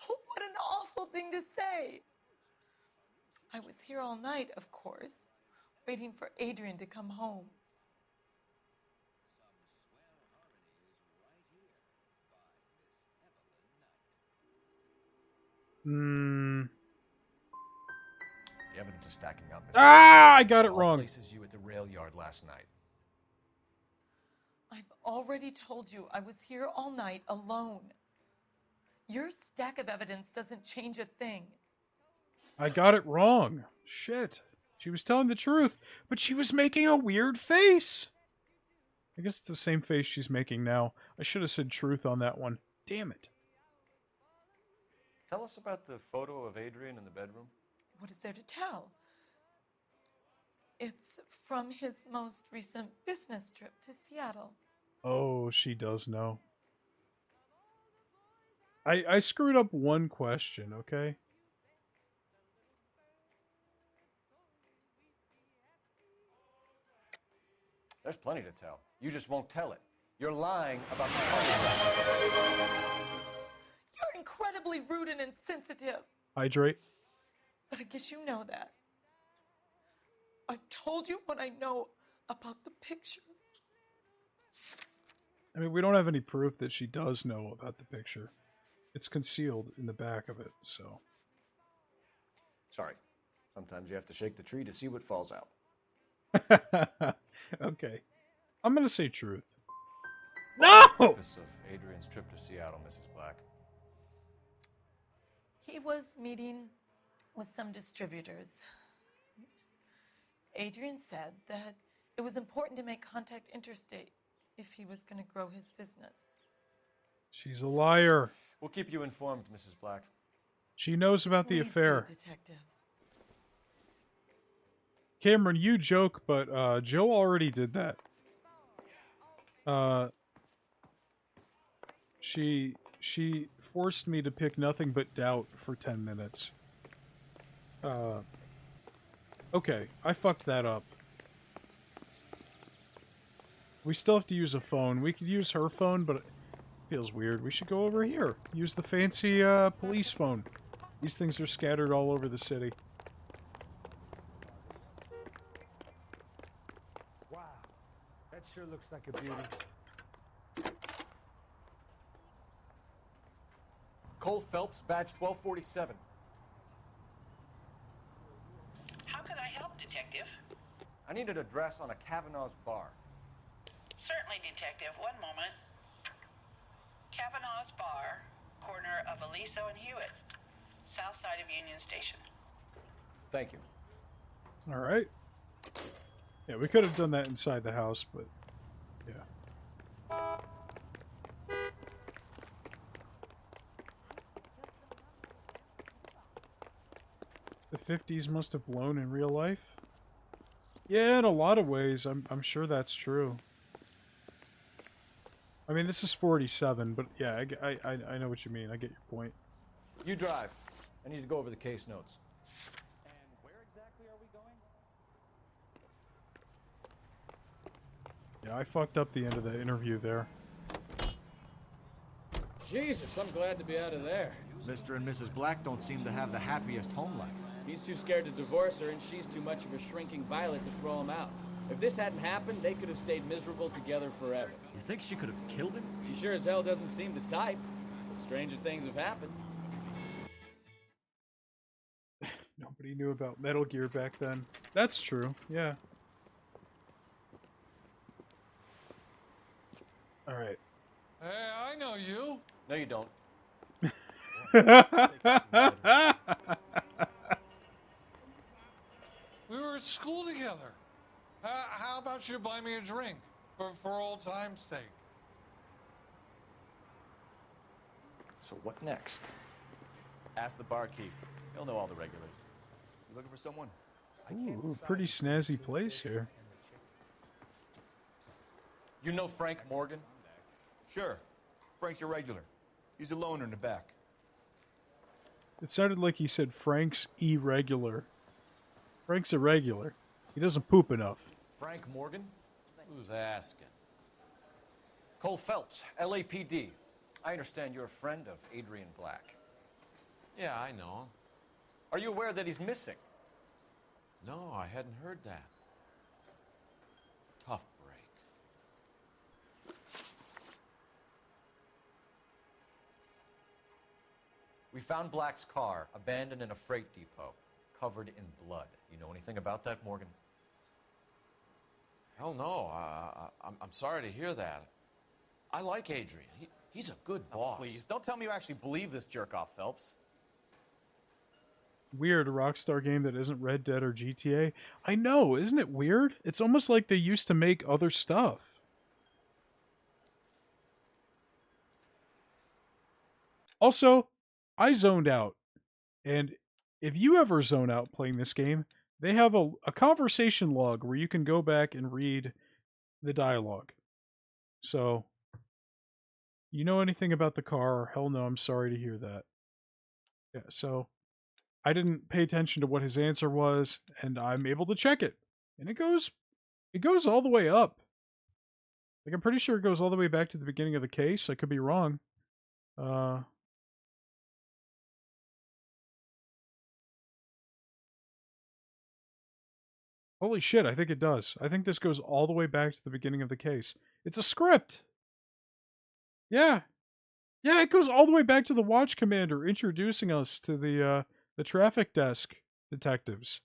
What an awful thing to say. I was here all night, of course, waiting for Adrian to come home. The evidence is stacking up. Ah! I got it All wrong. places you at the rail yard last night. I've already told you I was here all night alone. Your stack of evidence doesn't change a thing. I got it wrong. Shit. She was telling the truth, but she was making a weird face. I guess it's the same face she's making now. I should have said truth on that one. Damn it. Tell us about the photo of Adrian in the bedroom. What is there to tell? It's from his most recent business trip to Seattle. Oh, she does know. I screwed up one question, okay? There's plenty to tell. You just won't tell it. You're lying about the money. You're incredibly rude and insensitive. Hydrate. But I guess you know that. I've told you what I know about the picture. I mean, we don't have any proof that she does know about the picture. It's concealed in the back of it, so. Sorry. Sometimes you have to shake the tree to see what falls out. Okay. I'm gonna say truth. No! The purpose of Adrian's trip to Seattle, Mrs. Black. He was meeting with some distributors. Adrian said that it was important to make contact interstate if he was going to grow his business. She's a liar. We'll keep you informed, Mrs. Black. She knows about the Please affair. do, Detective. Cameron, you joke, but Joe already did that. She forced me to pick nothing but doubt for 10 minutes. Okay, I fucked that up. We still have to use a phone. We could use her phone, but it feels weird. We should go over here. Use the fancy police phone. These things are scattered all over the city. Wow, that sure looks like a beauty. Cole Phelps, badge 1247. How could I help I need an address on a Kavanaugh's bar. Certainly, Detective. One moment. Kavanaugh's Bar, corner of Aliso and Hewitt, south side of Union Station. Thank you. All right. Yeah, we could have done that inside the house, but yeah. The 50s must have blown in real life. Yeah, in a lot of ways, I'm sure that's true. I mean, this is 47, but yeah, I know what you mean. I get your point. You drive. I need to go over the case notes. And where exactly are we going? Yeah, I fucked up the end of the interview there. Jesus, I'm glad to be out of there. Mr. and Mrs. Black don't seem to have the happiest home life. He's too scared to divorce her, and she's too much of a shrinking violet to throw him out. If this hadn't happened, they could have stayed miserable together forever. You think she could have killed him? She sure as hell doesn't seem the type. But stranger things have happened. Nobody knew about Metal Gear back then. That's true, yeah. Alright. Hey, I know you. No, you don't. We were at school together. How about you buy me a drink for old time's sake? So what next? Ask the barkeep. He'll know all the regulars. You looking for someone? Ooh, pretty snazzy place here. You know Frank Morgan? Sure. Frank's your regular. He's a loner in the back. It sounded like he said Frank's irregular. Frank's irregular. He doesn't poop enough. Frank Morgan? Who's asking? Cole Phelps, LAPD. I understand you're a friend of Adrian Black. Yeah, I know. Are you aware that he's missing? No, I hadn't heard that. Tough break. We found Black's car abandoned in a freight depot, covered in blood. You know anything about that, Morgan? Hell no. I'm sorry to hear that. I like Adrian. He's a good boss. Please, don't tell me you actually believe this jerk-off, Phelps. Weird, a Rockstar game that isn't Red Dead or GTA. I know, isn't it weird? It's almost like they used to make other stuff. Also, I zoned out. And if you ever zone out playing this game, they have a conversation log where you can go back and read the dialogue. So, you know anything about the car? Hell no, I'm sorry to hear that. Yeah, so I didn't pay attention to what his answer was, and I'm able to check it. And it goes all the way up. Like, I'm pretty sure it goes all the way back to the beginning of the case. I could be wrong. Holy shit, I think it does. I think this goes all the way back to the beginning of the case. It's a script! Yeah. Yeah, it goes all the way back to the watch commander introducing us to the traffic desk detectives.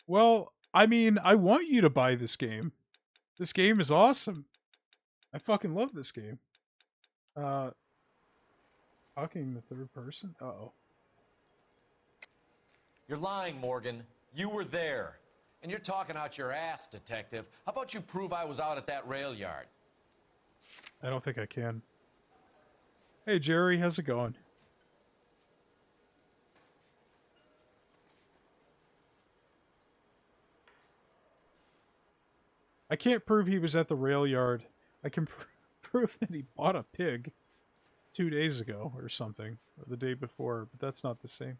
Well, I mean, I want you to buy this game. This game is awesome. I fucking love this game. Talking the third person? Uh-oh. You're lying, Morgan. You were there. And you're talking out your ass, detective. How about you prove I was out at that rail yard? I don't think I can. Hey, Jerry, how's it going? I can't prove he was at the rail yard. I can prove that he bought a pig 2 days ago or something, or the day before, but that's not the same.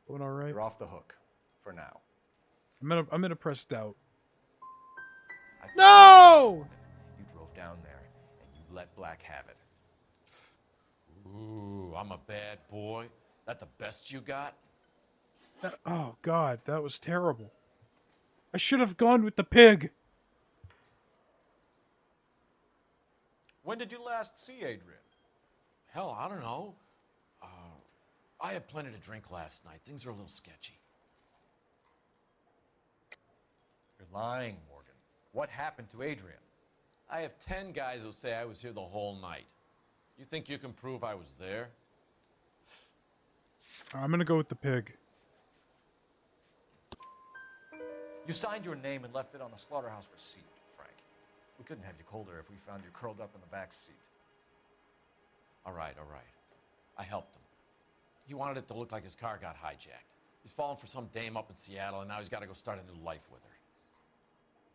Going all right? You're off the hook for now. I'm gonna press doubt. No! You drove down there and you let Black have it. Ooh, I'm a bad boy. That the best you got? Oh God, that was terrible. I should have gone with the pig. When did you last see Adrian? Hell, I don't know. I had plenty to drink last night. Things are a little sketchy. You're lying, Morgan. What happened to Adrian? I have 10 guys who say I was here the whole night. You think you can prove I was there? I'm gonna go with the pig. You signed your name and left it on the slaughterhouse receipt, Frank. We couldn't have you colder if we found you curled up in the back seat. All right. I helped him. He wanted it to look like his car got hijacked. He's fallen for some dame up in Seattle, and now he's got to go start a new life with her.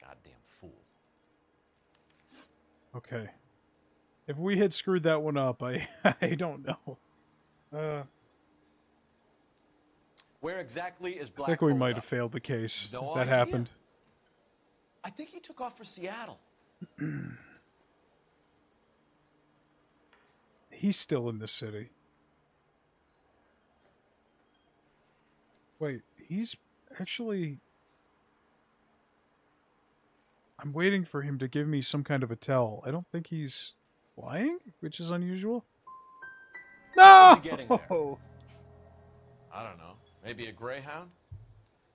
Goddamn fool. Okay. If we had screwed that one up, I don't know. Where exactly is I Black think we holed might up? have failed the case. No if that idea. happened. I think he took off for Seattle. He's still in the city. Wait, he's actually... I'm waiting for him to give me some kind of a tell. I don't think he's flying, which is unusual. No! I don't know. Maybe a Greyhound?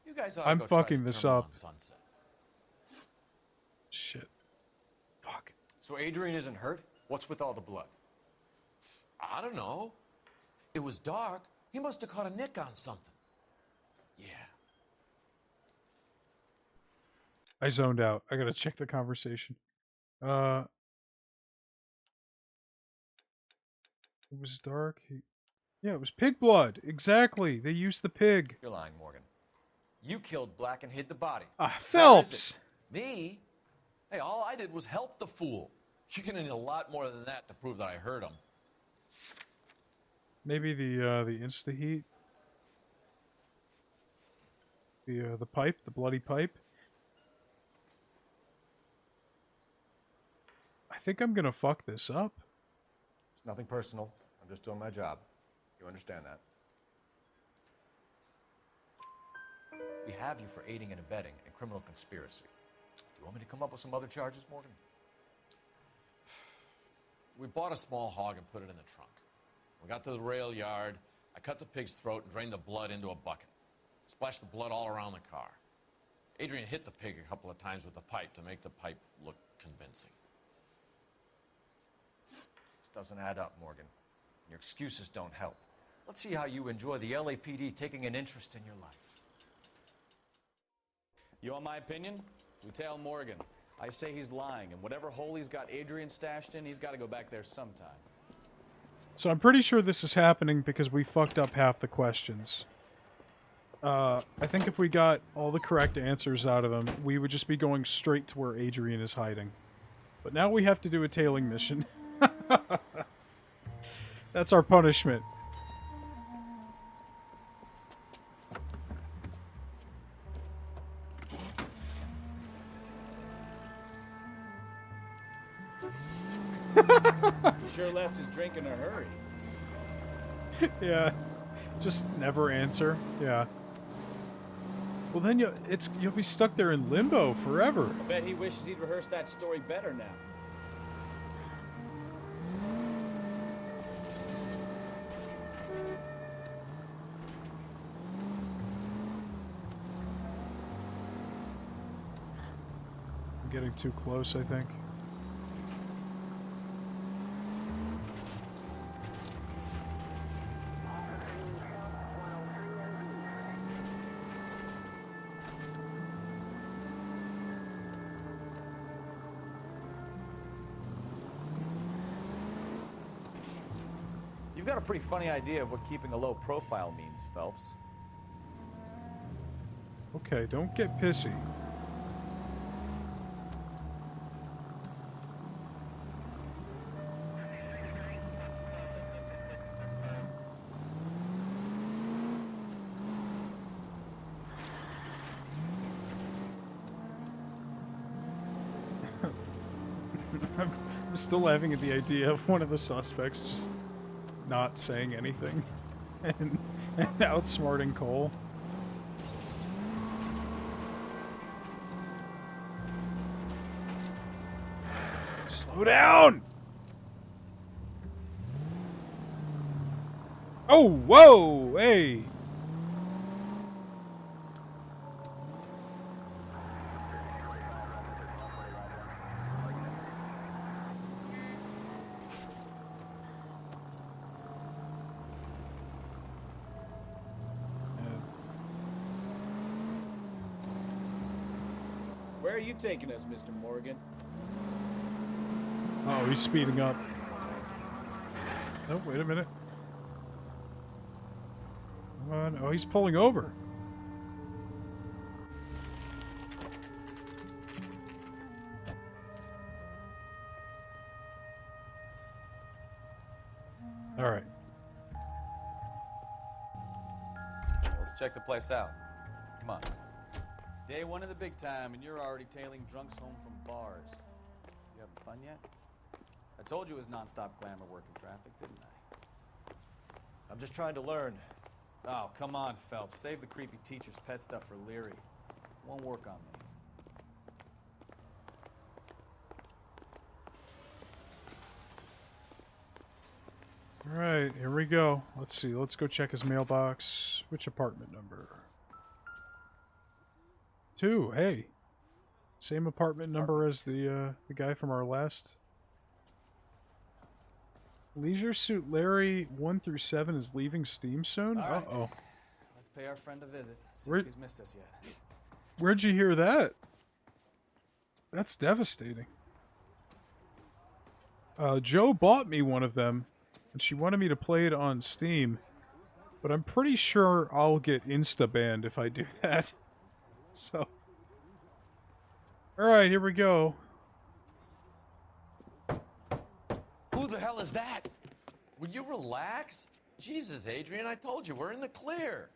You guys ought to I'm go try the fucking this terminal up. on Sunset. Shit. Fuck. So Adrian isn't hurt? What's with all the blood? I don't know. It was dark. He must have caught a nick on something. Yeah. I zoned out. I gotta check the conversation. It was dark. Yeah, it was pig blood. Exactly. They used the pig. You're lying, Morgan. You killed Black and hid the body. Phelps! Me? Hey, all I did was help the fool. You're gonna need a lot more than that to prove that I hurt him. Maybe the insta-heat? The pipe? The bloody pipe? I think I'm gonna fuck this up. It's nothing personal. I'm just doing my job. You understand that? We have you for aiding and abetting in criminal conspiracy. Do you want me to come up with some other charges, Morgan? We bought a small hog and put it in the trunk. We got to the rail yard. I cut the pig's throat and drained the blood into a bucket. Splashed the blood all around the car. Adrian hit the pig a couple of times with the pipe to make the pipe look convincing. This doesn't add up, Morgan. Your excuses don't help. Let's see how you enjoy the LAPD taking an interest in your life. You want my opinion? Lieutenant Morgan. I say he's lying, and whatever hole he's got Adrian stashed in, he's got to go back there sometime. So I'm pretty sure this is happening because we fucked up half the questions. I think if we got all the correct answers out of them, we would just be going straight to where Adrian is hiding. But now we have to do a tailing mission. That's our punishment. He sure left his drink in a hurry. Yeah. Just never answer. Yeah. Well, then you'll be stuck there in limbo forever. I bet he wishes he'd rehearsed that story better now. I'm getting too close, I think. You've got a pretty funny idea of what keeping a low profile means, Phelps. Okay, don't get pissy. I'm still laughing at the idea of one of the suspects just not saying anything and outsmarting Cole. Slow down! Oh, whoa, hey. Where are you taking us, Mr. Morgan? Oh, he's speeding up. Oh, wait a minute. Come on. Oh, he's pulling over. All right. Let's check the place out. Come on. Day one of the big time, and you're already tailing drunks home from bars. You having fun yet? I told you it was nonstop glamour working traffic, didn't I? I'm just trying to learn. Oh, come on, Phelps. Save the creepy teacher's pet stuff for Leary. Won't work on me. All right, here we go. Let's see. Let's go check his mailbox. Which apartment number? 2. Hey. Same apartment number as the guy from our last. Leisure Suit Larry 1 through 7 is leaving Steam soon? All right. Uh-oh. Let's pay our friend a visit. See Where- if he's missed us yet. Where'd you hear that? That's devastating. Joe bought me one of them, and she wanted me to play it on Steam, but I'm pretty sure I'll get insta-banned if I do that. So... Alright, here we go. Who the hell is that? Will you relax? Jesus, Adrian, I told you, we're in the clear.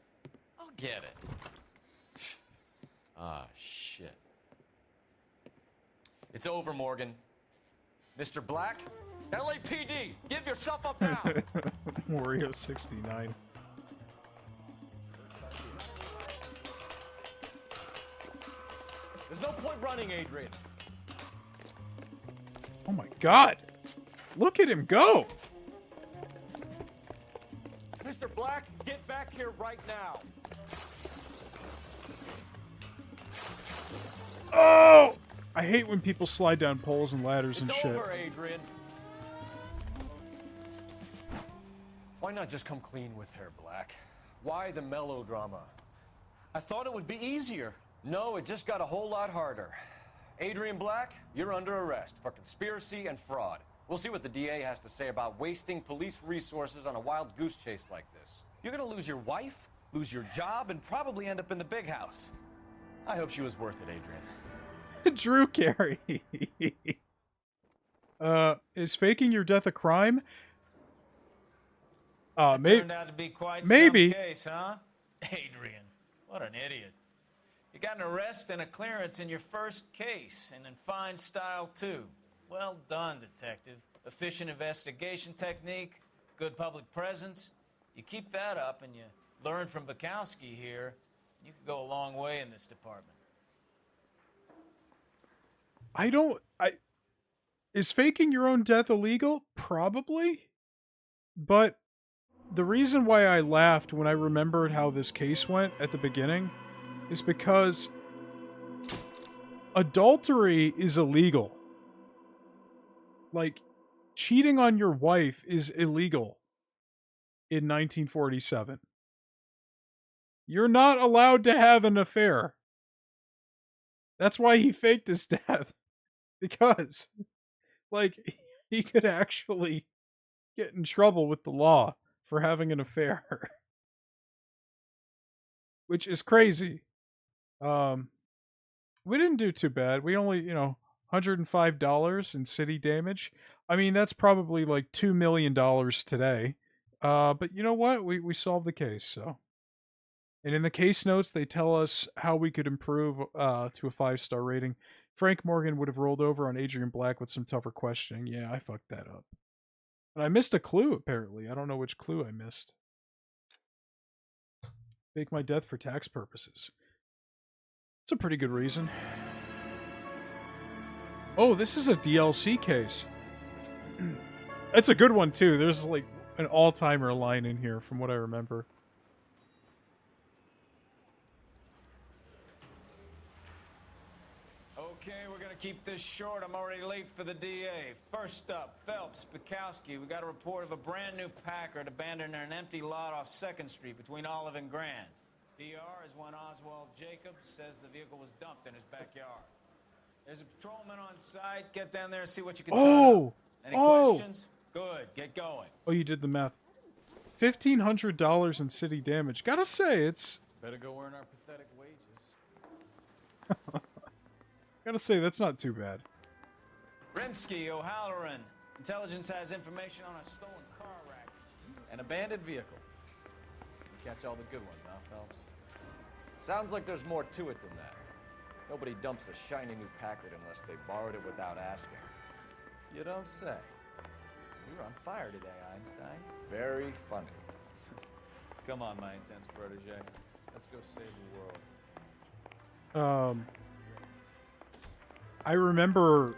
I'll get it. Ah, shit. It's over, Morgan. Mr. Black? LAPD, give yourself up now! Wario 69. There's no point running, Adrian. Oh my god! Look at him go! Mr. Black, get back here right now. Oh! I hate when people slide down poles and ladders and It's shit. over, Adrian. Why not just come clean with her, Black? Why the melodrama? I thought it would be easier. No, it just got a whole lot harder. Adrian Black, you're under arrest for conspiracy and fraud. We'll see what the DA has to say about wasting police resources on a wild goose chase like this. You're gonna lose your wife, lose your job, and probably end up in the big house. I hope she was worth it, Adrian. Drew Carey. Is faking your death a crime? Turned out to be quite maybe. some case, huh? Adrian, what an idiot. You got an arrest and a clearance in your first case, and in fine style, too. Well done, detective. Efficient investigation technique, good public presence. You keep that up and you learn from Bukowski here, you could go a long way in this department. Is faking your own death illegal? Probably. But the reason why I laughed when I remembered how this case went at the beginning is because adultery is illegal. Like, cheating on your wife is illegal in 1947. You're not allowed to have an affair. That's why he faked his death. Because, like, he could actually get in trouble with the law for having an affair. Which is crazy. We didn't do too bad. We only, $105 in city damage. I mean, that's probably like $2 million today. But you know what? We solved the case, so. And in the case notes, they tell us how we could improve to a 5-star rating. Frank Morgan would have rolled over on Adrian Black with some tougher questioning. Yeah, I fucked that up. And I missed a clue, apparently. I don't know which clue I missed. Fake my death for tax purposes. It's a pretty good reason. Oh, this is a DLC case. It's a good one, too. There's, like, an all-timer line in here from what I remember. Okay, we're gonna keep this short. I'm already late for the DA. First up, Phelps, Bukowski. We got a report of a brand new Packard abandoned in an empty lot off 2nd Street between Olive and Grand. PR is when Oswald Jacobs says the vehicle was dumped in his backyard. There's a patrolman on site. Get down there and see what you can turn up. Any questions? Good. Get going. Oh, you did the math. $1,500 in city damage. Gotta say, it's... Better go earn our pathetic wages. Gotta say, that's not too bad. Rimsky, O'Halloran. Intelligence has information on a stolen car wreck. An abandoned vehicle. You catch all the good ones, huh, Phelps? Sounds like there's more to it than that. Nobody dumps a shiny new Packard unless they borrowed it without asking. You don't say. You were on fire today, Einstein. Very funny. Come on, my intense protege. Let's go save the world. I remember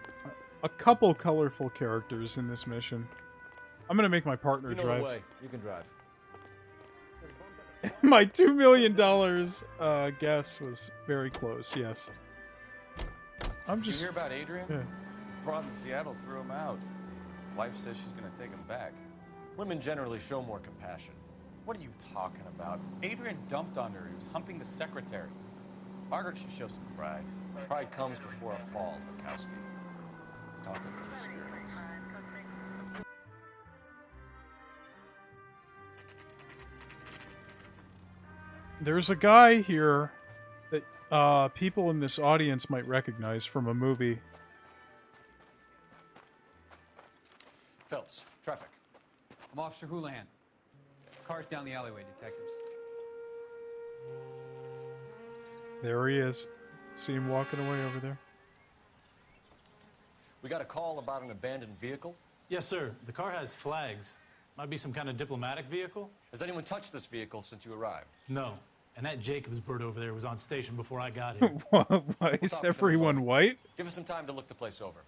a couple colorful characters in this mission. I'm gonna make my partner You know drive. the way. You can drive. My $2 million guess was very close. Yes. I'm Did you just. hear about Adrian? Yeah. Brought in Seattle, threw him out. Wife says she's gonna take him back. Women generally show more compassion. What are you talking about? Adrian dumped on her. He was humping the secretary. Margaret should show some pride. Pride comes before a fall, Bukowski. Talking from experience. There's a guy here that people in this audience might recognize from a movie. Phelps, traffic. I'm Officer Houlihan. Car's down the alleyway, detectives. There he is. See him walking away over there. We got a call about an abandoned vehicle. Yes, sir. The car has flags. Might be some kind of diplomatic vehicle. Has anyone touched this vehicle since you arrived? No. And that Jacobs bird over there was on station before I got here. Why is everyone white? Give us some time to look the place over.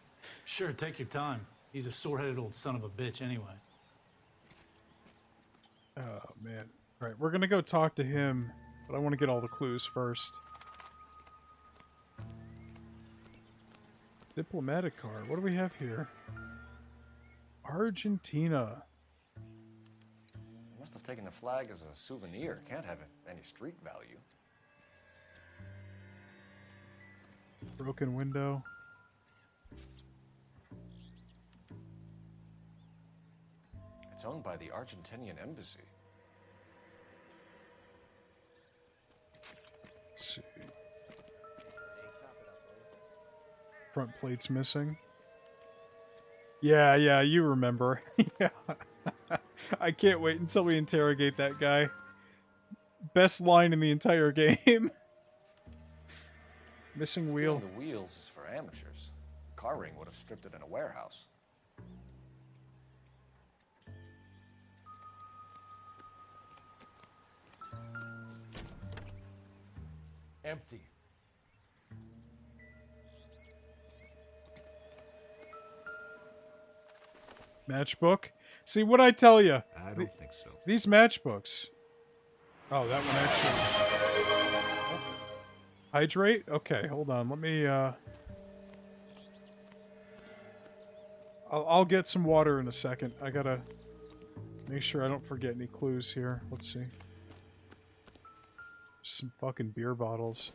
Sure, take your time. He's a sore-headed old son of a bitch anyway. Oh, man. All right, we're going to go talk to him, but I want to get all the clues first. Diplomatic car. What do we have here? Argentina. You must have taken the flag as a souvenir. Can't have any street value. Broken window. It's owned by the Argentinian embassy. Let's see. Front plate's missing. Yeah, you remember. Yeah. I can't wait until we interrogate that guy. Best line in the entire game. Missing wheel. Stealing the wheels is for amateurs. Car ring would have stripped it in a warehouse. Empty. Matchbook. See what I tell you. I don't think so. These matchbooks. Oh, that one actually. Hydrate? Okay, hold on. Let me, I'll get some water in a second. I gotta make sure I don't forget any clues here. Let's see. Some fucking beer bottles.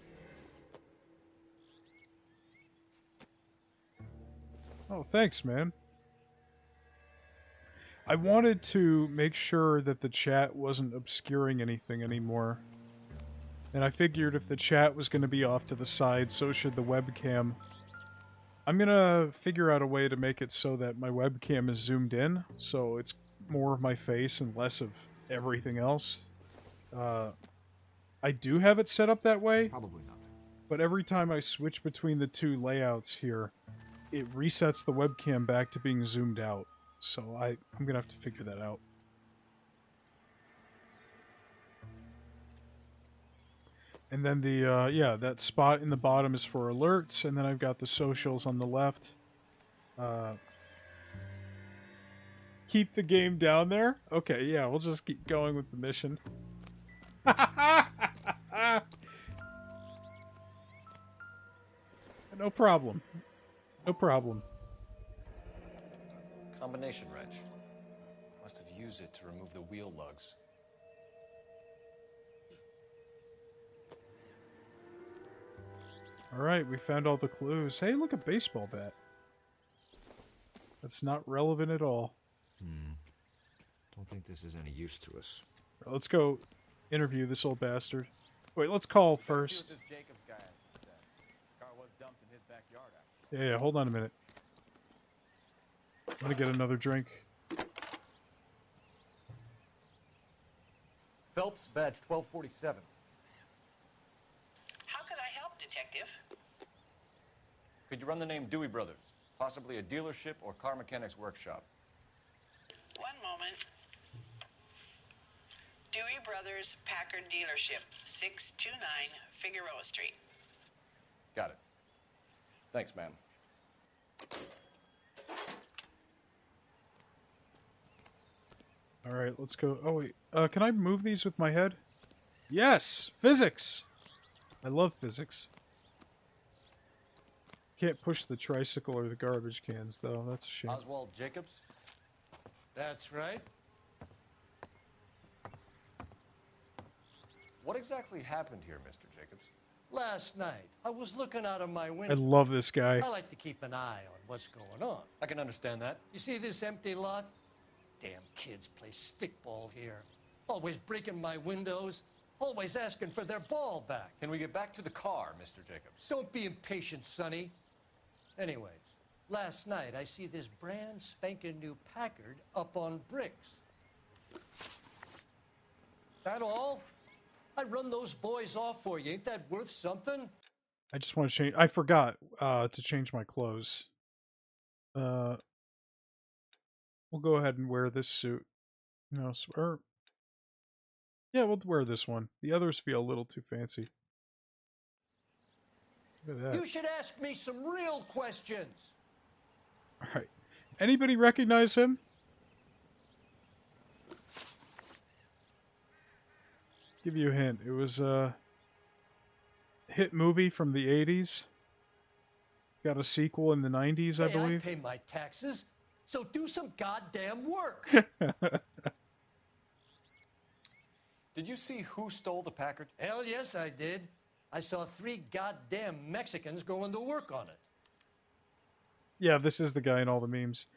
Oh, thanks, man. I wanted to make sure that the chat wasn't obscuring anything anymore. And I figured if the chat was going to be off to the side, so should the webcam. I'm going to figure out a way to make it so that my webcam is zoomed in, so it's more of my face and less of everything else. I do have it set up that way. Probably not. But every time I switch between the two layouts here, it resets the webcam back to being zoomed out. So I'm going to have to figure that out. And then the, yeah, that spot in the bottom is for alerts, and then I've got the socials on the left. keep the game down there? Okay, yeah, we'll just keep going with the mission. No problem. No problem. Combination wrench. Must have used it to remove the wheel lugs. Alright, we found all the clues. Hey, look, a baseball bat. That's not relevant at all. Don't think this is any use to us. Let's go interview this old bastard. Wait, let's call See what first. this Jacobs guy has to say. Car was dumped in his backyard, actually. Yeah, hold on a minute. I'm gonna get another drink. Phelps, badge 1247. How could I help, Detective? Could you run the name Dewey Brothers? Possibly a dealership or car mechanics workshop. One moment. Dewey Brothers Packard Dealership, 629 Figueroa Street. Got it. Thanks, ma'am. Alright, let's go. Oh, wait. Can I move these with my head? Yes! Physics! I love physics. Can't push the tricycle or the garbage cans, though. That's a shame. Oswald Jacobs? That's right. What exactly happened here, Mr. Jacobs? Last night, I was looking out of my I window. love this guy. I like to keep an eye on what's going on. I can understand that. You see this empty lot? Damn kids play stickball here. Always breaking my windows. Always asking for their ball back. Can we get back to the car, Mr. Jacobs? Don't be impatient, Sonny. Anyways, last night I see this brand spanking new Packard up on bricks. That all? I run those boys off for you. Ain't that worth something? I just want to change. I forgot to change my clothes. We'll go ahead and wear this suit. No, or yeah, we'll wear this one. The others feel a little too fancy. Look at that. You should ask me some real questions. All right. Anybody recognize him? Give you a hint. It was a hit movie from the 80s. Got a sequel in the 90s, I Hey, believe. I pay my taxes, so do some goddamn work. Did you see who stole the Packard? Hell yes, I did. I saw 3 goddamn Mexicans going to work on it. Yeah, this is the guy in all the memes.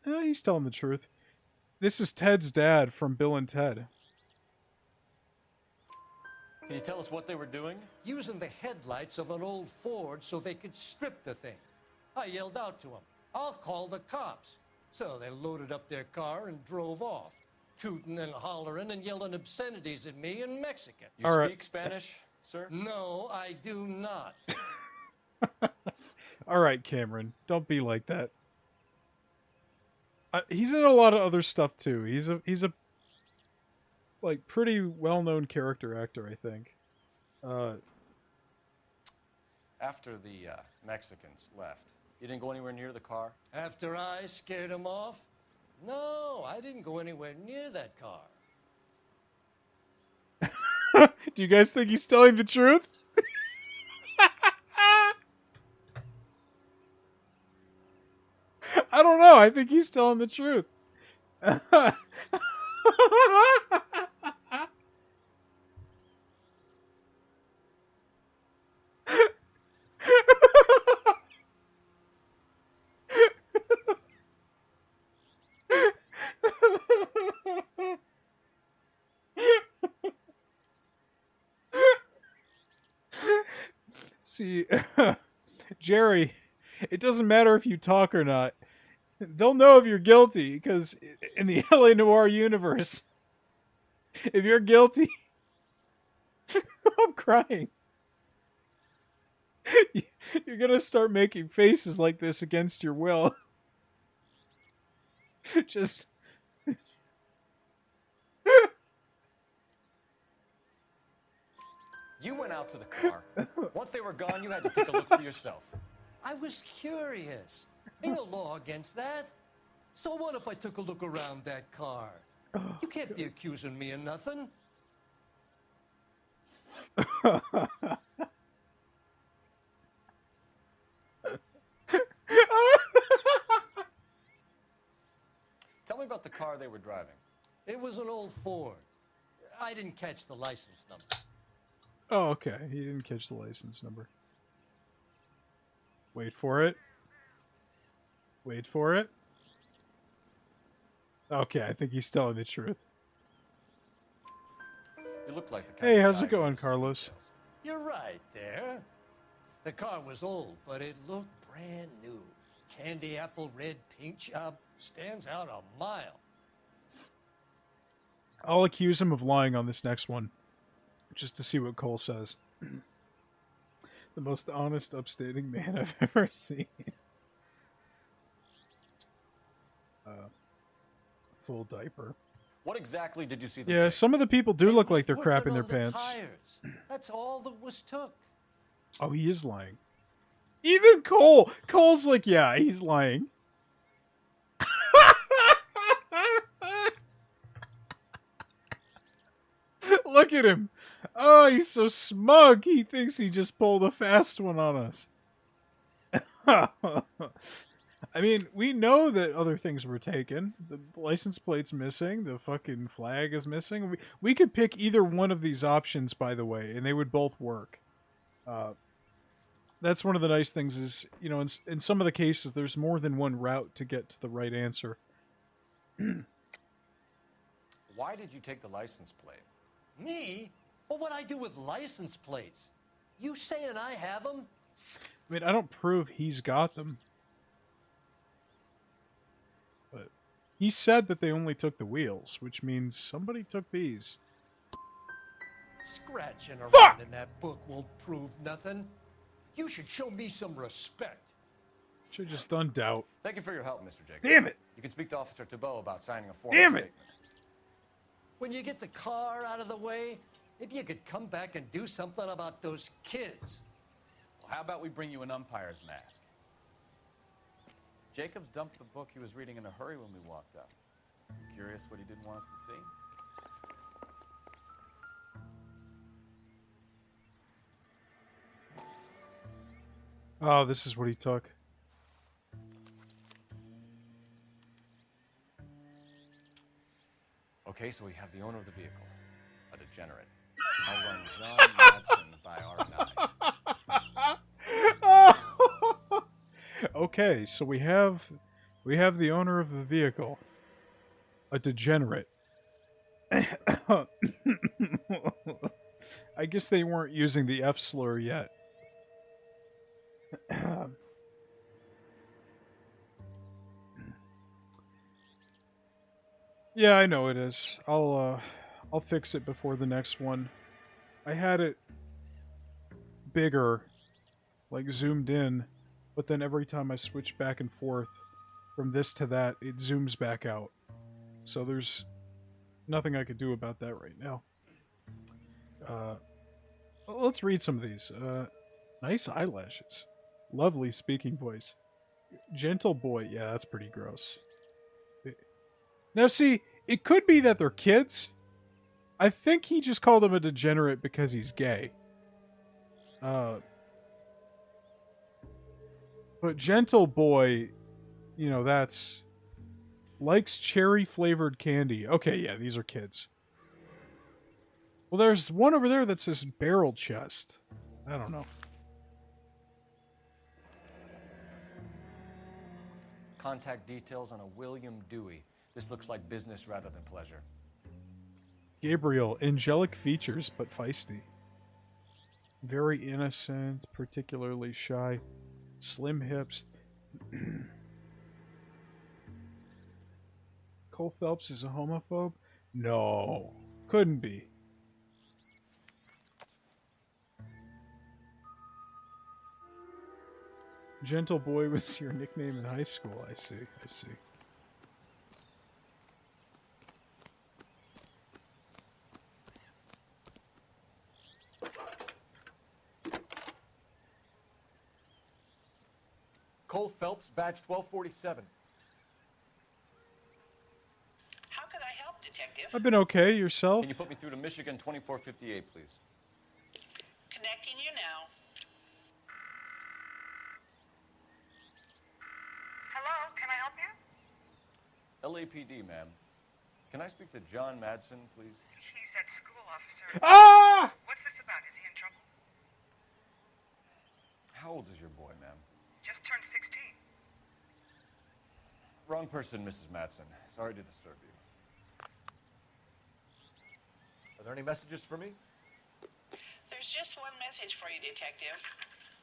He's telling the truth. This is Ted's dad from Bill and Ted. Can you tell us what they were doing? Using the headlights of an old Ford so they could strip the thing. I yelled out to them, "I'll call the cops." So they loaded up their car and drove off, tooting and hollering and yelling obscenities at me in Mexican. You speak Spanish, sir? No, I do not. All right, Cameron, don't be like that. He's in a lot of other stuff too. He's a like pretty well-known character actor, I think. After the Mexicans left, you didn't go anywhere near the car? After I scared them off? No, I didn't go anywhere near that car. Do you guys think he's telling the truth? I don't know. I think he's telling the truth. See, Jerry, it doesn't matter if you talk or not. They'll know if you're guilty, because in the LA Noire universe, if you're guilty... I'm crying. You're gonna start making faces like this against your will. Just... You went out to the car. Once they were gone, you had to take a look for yourself. I was curious. Ain't no law against that. So what if I took a look around that car? You can't be accusing me of nothing. Tell me about the car they were driving. It was an old Ford. I didn't catch the license number. Oh, okay. He didn't catch the license number. Wait for it. Wait for it. Okay, I think he's telling the truth. You look like the Hey, kind how's of it guy who going, misses Carlos? details. You're right there. The car was old, but it looked brand new. Candy apple red paint job stands out a mile. I'll accuse him of lying on this next one, just to see what Cole says. The most honest, upstating man I've ever seen. Full diaper. What exactly did you see them Yeah, take? some of the people do look like they're Working crapping their on the pants. tires. That's all that was took. Oh, he is lying. Even Cole! Cole's like, yeah, he's lying. Look at him. Oh, he's so smug. He thinks he just pulled a fast one on us. I mean, we know that other things were taken. The license plate's missing. The fucking flag is missing. We could pick either one of these options, by the way, and they would both work. That's one of the nice things is, you know, in some of the cases, there's more than one route to get to the right answer. Why did you take the license plate? Me? Well, what I do with license plates? You saying I have them? I mean, I don't prove he's got them. But he said that they only took the wheels, which means somebody took these. Scratching around in that book won't prove nothing. You should show me some respect. Should've just done doubt. Thank you for your help, Mr. Jacobs. Damn it! You can speak to Officer Thibault about signing a formal Damn it! statement. When you get the car out of the way, maybe you could come back and do something about those kids. Well, how about we bring you an umpire's mask? Jacobs dumped the book he was reading in a hurry when we walked up. Curious what he didn't want us to see? Oh, this is what he took. Okay, so we have the owner of the vehicle, a degenerate. I'll run John Madsen by R9. Okay, so we have the owner of the vehicle, a degenerate. I guess they weren't using the F slur yet. Yeah, I know it is. I'll fix it before the next one. I had it bigger, like zoomed in, but then every time I switch back and forth from this to that, it zooms back out. So there's nothing I could do about that right now. Let's read some of these. Nice eyelashes. Lovely speaking voice. Gentle boy. Yeah, that's pretty gross. Now, see, it could be that they're kids. I think he just called him a degenerate because he's gay. But gentle boy, you know, that's... Likes cherry-flavored candy. Okay, yeah, these are kids. Well, there's one over there that says barrel chest. I don't know. Contact details on a William Dewey. This looks like business rather than pleasure. Gabriel, angelic features, but feisty. Very innocent, particularly shy. Slim hips. Cole Phelps is a homophobe? No. Couldn't be. Gentle boy was your nickname in high school. I see. I see. Cole Phelps, badge 1247. Detective. I've been okay. Yourself? Can you put me through to Michigan 2458, please? Connecting you now. Hello, can I help you? LAPD, ma'am. Can I speak to John Madsen, please? He's at school, officer. Ah! What's this about? Is he in trouble? How old is your boy, ma'am? Just turned 16. Wrong person, Mrs. Madsen. Sorry to disturb you. Are there any messages for me? There's just one message for you, Detective.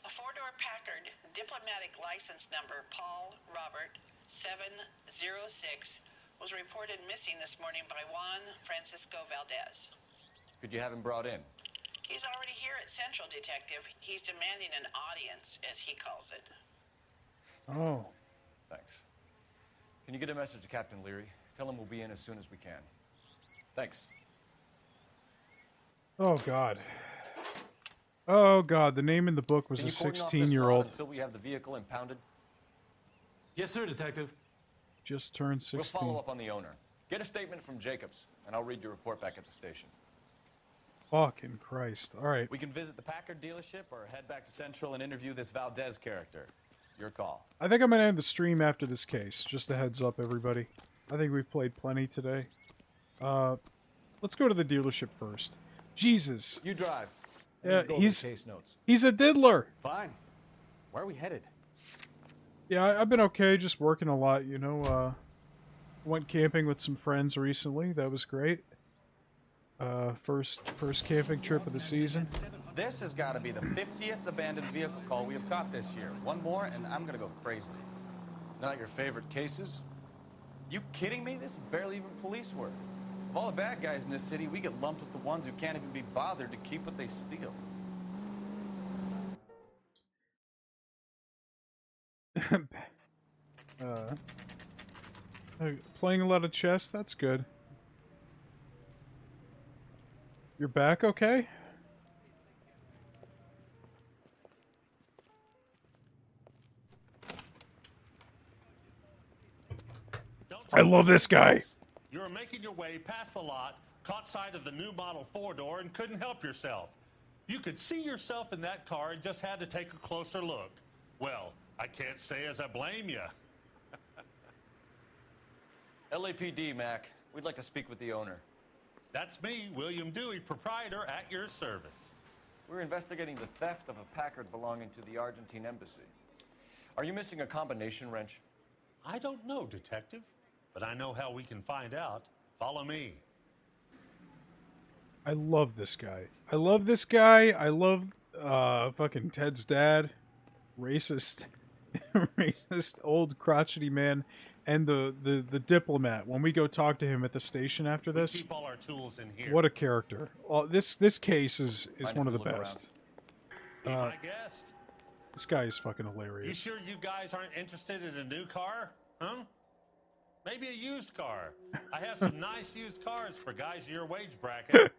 A four-door Packard, diplomatic license number Paul Robert 706, was reported missing this morning by Juan Francisco Valdez. Could you have him brought in? He's already here at Central, Detective. He's demanding an audience, as he calls it. Oh. Thanks. Can you get a message to Captain Leary? Tell him we'll be in as soon as we can. Thanks. Oh, God. Oh, God. The name in the book was Can a you cordon off this 16-year-old. lot until we have the vehicle impounded? Yes, sir, Detective. Just turned 16. We'll follow up on the owner. Get a statement from Jacobs, and I'll read your report back at the station. Fucking Christ. All right. We can visit the Packard dealership or head back to Central and interview this Valdez character. Your call. I think I'm going to end the stream after this case. Just a heads up, everybody. I think we've played plenty today. Let's go to the dealership first. Jesus. You drive. Yeah, Go over the case notes. he's a diddler. Fine. Where are we headed? Yeah, I've been okay, just working a lot, you know. Went camping with some friends recently. That was great. First camping trip of the season. This has got to be the 50th abandoned vehicle call we have caught this year. One more, and I'm going to go crazy. Not your favorite cases? You kidding me? This is barely even police work. Of all the bad guys in this city, we get lumped with the ones who can't even be bothered to keep what they steal. Playing a lot of chess, that's good. You're back okay? I love this guy. You were making your way past the lot, caught sight of the new model four-door, and couldn't help yourself. You could see yourself in that car and just had to take a closer look. Well, I can't say as I blame you. LAPD, Mac. We'd like to speak with the owner. That's me, William Dewey, proprietor, at your service. We're investigating the theft of a Packard belonging to the Argentine embassy. Are you missing a combination wrench? I don't know, Detective, but I know how we can find out. Follow me. I love this guy. I love this guy. I love fucking Ted's dad. Racist. Racist old crotchety man. And the diplomat. When we go talk to him at the station after this. We keep all our tools in here. What a character. This case is one of the best. Be my guest. This guy is fucking You hilarious. sure you guys aren't interested in a new car? Huh? Maybe a used car. I have some nice used cars for guys in your wage bracket.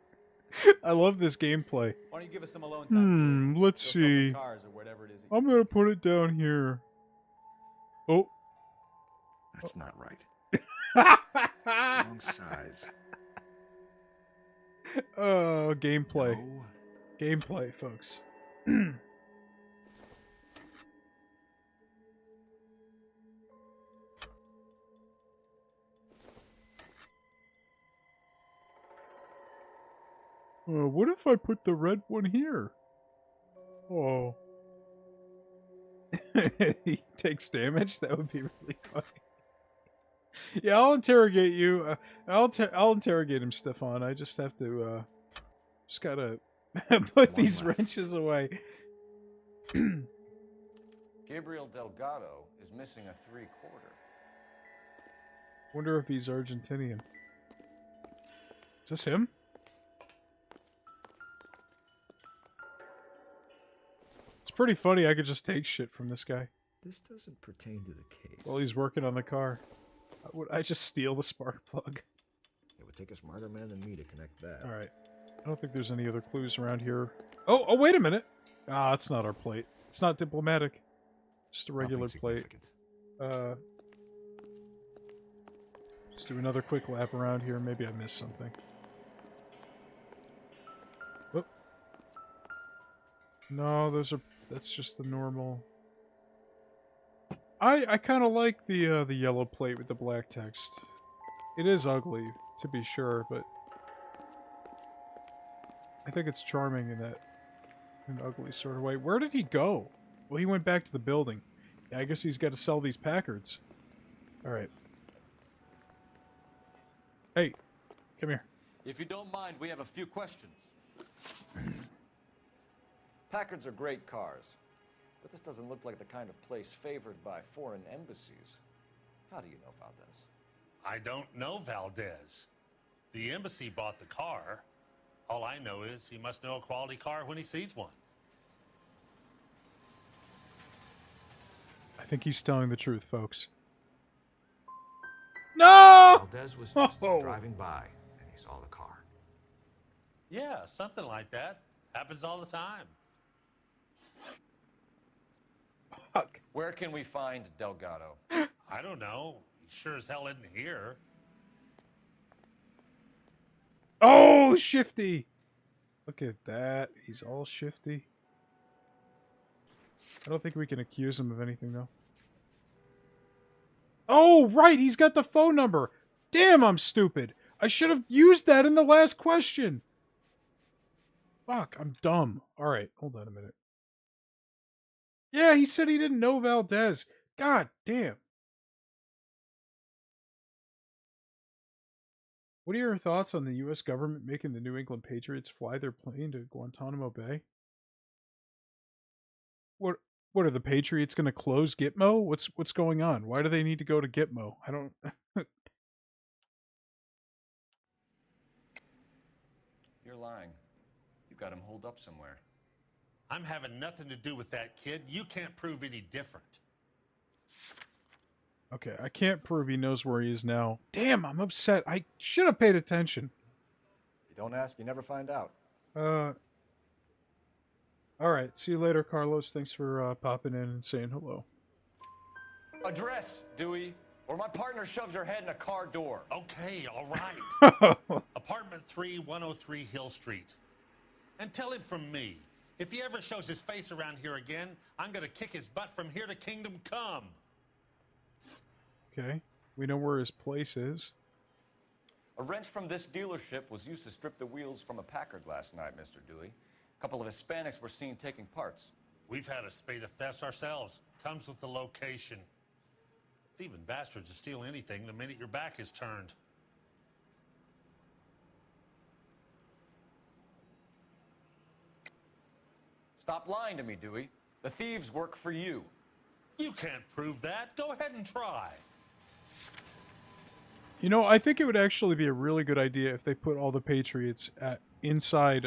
I love this gameplay. Why don't you give us some alone time? Let's Go sell some see. cars or whatever it is. I'm gonna put it down here. Oh. That's not right. Wrong size. Oh, gameplay. Gameplay, folks. What if I put the red one here? Oh. He takes damage? That would be really funny. Yeah, I'll interrogate you. I'll interrogate him, Stefan. I just have to, just gotta put these wrenches away. Gabriel Delgado is missing a 3/4. Wonder if he's Argentinian. Is this him? It's pretty funny. I could just take shit from this guy. This doesn't pertain to the case. While he's working on the car. Would I just steal the spark plug? It would take a smarter man than me to connect that. Alright. I don't think there's any other clues around here. Oh, wait a minute! Ah, it's not our plate. It's not diplomatic. Just a regular plate. Let's do another quick lap around here. Maybe I missed something. Whoop. No, that's just the normal. I kind of like the yellow plate with the black text. It is ugly, to be sure, but I think it's charming in that an ugly sort of way. Where did he go? Well, he went back to the building. Yeah, I guess he's got to sell these Packards. All right. Hey, come here. If you don't mind, we have a few questions. Packards are great cars, but this doesn't look like the kind of place favored by foreign embassies. How do you know Valdez? I don't know Valdez. The embassy bought the car. All I know is he must know a quality car when he sees one. I think he's telling the truth, folks. No! Valdez was just driving by, and he saw the car. Yeah, something like that. Happens all the time. Fuck. Where can we find Delgado? I don't know. He sure as hell isn't here. Oh, shifty! Look at that. He's all shifty. I don't think we can accuse him of anything, though. Oh, right! He's got the phone number! Damn, I'm stupid! I should have used that in the last question! Fuck, I'm dumb. Alright, hold on a minute. Yeah, he said he didn't know Valdez. God damn. What are your thoughts on the U.S. government making the New England Patriots fly their plane to Guantanamo Bay? What are the Patriots going to close Gitmo? What's going on? Why do they need to go to Gitmo? I don't... You're lying. You got him holed up somewhere. I'm having nothing to do with that kid. You can't prove any different. Okay, I can't prove he knows where he is now. Damn, I'm upset. I should have paid attention. You don't ask, you never find out. Alright, see you later, Carlos. Thanks for popping in and saying hello. Address, Dewey, or my partner shoves your head in a car door. Okay, all right. Apartment 3, 103 Hill Street. And tell him from me, if he ever shows his face around here again, I'm going to kick his butt from here to Kingdom Come. Okay, we know where his place is. A wrench from this dealership was used to strip the wheels from a Packard last night, Mr. Dewey. A couple of Hispanics were seen taking parts. We've had a spate of thefts ourselves. Comes with the location. Thieving bastards will steal anything the minute your back is turned. Stop lying to me, Dewey. The thieves work for you. You can't prove that. Go ahead and try. You know, I think it would actually be a really good idea if they put all the Patriots inside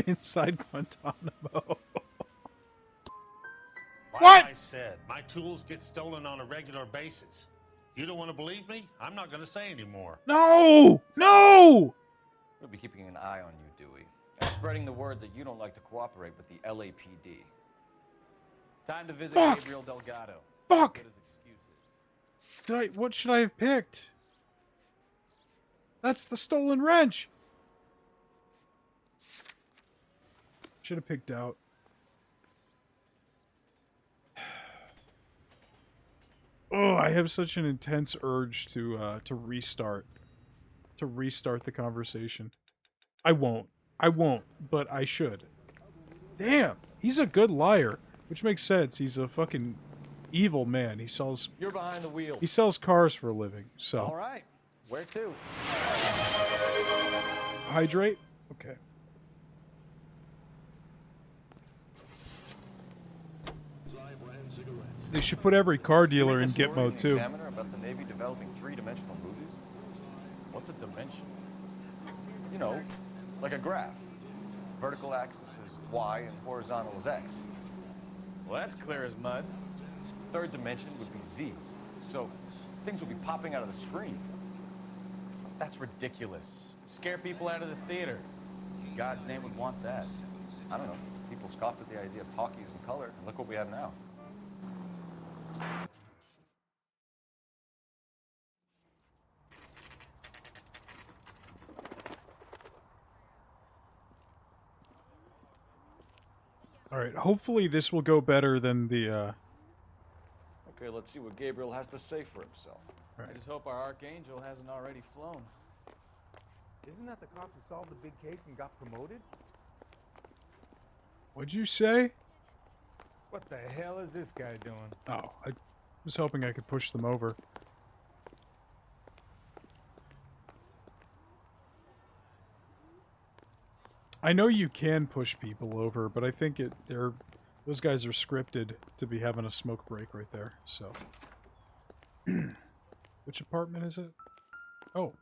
inside Guantanamo. Like I said, my tools get stolen on a regular basis. You don't want to believe me? I'm not going to say anymore. No! No! We'll be keeping an eye on you, Dewey, and spreading the word that you don't like to cooperate with the LAPD. Time to visit Fuck. Gabriel Delgado. Fuck! What his excuses. What should I have picked? That's the stolen wrench! Should have picked out. Oh, I have such an intense urge to restart. To restart the conversation. I won't, but I should. Damn, he's a good liar. Which makes sense. He's a fucking evil man. He sells... You're behind the wheel. He sells cars for a living, so... All right. Where to? Hydrate? Okay. They should put every car dealer in Gitmo, too. Examiner about the Navy developing three-dimensional movies? What's a dimension? You know, like a graph. Vertical axis is Y and horizontal is X. Well, that's clear as mud. Third dimension would be Z. So things would be popping out of the screen. That's ridiculous. Scare people out of the theater. God's name would want that. I don't know. People scoffed at the idea of talkies in color, and look what we have now. Alright, hopefully this will go better than the, Okay, let's see what Gabriel has to say for himself. I just hope our archangel hasn't already flown. Isn't that the cop who solved the big case and got promoted? What'd you say? What the hell is this guy doing? Oh, I was hoping I could push them over. I know you can push people over, but I think those guys are scripted to be having a smoke break right there, so. Which apartment is it? Oh.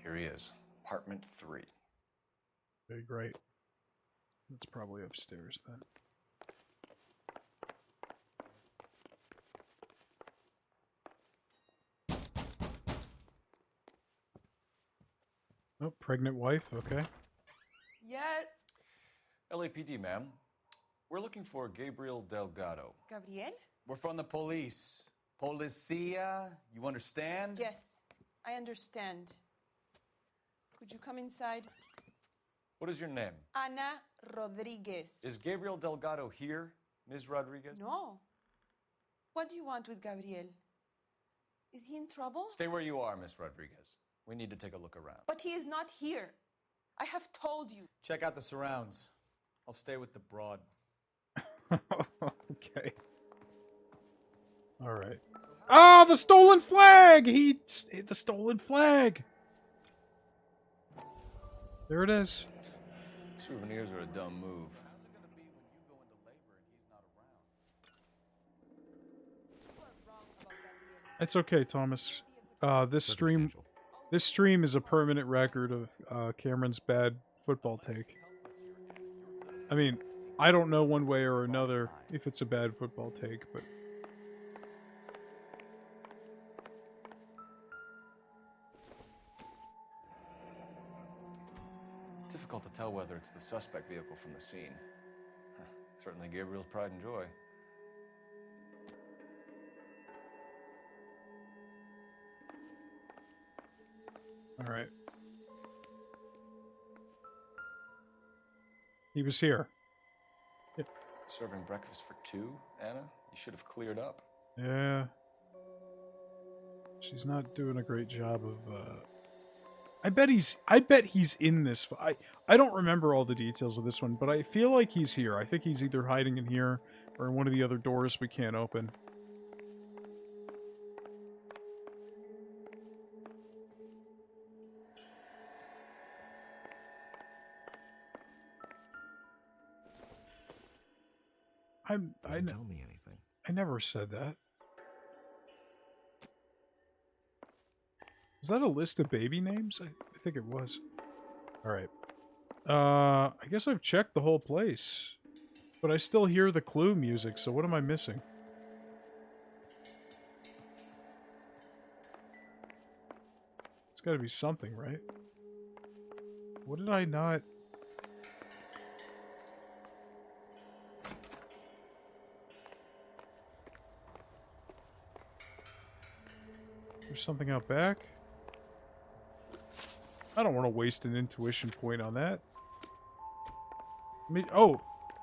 Here he is, apartment 3. Okay, great. It's probably upstairs then. Oh, pregnant wife, okay. Yet. LAPD, ma'am. We're looking for Gabriel Delgado. Gabriel? We're from the police. Policia, you understand? Yes, I understand. Could you come inside? What is your name? Ana Rodriguez. Is Gabriel Delgado here, Ms. Rodriguez? No. What do you want with Gabriel? Is he in trouble? Stay where you are, Ms. Rodriguez. We need to take a look around. But he is not here. I have told you. Check out the surrounds. I'll stay with the broad. Okay. Alright. Ah, the stolen flag! The stolen flag! There it is. Souvenirs are a dumb move. It's okay, Thomas. This stream is a permanent record of Cameron's bad football take. I mean, I don't know one way or another if it's a bad football take, but... Difficult to tell whether it's the suspect vehicle from the scene. Certainly Gabriel's pride and joy. Alright. He was here. Serving breakfast for 2, Anna? You should have cleared up. Yeah. She's not doing a great job of, I bet he's in this. I don't remember all the details of this one, but I feel like he's here. I think he's either hiding in here or in one of the other doors we can't open. Doesn't tell me anything. I never said that. Was that a list of baby names? I think it was. Alright. I guess I've checked the whole place. But I still hear the Clue music, so what am I missing? It's gotta be something, right? What did I not... There's something out back? I don't want to waste an intuition point on that. Oh!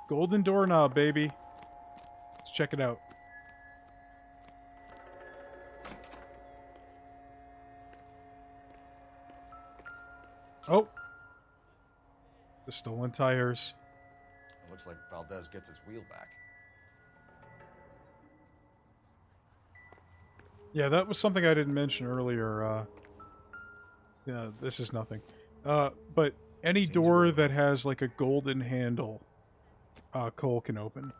Golden doorknob, baby. Let's check it out. Oh! The stolen tires. It looks like Valdez gets his wheel back. Yeah, that was something I didn't mention earlier. Yeah, this is nothing. But any door that has like a golden handle, Cole can open.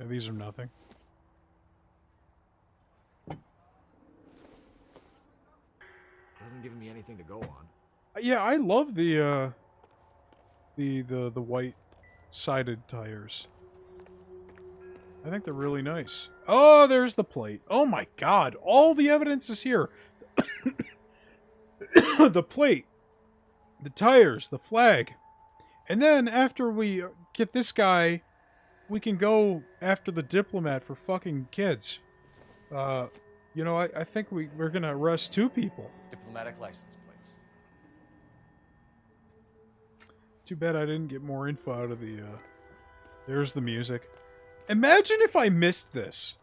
Yeah, these are nothing. Doesn't give me anything to go on. Yeah, I love the white-sided tires. I think they're really nice. Oh, there's the plate. Oh my god, all the evidence is here. The plate, the tires, the flag. And then after we get this guy, we can go after the diplomat for fucking kids. You know, I think we're gonna arrest 2 people. Diplomatic license plates. Too bad I didn't get more info out of the, there's the music. Imagine if I missed this.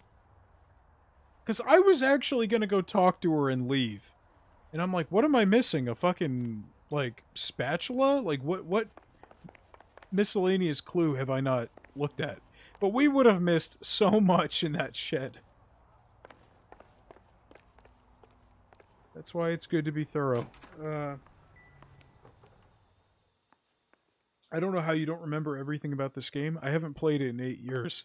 Because I was actually going to go talk to her and leave. And I'm like, what am I missing? A fucking, like, spatula? Like, what miscellaneous clue have I not looked at? But we would have missed so much in that shed. That's why it's good to be thorough. I don't know how you don't remember everything about this game. I haven't played it in 8 years.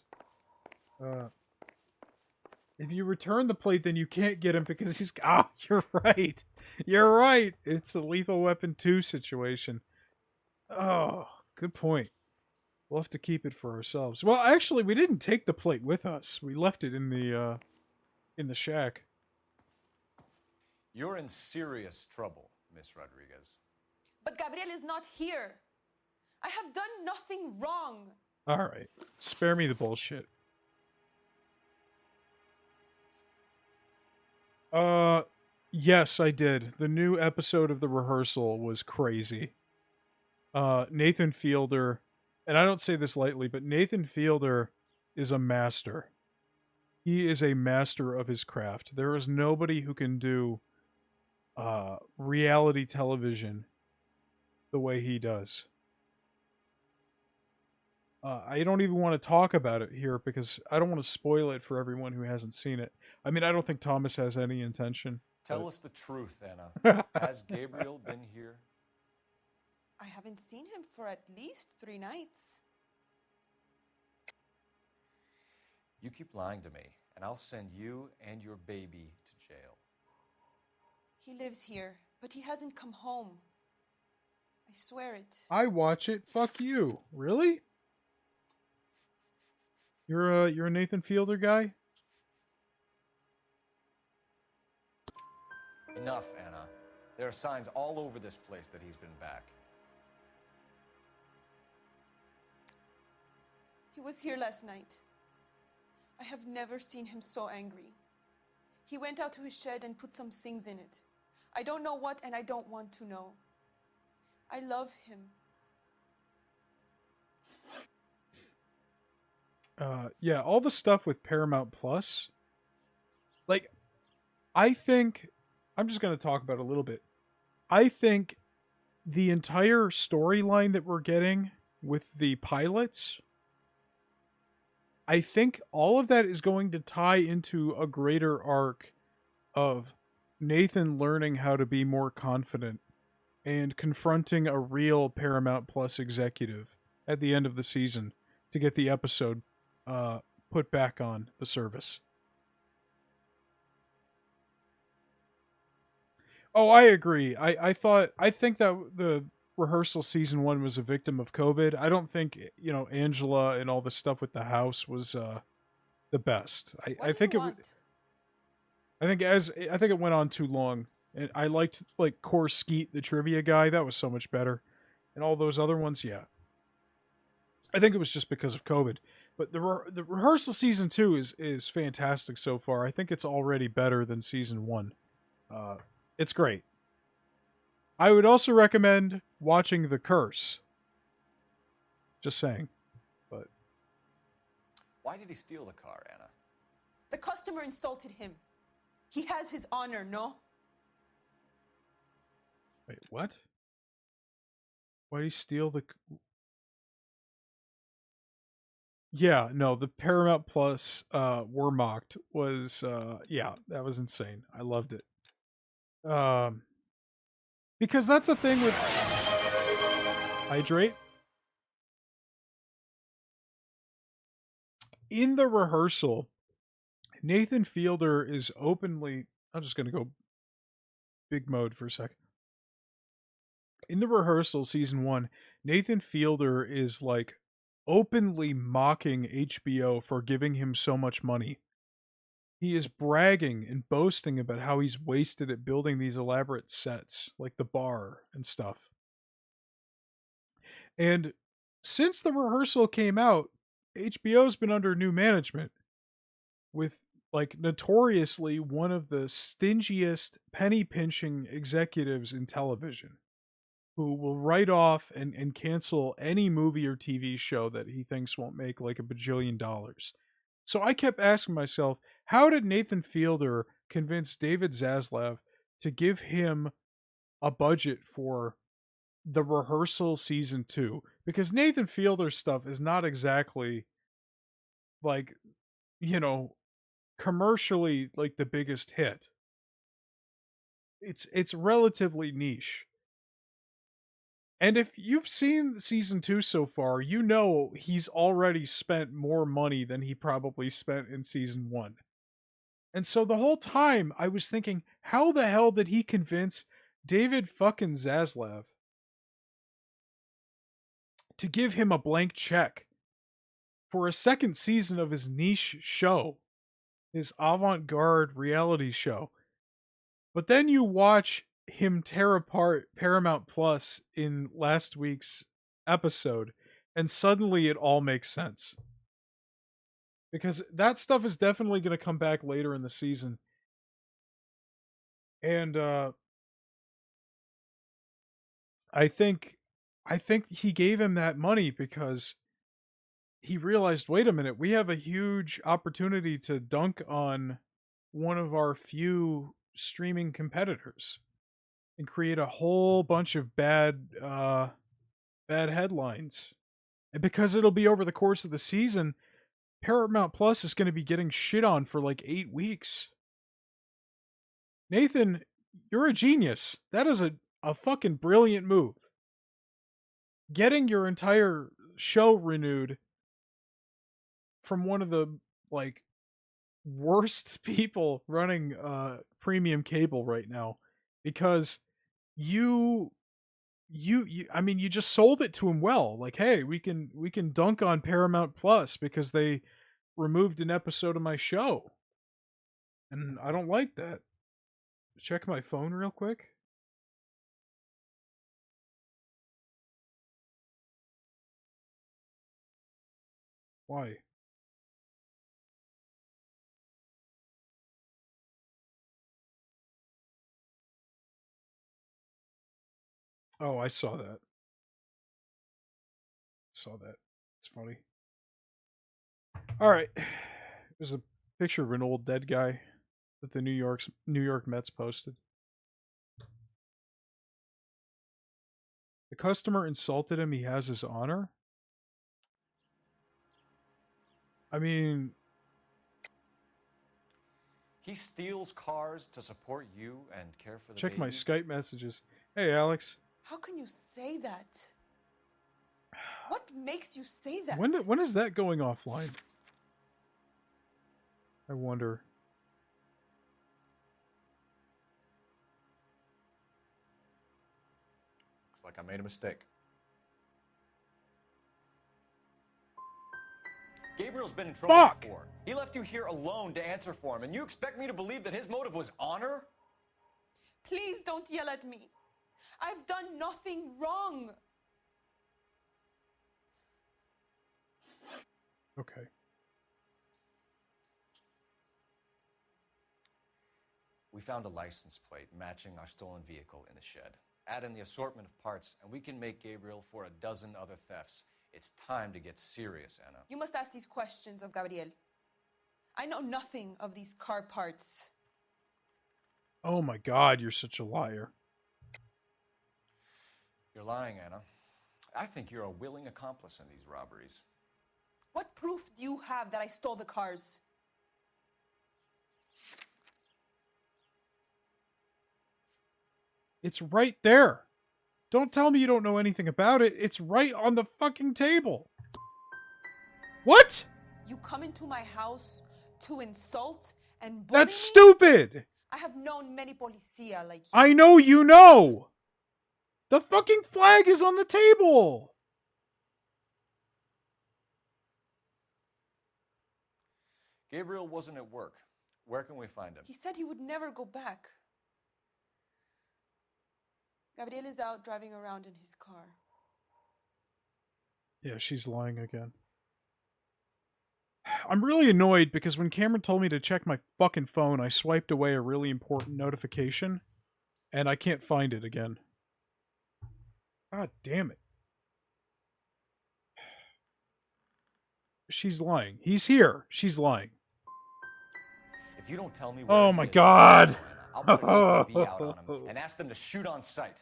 If you return the plate, then you can't get him because he's... Ah, you're right. You're right. It's a Lethal Weapon 2 situation. Oh, good point. We'll have to keep it for ourselves. Well, actually, we didn't take the plate with us. We left it in the shack. You're in serious trouble, Miss Rodriguez. But Gabriel is not here. I have done nothing wrong. Alright. Spare me the bullshit. Yes, I did. The new episode of The Rehearsal was crazy. Nathan Fielder, and I don't say this lightly, but Nathan Fielder is a master. He is a master of his craft. There is nobody who can do reality television the way he does. I don't even want to talk about it here because I don't want to spoil it for everyone who hasn't seen it. I mean, I don't think Thomas has any intention. Tell us the truth, Anna. Has Gabriel been here? I haven't seen him for at least 3 nights. You keep lying to me, and I'll send you and your baby to jail. He lives here, but he hasn't come home. I swear it. I watch it. Fuck you. Really? You're a Nathan Fielder guy? Enough, Anna. There are signs all over this place that he's been back. He was here last night. I have never seen him so angry. He went out to his shed and put some things in it. I don't know what, and I don't want to know. I love him. Yeah, all the stuff with Paramount Plus. Like, I think... I'm just going to talk about it a little bit. I think the entire storyline that we're getting with the pilots, I think all of that is going to tie into a greater arc of Nathan learning how to be more confident and confronting a real Paramount Plus executive at the end of the season to get the episode put back on the service. Oh, I agree. I think that the Rehearsal season 1 was a victim of COVID. I don't think, Angela and all the stuff with the house was the best. I think it went on too long. And I liked Core Skeet, the trivia guy. That was so much better. And all those other ones, yeah. I think it was just because of COVID. But the Rehearsal season 2 is fantastic so far. I think it's already better than season 1. It's great. I would also recommend watching The Curse. Just saying. But why did he steal the car, Anna? The customer insulted him. He has his honor, no? Wait, what? Why did he steal the... Yeah, no, the Paramount Plus were mocked was yeah, that was insane. I loved it. Because that's a thing with Hydrate. In The Rehearsal, Nathan Fielder is openly... I'm just going to go big mode for a second. In The Rehearsal season 1, Nathan Fielder is openly mocking HBO for giving him so much money. He is bragging and boasting about how he's wasted at building these elaborate sets, like the bar and stuff. And since The Rehearsal came out, HBO's been under new management with like notoriously one of the stingiest penny pinching executives in television, who will write off and cancel any movie or TV show that he thinks won't make like a bajillion dollars. So I kept asking myself, how did Nathan Fielder convince David Zaslav to give him a budget for the rehearsal season 2? Because Nathan Fielder's stuff is not exactly like, you know, commercially like the biggest hit. It's relatively niche. And if you've seen season 2 so far, you know he's already spent more money than he probably spent in season 1. And so the whole time I was thinking, how the hell did he convince David fucking Zaslav to give him a blank check for a second season of his niche show, his avant-garde reality show? But then you watch him tear apart Paramount Plus in last week's episode, and suddenly it all makes sense. Because that stuff is definitely going to come back later in the season. And I think he gave him that money because he realized, wait a minute, we have a huge opportunity to dunk on one of our few streaming competitors and create a whole bunch of bad headlines. And because it'll be over the course of the season, Paramount Plus is going to be getting shit on for like 8 weeks. Nathan, you're a genius. That is a fucking brilliant move. Getting your entire show renewed from one of the like worst people running premium cable right now, because you I mean, you just sold it to him well. Like, hey, we can dunk on Paramount Plus because they removed an episode of my show. And I don't like that. Check my phone real quick. Why? Oh, I saw that. Saw that. It's funny. All right. There's a picture of an old dead guy that the New York Mets posted. The customer insulted him. He has his honor. I mean, He steals cars to support you and care for the check baby? my Skype messages. Hey, Alex. How can you say that? What makes you say that? When is that going offline? I wonder. Looks like I made a mistake. Gabriel's been in trouble before. He left you here alone to answer for him, and you expect me to believe that his motive was honor? Please don't yell at me. I've done nothing wrong. Okay. We found a license plate matching our stolen vehicle in the shed. Add in the assortment of parts, and we can make Gabriel for a dozen other thefts. It's time to get serious, Anna. You must ask these questions of Gabriel. I know nothing of these car parts. Oh my god, you're such a liar. You're lying, Anna. I think you're a willing accomplice in these robberies. What proof do you have that I stole the cars? It's right there. Don't tell me you don't know anything about it. It's right on the fucking table. What? You come into my house to insult and bully That's me? stupid. I have known many policia like you. I know you know. The fucking flag is on the table. Gabriel wasn't at work. Where can we find him? He said he would never go back. Gabriel is out driving around in his car. Yeah, she's lying again. I'm really annoyed because when Cameron told me to check my fucking phone, I swiped away a really important notification, and I can't find it again. God damn it. She's lying. He's here. She's lying. If you don't tell me Oh where my he is, god! I'll put an APB out on him and ask them to shoot on sight.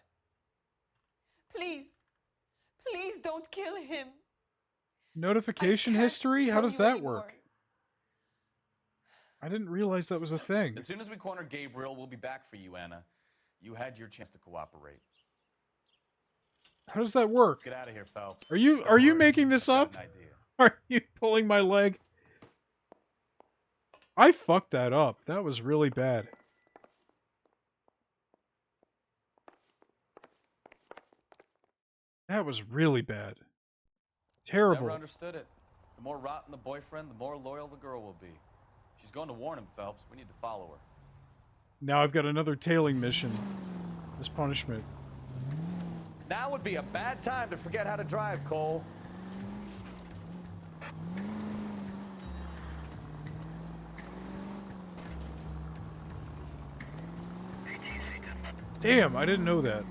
Please. Please don't kill him. Notification history? How does that anymore. work? I didn't realize that was a thing. As soon as we corner Gabriel, we'll be back for you, Anna. You had your chance to cooperate. How does that work? Let's get out of here, Phelps. Are you making this up? Are you pulling my leg? I fucked that up. That was really bad. That was really bad. Terrible. Never understood it. The more rotten the boyfriend, the more loyal the girl will be. She's going to warn him, Phelps. We need to follow her. Now I've got another tailing mission. As punishment. Now would be a bad time to forget how to drive, Cole. Damn, I didn't know that.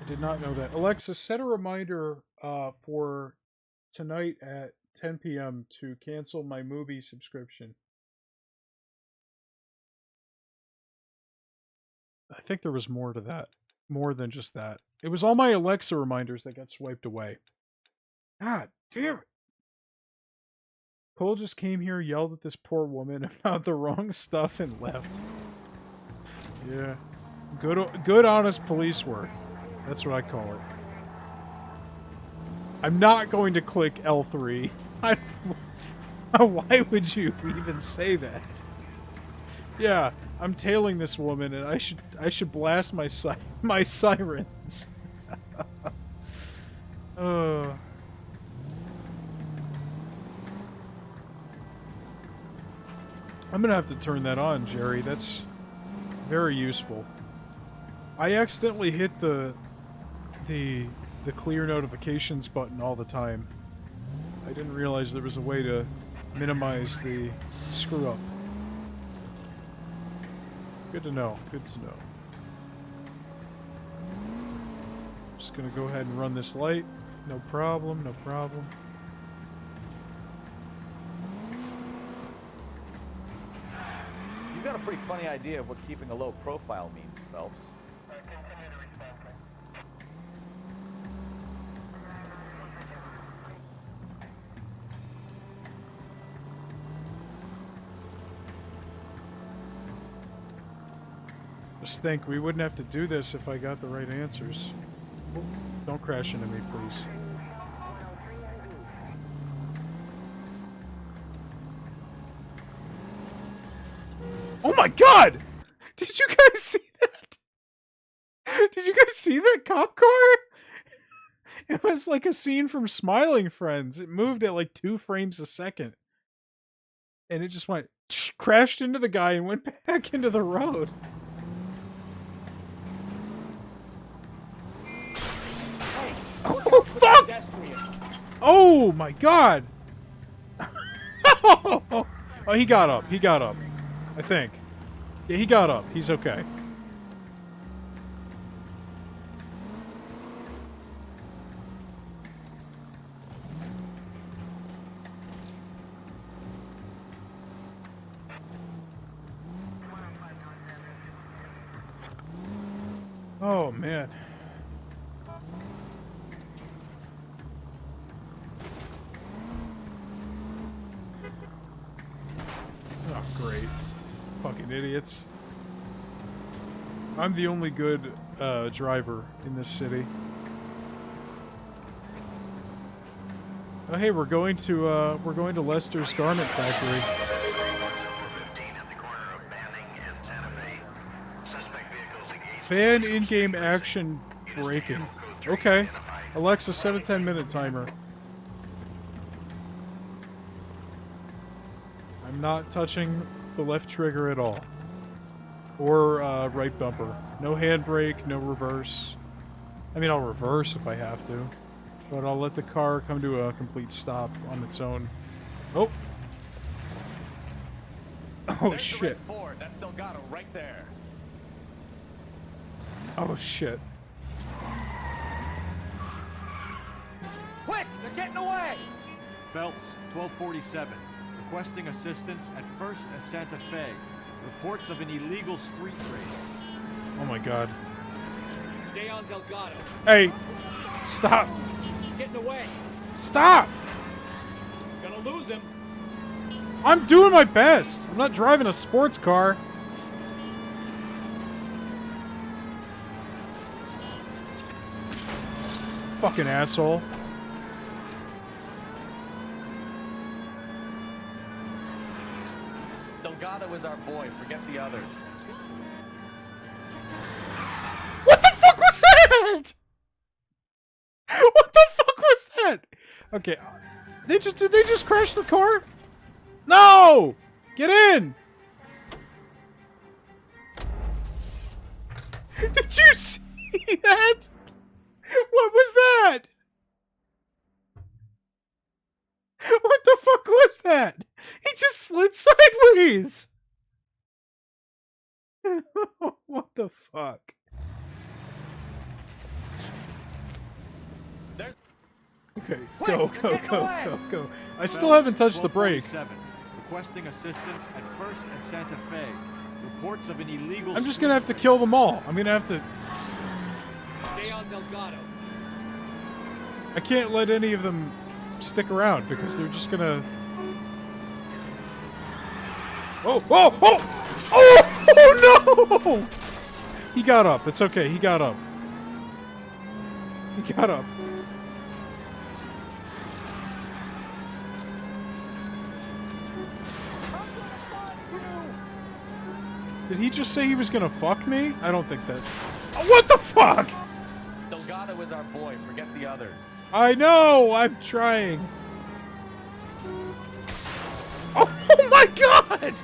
I did not know that. Alexa, set a reminder for tonight at 10 p.m. to cancel my movie subscription. I think there was more to that. More than just that. It was all my Alexa reminders that got swiped away. God damn it. Cole just came here, yelled at this poor woman about the wrong stuff, and left. Yeah. Good honest police work. That's what I call it. I'm not going to click L3. Why would you even say that? Yeah, I'm tailing this woman, and I should blast my sirens. I'm gonna have to turn that on, Jerry. That's very useful. I accidentally hit the clear notifications button all the time. I didn't realize there was a way to minimize the screw up. Good to know. Good to know. Just gonna go ahead and run this light. No problem. No problem. You've got a pretty funny idea of what keeping a low profile means, Phelps. Just think, we wouldn't have to do this if I got the right answers. Don't crash into me, please. Oh my god! Did you guys see that? Did you guys see that cop car? It was like a scene from Smiling Friends. It moved at like 2 frames a second. And it just went, crashed into the guy and went back into the road. Oh, fuck! Oh, my God! Oh, he got up. He got up. I think. Yeah, he got up. He's okay. Oh, man. Oh, great. Fucking idiots. I'm the only good driver in this city. Oh, hey, we're going to Lester's garment factory. Ban in-game action braking. Okay. Alexa, set a 10-minute timer. I'm not touching the left trigger at all. Or right bumper. No handbrake, no reverse. I mean, I'll reverse if I have to. But I'll let the car come to a complete stop on its own. Oh! Oh There's shit. the red Ford. That's Delgado right there. Oh shit. Quick! They're getting away! Phelps, 1247. Requesting assistance at 1st and Santa Fe. Reports of an illegal street race. Oh my god. Stay on Delgado. Hey! Stop! Getting away. Stop! Gonna lose him. I'm doing my best! I'm not driving a sports car. Fucking asshole. Delgado is our boy. Forget the others. What the fuck was that? What the fuck was that? Okay, did they just crash the car? No! Get in! Did you see that? What was that? What the fuck was that? He just slid sideways! What the fuck? Okay, go. I still haven't touched the brake. Requesting assistance at 1st and Santa Fe. Reports of an illegal. I'm just gonna have to kill them all. I'm gonna have to. Stay on Delgado. I can't let any of them stick around because they're just gonna. Oh! Oh! Oh! Oh! No! He got up. It's okay. He got up. He got up. Did he just say he was gonna fuck me? I don't think that. Oh, what the fuck? Delgado is our boy. Forget the others. I know! I'm trying. Oh my god!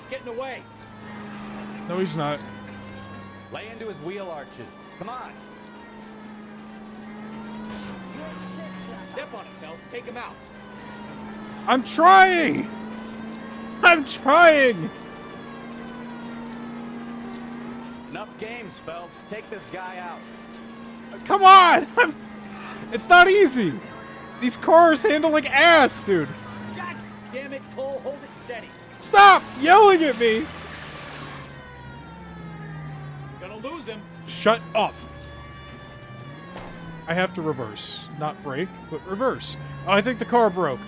Getting away. No, he's not. Lay into his wheel arches. Come on. Step on him, Phelps. Take him out. I'm trying! I'm trying! Enough games, Phelps. Take this guy out. Come on! It's not easy! These cars handle like ass, dude. God damn it, Cole. Hold it steady. Stop yelling at me! Gonna lose him. Shut up. I have to reverse. Not brake, but reverse. Oh, I think the car broke.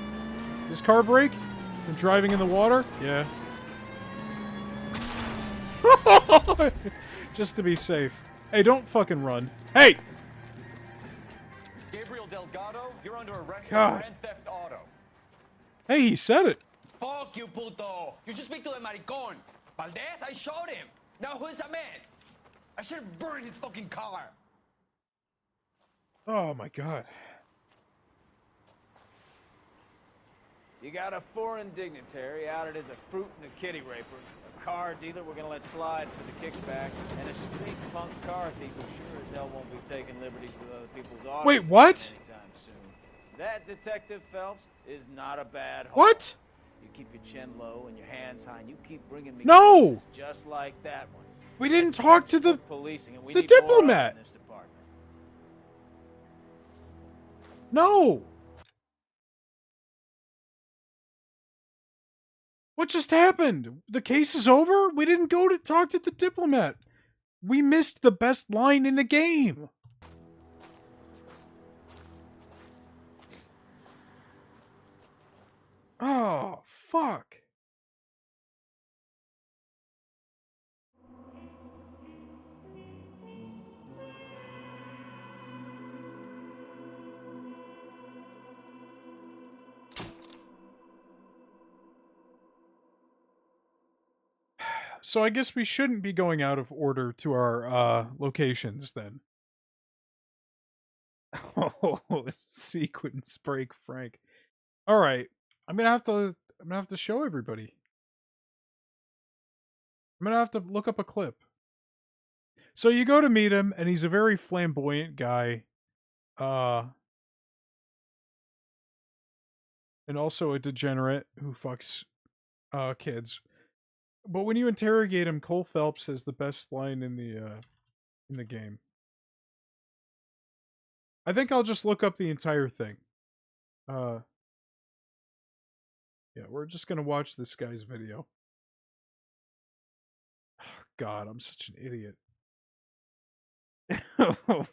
Does car brake? From driving in the water? Yeah. Just to be safe. Hey, don't fucking run. Hey! Gabriel Delgado, you're under arrest for God. grand theft auto. Hey, he said it. Fuck you, puto. You should speak to the maricon. Valdez, I showed him. Now who's a man? I should have burned his fucking car. Oh my god. You got a foreign dignitary outed as a fruit and a kitty raper, a car dealer we're gonna let slide for the kickbacks, and a street punk car thief who sure as hell won't be taking liberties with other people's autos. Wait, what? Anytime soon. That Detective Phelps is not a bad haul. What? You keep your chin low and your hands high, and you keep bringing me No! cases just like that one. We didn't That's talk to the textbook policing, and we the need more of it diplomat. in this department. No! What just happened? The case is over? We didn't go to talk to the diplomat. We missed the best line in the game. Oh, fuck. So I guess we shouldn't be going out of order to our locations then. Oh, sequence break, Frank. All right, I'm gonna have to show everybody. I'm gonna have to look up a clip. So you go to meet him, and he's a very flamboyant guy. And also a degenerate who fucks kids. But when you interrogate him, Cole Phelps has the best line in the game. I think I'll just look up the entire thing. Yeah, we're just gonna watch this guy's video. God, I'm such an idiot. Oh,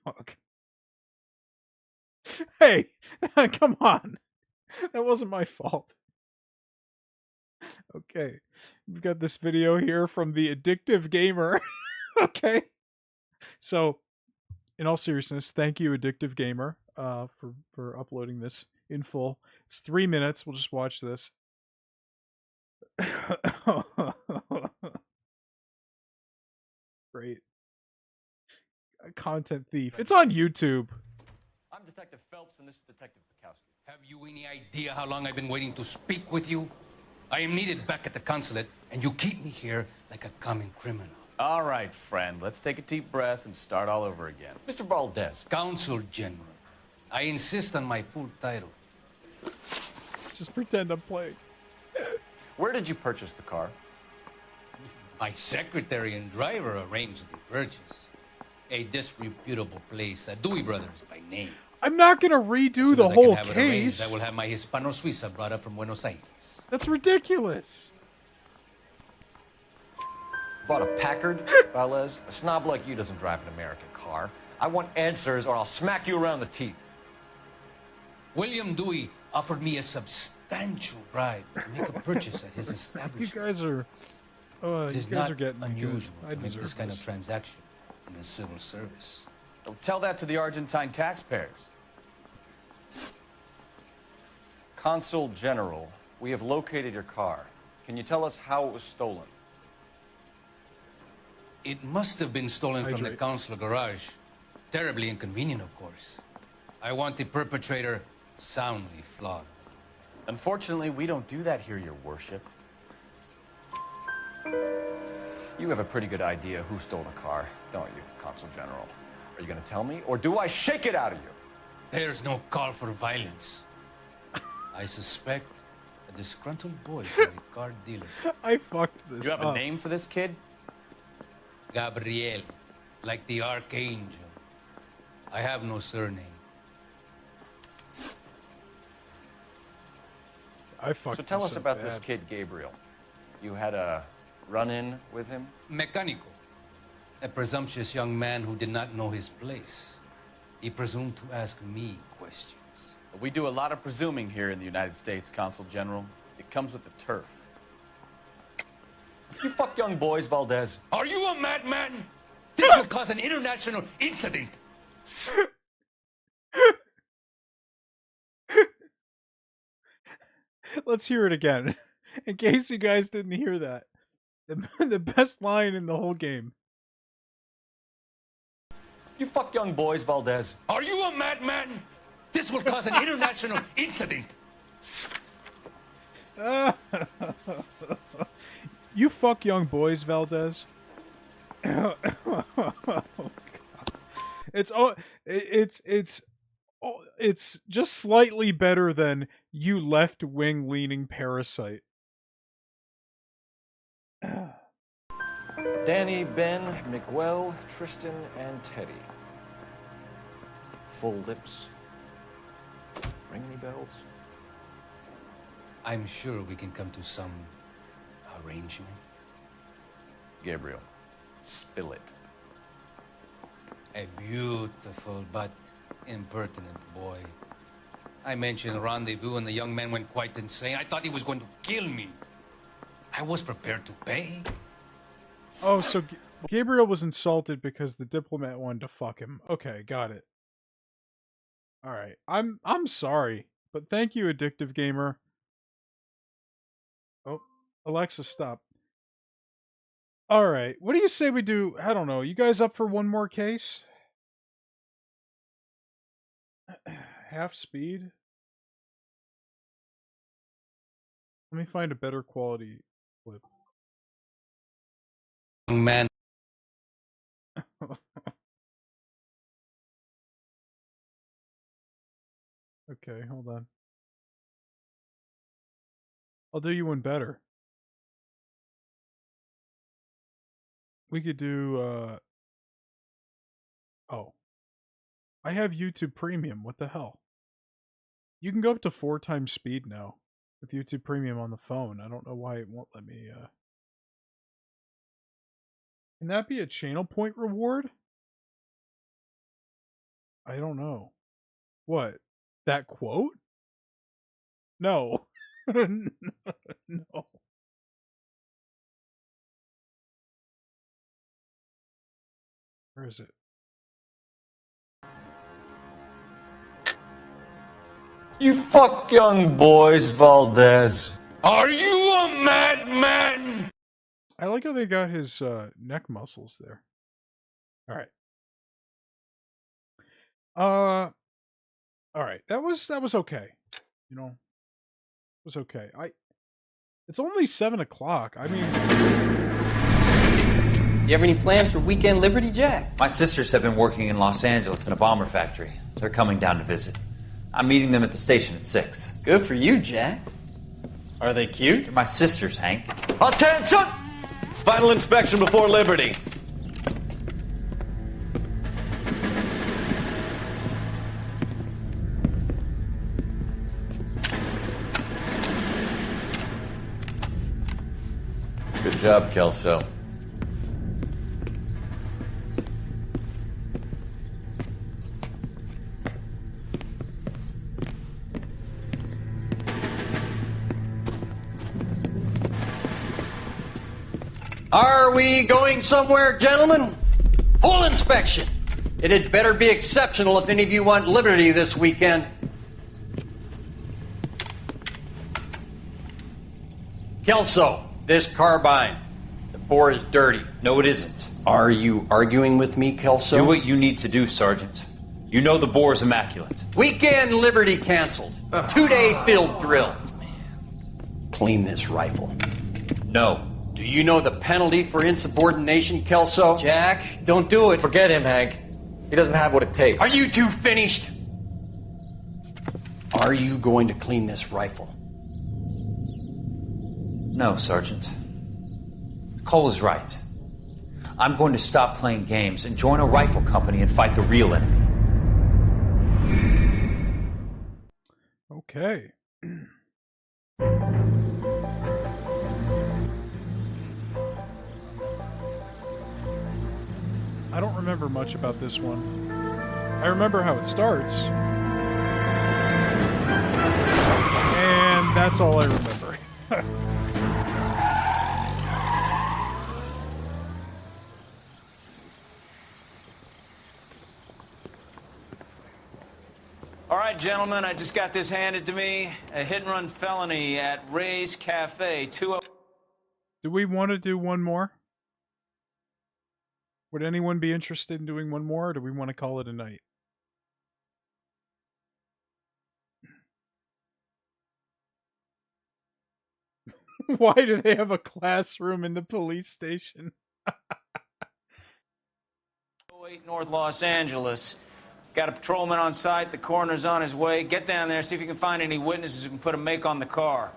fuck. Hey, come on. That wasn't my fault. Okay. We've got this video here from the Addictive Gamer. Okay. So, in all seriousness, thank you, Addictive Gamer, for uploading this in full. It's 3 minutes. We'll just watch this. Great. A content thief. It's on YouTube. I'm Detective Phelps, and this is Detective Bukowski. Have you any idea how long I've been waiting to speak with you? I am needed back at the consulate, and you keep me here like a common criminal. All right, friend. Let's take a deep breath and start all over again. Mr. Valdez. Consul General. I insist on my full title. Just pretend I'm playing. Where did you purchase the car? My secretary and driver arranged the purchase. A disreputable place, Dewey Brothers by name. I'm not gonna redo the whole case. I will have my Hispano Suiza brought up from Buenos Aires. That's ridiculous. Bought a Packard, Valdez? A snob like you doesn't drive an American car. I want answers or I'll smack you around the teeth. William Dewey offered me a substantial bribe to make a purchase at his establishment. You guys are... It is you guys not are getting unusual good. I to make deserve this kind of transaction in the civil service. Tell that to the Argentine taxpayers. Consul General, we have located your car. Can you tell us how it was stolen? It must have been stolen from the consular garage. Terribly inconvenient, of course. I want the perpetrator soundly flogged. Unfortunately, we don't do that here, Your Worship. You have a pretty good idea who stole the car, don't you, Consul General? Are you going to tell me, or do I shake it out of you? There's no call for violence. I suspect a disgruntled boy from the car dealer. I fucked this You have up. a name for this kid? Gabriel, like the archangel. I have no surname. I fucked So tell this us up about bad. this kid, Gabriel. You had a run-in with him? Mecánico. A presumptuous young man who did not know his place. He presumed to ask me questions. We do a lot of presuming here in the United States, Consul General. It comes with the turf. You fuck young boys, Valdez. Are you a madman? This will cause an international incident. Let's hear it again. In case you guys didn't hear that. The best line in the whole game. You fuck young boys, Valdez. Are you a madman? This will cause an international incident. You fuck young boys, Valdez. It's just slightly better than you left-wing leaning parasite. Danny, Ben, Miguel, Tristan, and Teddy. Full lips. Ring any bells? I'm sure we can come to some arrangement. Gabriel, spill it. A beautiful but impertinent boy. I mentioned a rendezvous and the young man went quite insane. I thought he was going to kill me. I was prepared to pay. Oh, so Gabriel was insulted because the diplomat wanted to fuck him. Okay, got it. All right. I'm sorry, but thank you, Addictive Gamer. Oh, Alexa, stop. All right. What do you say we do? I don't know. You guys up for one more case? Half speed? Let me find a better quality clip. man. Okay, hold on. I'll do you one better. We could do, oh. I have YouTube Premium. What the hell? You can go up to 4 times speed now with YouTube Premium on the phone. I don't know why it won't let me, Can that be a channel point reward? I don't know. What? That quote? No. No. Where is it? You fuck young boys, Valdez. Are you a madman? I like how they got his neck muscles there. All right. All right. That was okay. You know, it was okay. It's only 7 o'clock. I mean, You have any plans for weekend Liberty, Jack? My sisters have been working in Los Angeles in a bomber factory. They're coming down to visit. I'm meeting them at the station at 6. Good for you, Jack. Are they cute? They're my sisters, Hank. Attention! Final inspection before Liberty. Good job, Kelso. Are we going somewhere, gentlemen? Full inspection. It had better be exceptional if any of you want liberty this weekend. Kelso, this carbine. The bore is dirty. No, it isn't. Are you arguing with me, Kelso? Do what you need to do, Sergeant. You know the bore is immaculate. Weekend liberty canceled. 2-day field drill. Clean this rifle. No. Do you know the penalty for insubordination, Kelso? Jack, don't do it. Forget him, Hank. He doesn't have what it takes. Are you two finished? Are you going to clean this rifle? No, Sergeant. Cole is right. I'm going to stop playing games and join a rifle company and fight the real enemy. okay. I don't remember much about this one. I remember how it starts. And that's all I remember. All right, gentlemen, I just got this handed to me. A hit-and-run felony at Ray's Cafe. Do we want to do one more? Would anyone be interested in doing one more, or do we want to call it a night? Why do they have a classroom in the police station? 8 North Los Angeles. Got a patrolman on site. The coroner's on his way. Get down there, see if you can find any witnesses who can put a make on the car.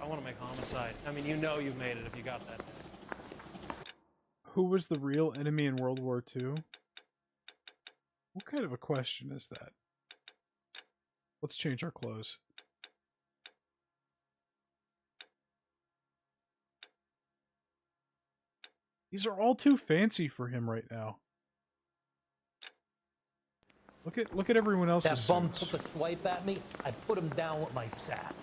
I want to make homicide. I mean, you know you've made it if you got that. Who was the real enemy in World War II? What kind of a question is that? Let's change our clothes. These are all too fancy for him right now. Look at everyone else's That bum suits. took a swipe at me. I put him down with my sap.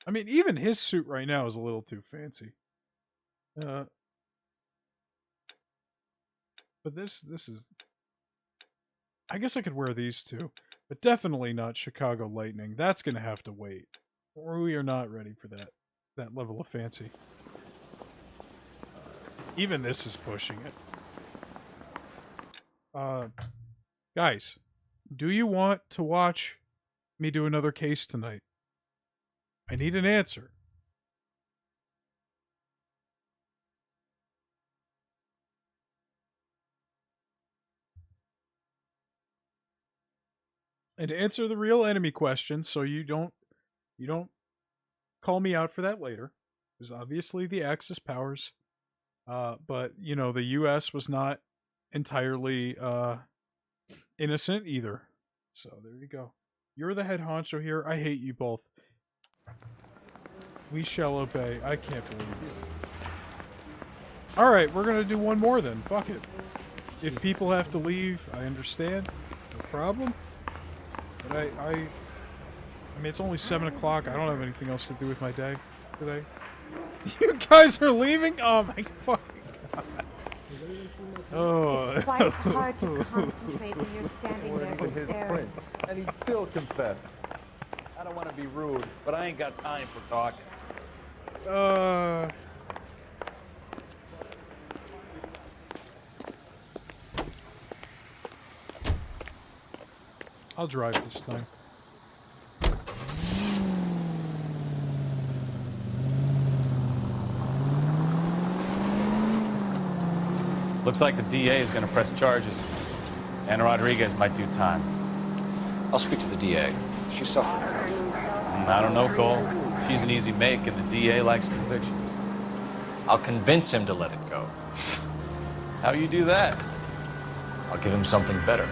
I mean, even his suit right now is a little too fancy. But this is... I guess I could wear these two, but definitely not Chicago Lightning. That's gonna have to wait. We are not ready for that level of fancy. Even this is pushing it. Guys, do you want to watch me do another case tonight? I need an answer. And answer the real enemy question so you don't call me out for that later. Because obviously the Axis powers. But, you know, the US was not entirely innocent either. So there you go. You're the head honcho here. I hate you both. We shall obey. I can't believe you. Alright, we're gonna do one more then. Fuck it. If people have to leave, I understand. No problem. But I mean, it's only 7 o'clock. I don't have anything else to do with my day today. You guys are leaving? Oh my fucking god. Oh. It's quite hard to concentrate when you're standing there His staring. prince, and he still confessed. I don't want to be rude, but I ain't got time for talking. I'll drive this time. Looks like the DA is going to press charges. Anna Rodriguez might do time. I'll speak to the DA. She's suffering. I don't know, Cole. She's an easy make, and the DA likes convictions. I'll convince him to let it go. How you do that? I'll give him something better.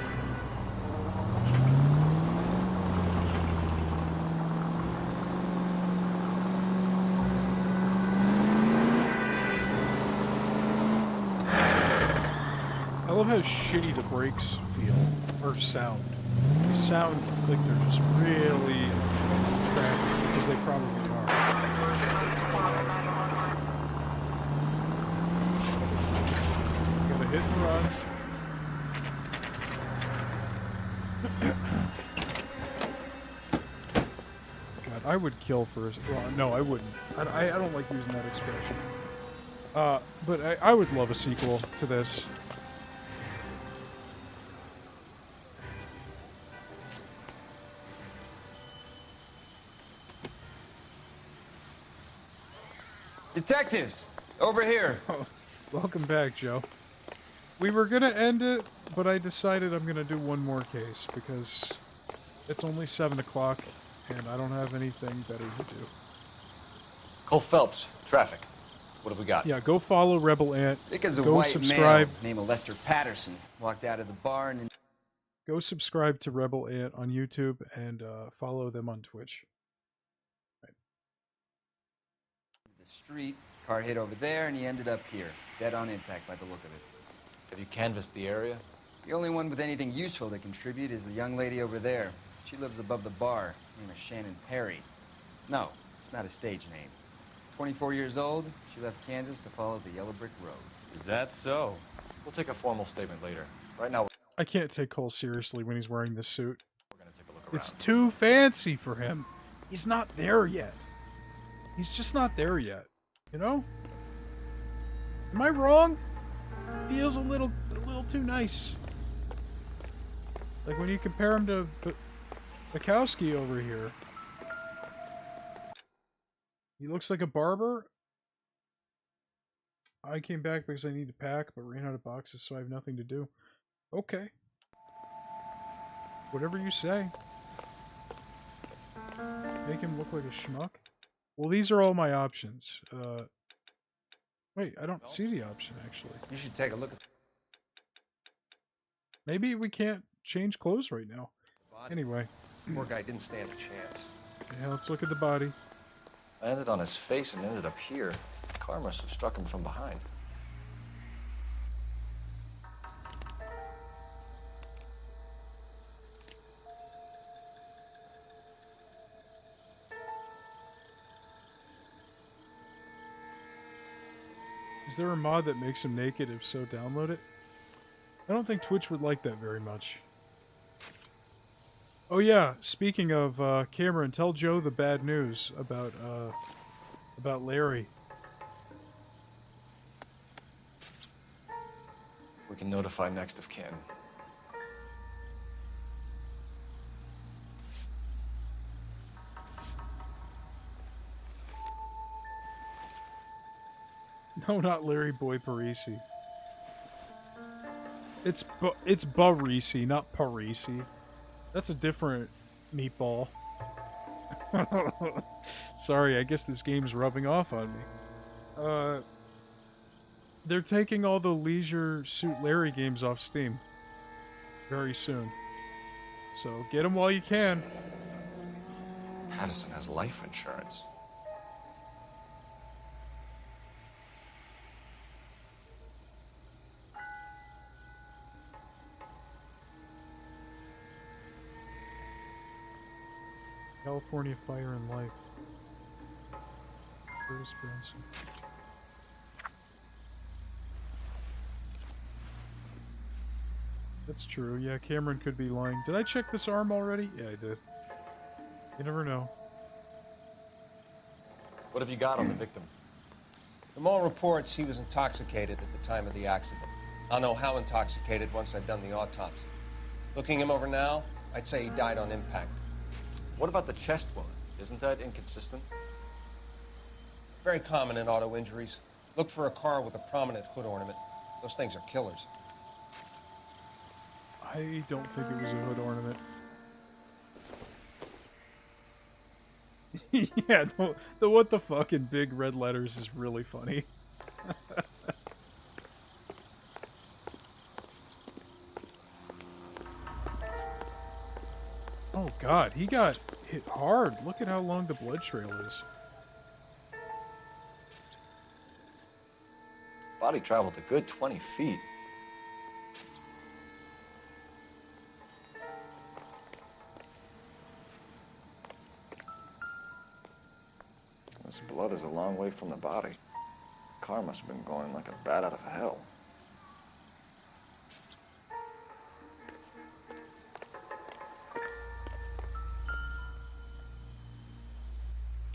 I love how shitty the brakes feel, or sound. They sound like they're just really crappy, because they probably are. Gotta hit and run. God, I would kill for... Well, no, I wouldn't. I don't like using that expression. But I would love a sequel to this. Detectives, over here. Oh, welcome back, Joe. We were gonna end it, but I decided I'm gonna do one more case because it's only 7 o'clock and I don't have anything better to do. Cole Phelps, traffic. What have we got? Yeah, go follow Rebel Ant. Because a go white subscribe. male named Lester Patterson walked out of the bar and Go subscribe to Rebel Ant on YouTube and follow them on Twitch. the street. Car hit over there, and he ended up here, dead on impact by the look of it. Have you canvassed the area? The only one with anything useful to contribute is the young lady over there. She lives above the bar. Name is Shannon Perry. No, it's not a stage name. 24 years old, she left Kansas to follow the Yellow Brick Road. Is that so? We'll take a formal statement later. Right now, I can't take Cole seriously when he's wearing this suit. we're gonna take a look around. It's too fancy for him. He's not there yet. He's just not there yet. You know? Am I wrong? Feels a little too nice. Like when you compare him to Bukowski over here. He looks like a barber. I came back because I need to pack, but ran out of boxes, so I have nothing to do. Okay. Whatever you say. Make him look like a schmuck? Well, these are all my options. Wait, I don't see the option, actually. You should take a look at Maybe we can't change clothes right now. Anyway. Poor guy didn't stand a chance. Yeah, let's look at the body. I ended on his face and ended up here. The car must have struck him from behind. Is there a mod that makes him naked? If so, download it. I don't think Twitch would like that very much. Oh yeah, speaking of Cameron, tell Joe the bad news about Larry. We can notify next of kin. No, not Larry Boy Parisi. It's Barisi, not Parisi. That's a different meatball. Sorry, I guess this game's rubbing off on me. They're taking all the Leisure Suit Larry games off Steam very soon. So get them while you can. Patterson has life insurance. California Fire and Life. Curtis Branson. That's true. Yeah, Cameron could be lying. Did I check this arm already? Yeah, I did. You never know. What have you got on the victim? From all reports, he was intoxicated at the time of the accident. I'll know how intoxicated once I've done the autopsy. Looking him over now, I'd say he died on impact. What about the chest wound? Isn't that inconsistent? Very common in auto injuries. Look for a car with a prominent hood ornament. Those things are killers. I don't think it was a hood ornament. Yeah, the what the fuck in big red letters is really funny. Oh god, he got hit hard. Look at how long the blood trail is. Body traveled a good 20 feet. This blood is a long way from the body. The car must have been going like a bat out of hell.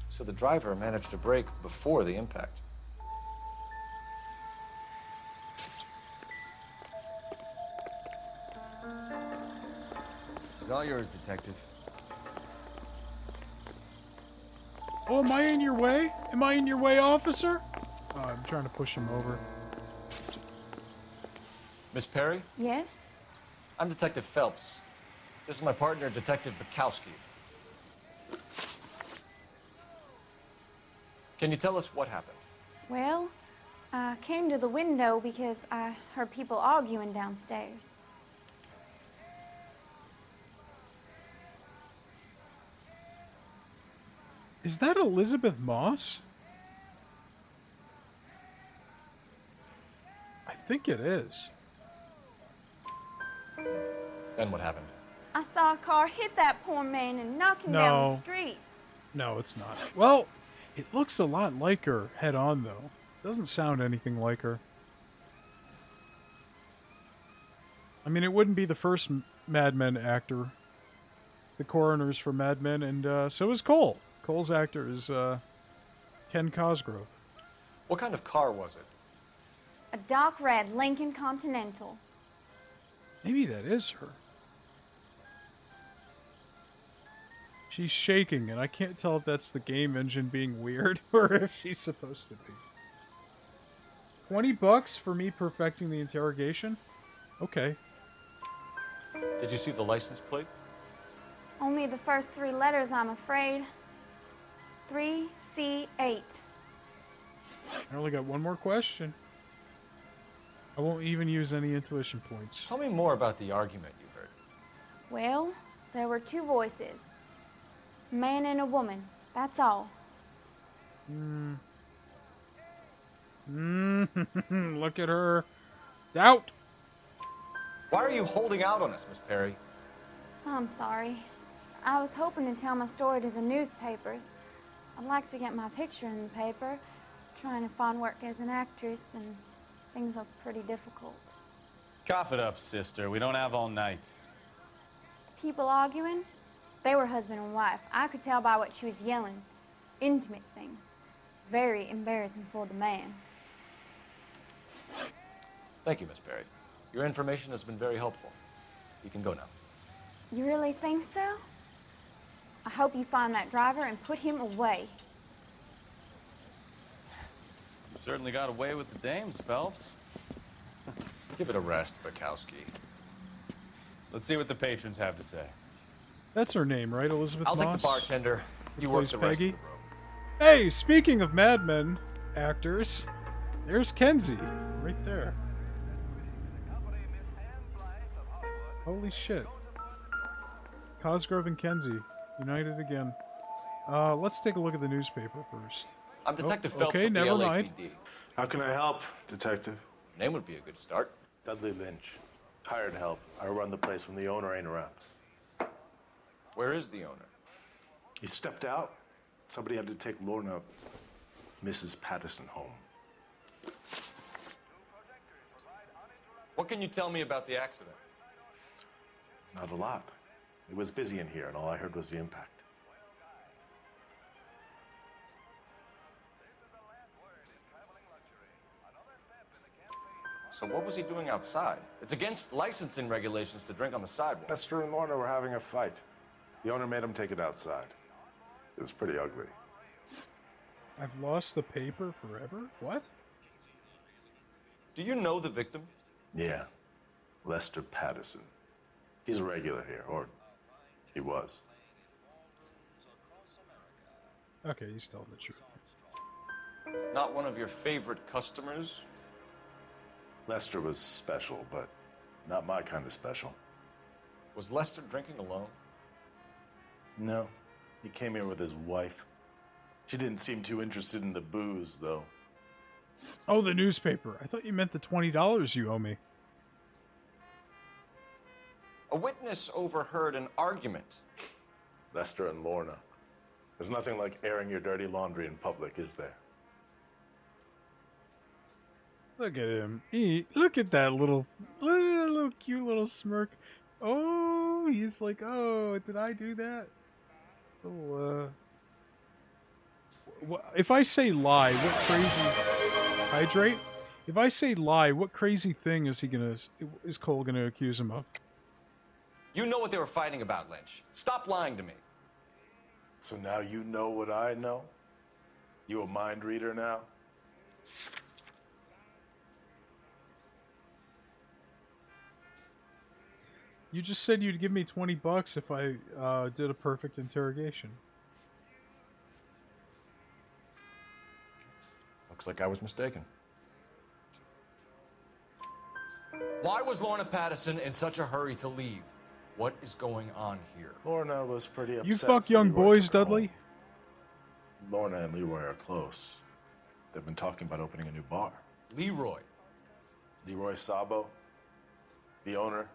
So the driver managed to brake before the impact. It's all yours, Detective. Oh, am I in your way? Am I in your way, officer? Oh, I'm trying to push him over. Miss Perry? Yes? I'm Detective Phelps. This is my partner, Detective Bukowski. Can you tell us what happened? Well, I came to the window because I heard people arguing downstairs. Is that Elizabeth Moss? I think it is. Then what happened? I saw a car hit that poor man and knock him down the street. No, it's not. Well, it looks a lot like her head on, though. Doesn't sound anything like her. I mean, it wouldn't be the first Mad Men actor. The coroner's for Mad Men, and so is Cole. Cole's actor is Ken Cosgrove. What kind of car was it? A dark red Lincoln Continental. Maybe that is her. She's shaking, and I can't tell if that's the game engine being weird or if she's supposed to be. $20 for me perfecting the interrogation? Okay. Did you see the license plate? Only the first three letters, I'm afraid. 3C8. I only got one more question. I won't even use any intuition points. Tell me more about the argument you heard. Well, there were two voices. A man and a woman. That's all. Look at her. Doubt. Why are you holding out on us, Miss Perry? I'm sorry. I was hoping to tell my story to the newspapers. I'd like to get my picture in the paper. Trying to find work as an actress, and things are pretty difficult. Cough it up, sister. We don't have all night. People arguing? They were husband and wife. I could tell by what she was yelling. Intimate things. Very embarrassing for the man. Thank you, Miss Perry. Your information has been very helpful. You can go now. You really think so? I hope you find that driver and put him away. You certainly got away with the dames, Phelps. Give it a rest, Bukowski. Let's see what the patrons have to say. That's her name, right? Elizabeth I'll Moss? take the bartender. Who You work plays the rest of Peggy? the room. Hey, speaking of Mad Men actors, there's Kenzie right there. Holy shit. Cosgrove and Kenzie united again. Let's take a look at the newspaper first. I'm Detective Oh, Phelps okay, of the never LAPD. mind. How can I help, Detective? Name would be a good start. Dudley Lynch. Hired help. I run the place when the owner ain't around. Where is the owner? He stepped out. Somebody had to take Lorna, Mrs. Patterson, home. What can you tell me about the accident? Not a lot. It was busy in here, and all I heard was the impact. So what was he doing outside? It's against licensing regulations to drink on the sidewalk. Lester and Lorna were having a fight. The owner made him take it outside. It was pretty ugly. I've lost the paper forever? What? Do you know the victim? Yeah. Lester Patterson. He's a regular here, or he was. Okay, he's telling the truth. Not one of your favorite customers? Lester was special, but not my kind of special. Was Lester drinking alone? No. He came here with his wife. She didn't seem too interested in the booze, though. Oh, the newspaper. I thought you meant the $20 you owe me. A witness overheard an argument. Lester and Lorna. There's nothing like airing your dirty laundry in public, is there? Look at him. Look at that little cute little smirk. Oh, he's like, oh, did I do that? Oh, if I say lie, what crazy hydrate? If I say lie, what crazy thing is Cole gonna accuse him of? You know what they were fighting about, Lynch. Stop lying to me. So now you know what I know? You a mind reader now? You just said you'd give me $20 if I did a perfect interrogation. Looks like I was mistaken. Why was Lorna Patterson in such a hurry to leave? What is going on here? Lorna was pretty upset. You fuck young boys, Dudley? Lorna and Leroy are close. They've been talking about opening a new bar. Leroy? Leroy Sabo, the owner.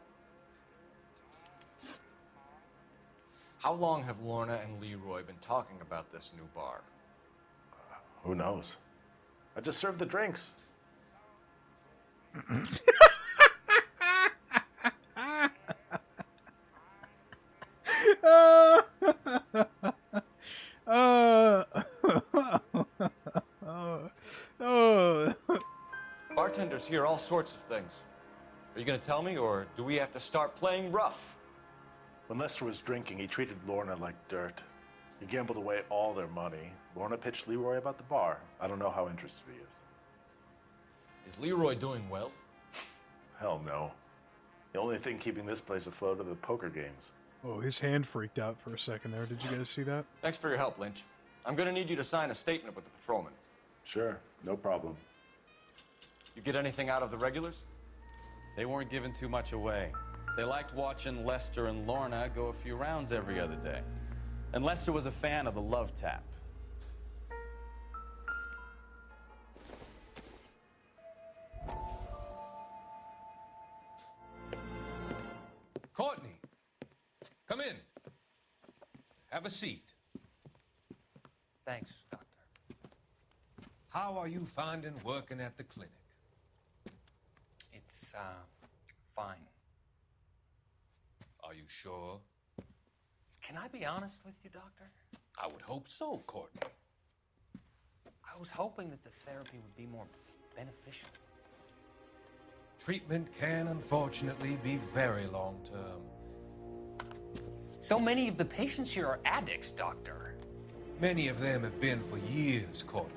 How long have Lorna and Leroy been talking about this new bar? Who knows? I just served the drinks. Bartenders hear all sorts of things. Are you going to tell me, or do we have to start playing rough? When Lester was drinking, he treated Lorna like dirt. He gambled away all their money. Lorna pitched Leroy about the bar. I don't know how interested he is. Is Leroy doing well? Hell no. The only thing keeping this place afloat are the poker games. Oh, his hand freaked out for a second there. Did you guys see that? Thanks for your help, Lynch. I'm going to need you to sign a statement with the patrolman. Sure, no problem. You get anything out of the regulars? They weren't giving too much away. They liked watching Lester and Lorna go a few rounds every other day. And Lester was a fan of the love tap. Courtney, come in. Have a seat. Thanks, Doctor. How are you finding working at the clinic? It's, fine. Are you sure? Can I be honest with you, Doctor? I would hope so, Courtney. I was hoping that the therapy would be more beneficial. Treatment can, unfortunately, be very long-term. So many of the patients here are addicts, Doctor. Many of them have been for years, Courtney.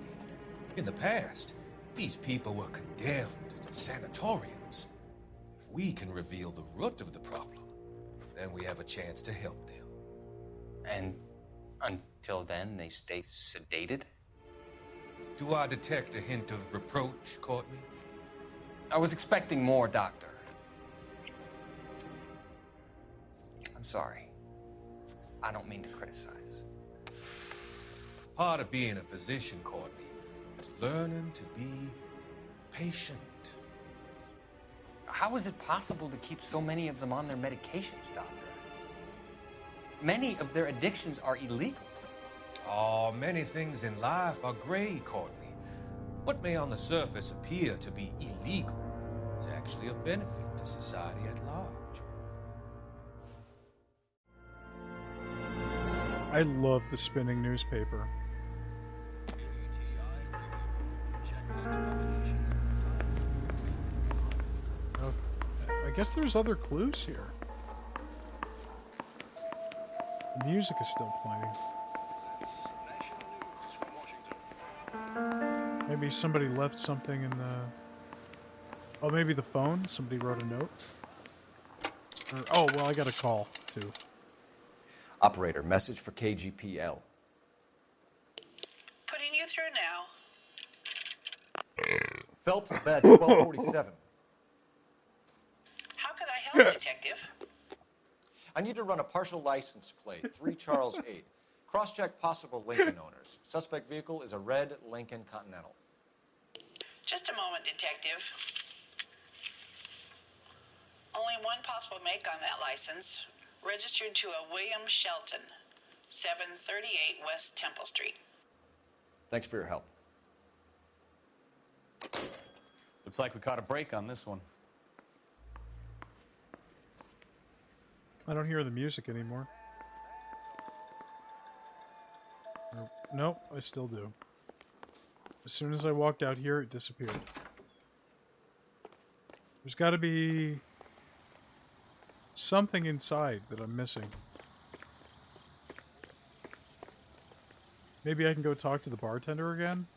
In the past, these people were condemned to sanatoriums. If we can reveal the root of the problem, then we have a chance to help them. And until then, they stay sedated? Do I detect a hint of reproach, Courtney? I was expecting more, Doctor. I'm sorry. I don't mean to criticize. Part of being a physician, Courtney, is learning to be patient. How is it possible to keep so many of them on their medications, Doctor? Many of their addictions are illegal. Oh, many things in life are gray, Courtney. What may on the surface appear to be illegal is actually of benefit to society at large. I love the spinning newspaper. Oh, I guess there's other clues here. The music is still playing. Maybe somebody left something in the... Oh, maybe the phone? Somebody wrote a note? Or, oh, well, I got a call, too. Operator, message for KGPL. Putting you through now. Phelps, badge 1247. How could I help, Detective? I need to run a partial license plate, 3 Charles 8. Cross-check possible Lincoln owners. Suspect vehicle is a red Lincoln Continental. Just a moment, Detective. Only one possible make on that license. Registered to a William Shelton, 738 West Temple Street. Thanks for your help. Looks like we caught a break on this one. I don't hear the music anymore. Nope, I still do. As soon as I walked out here, it disappeared. There's got to be something inside that I'm missing. Maybe I can go talk to the bartender again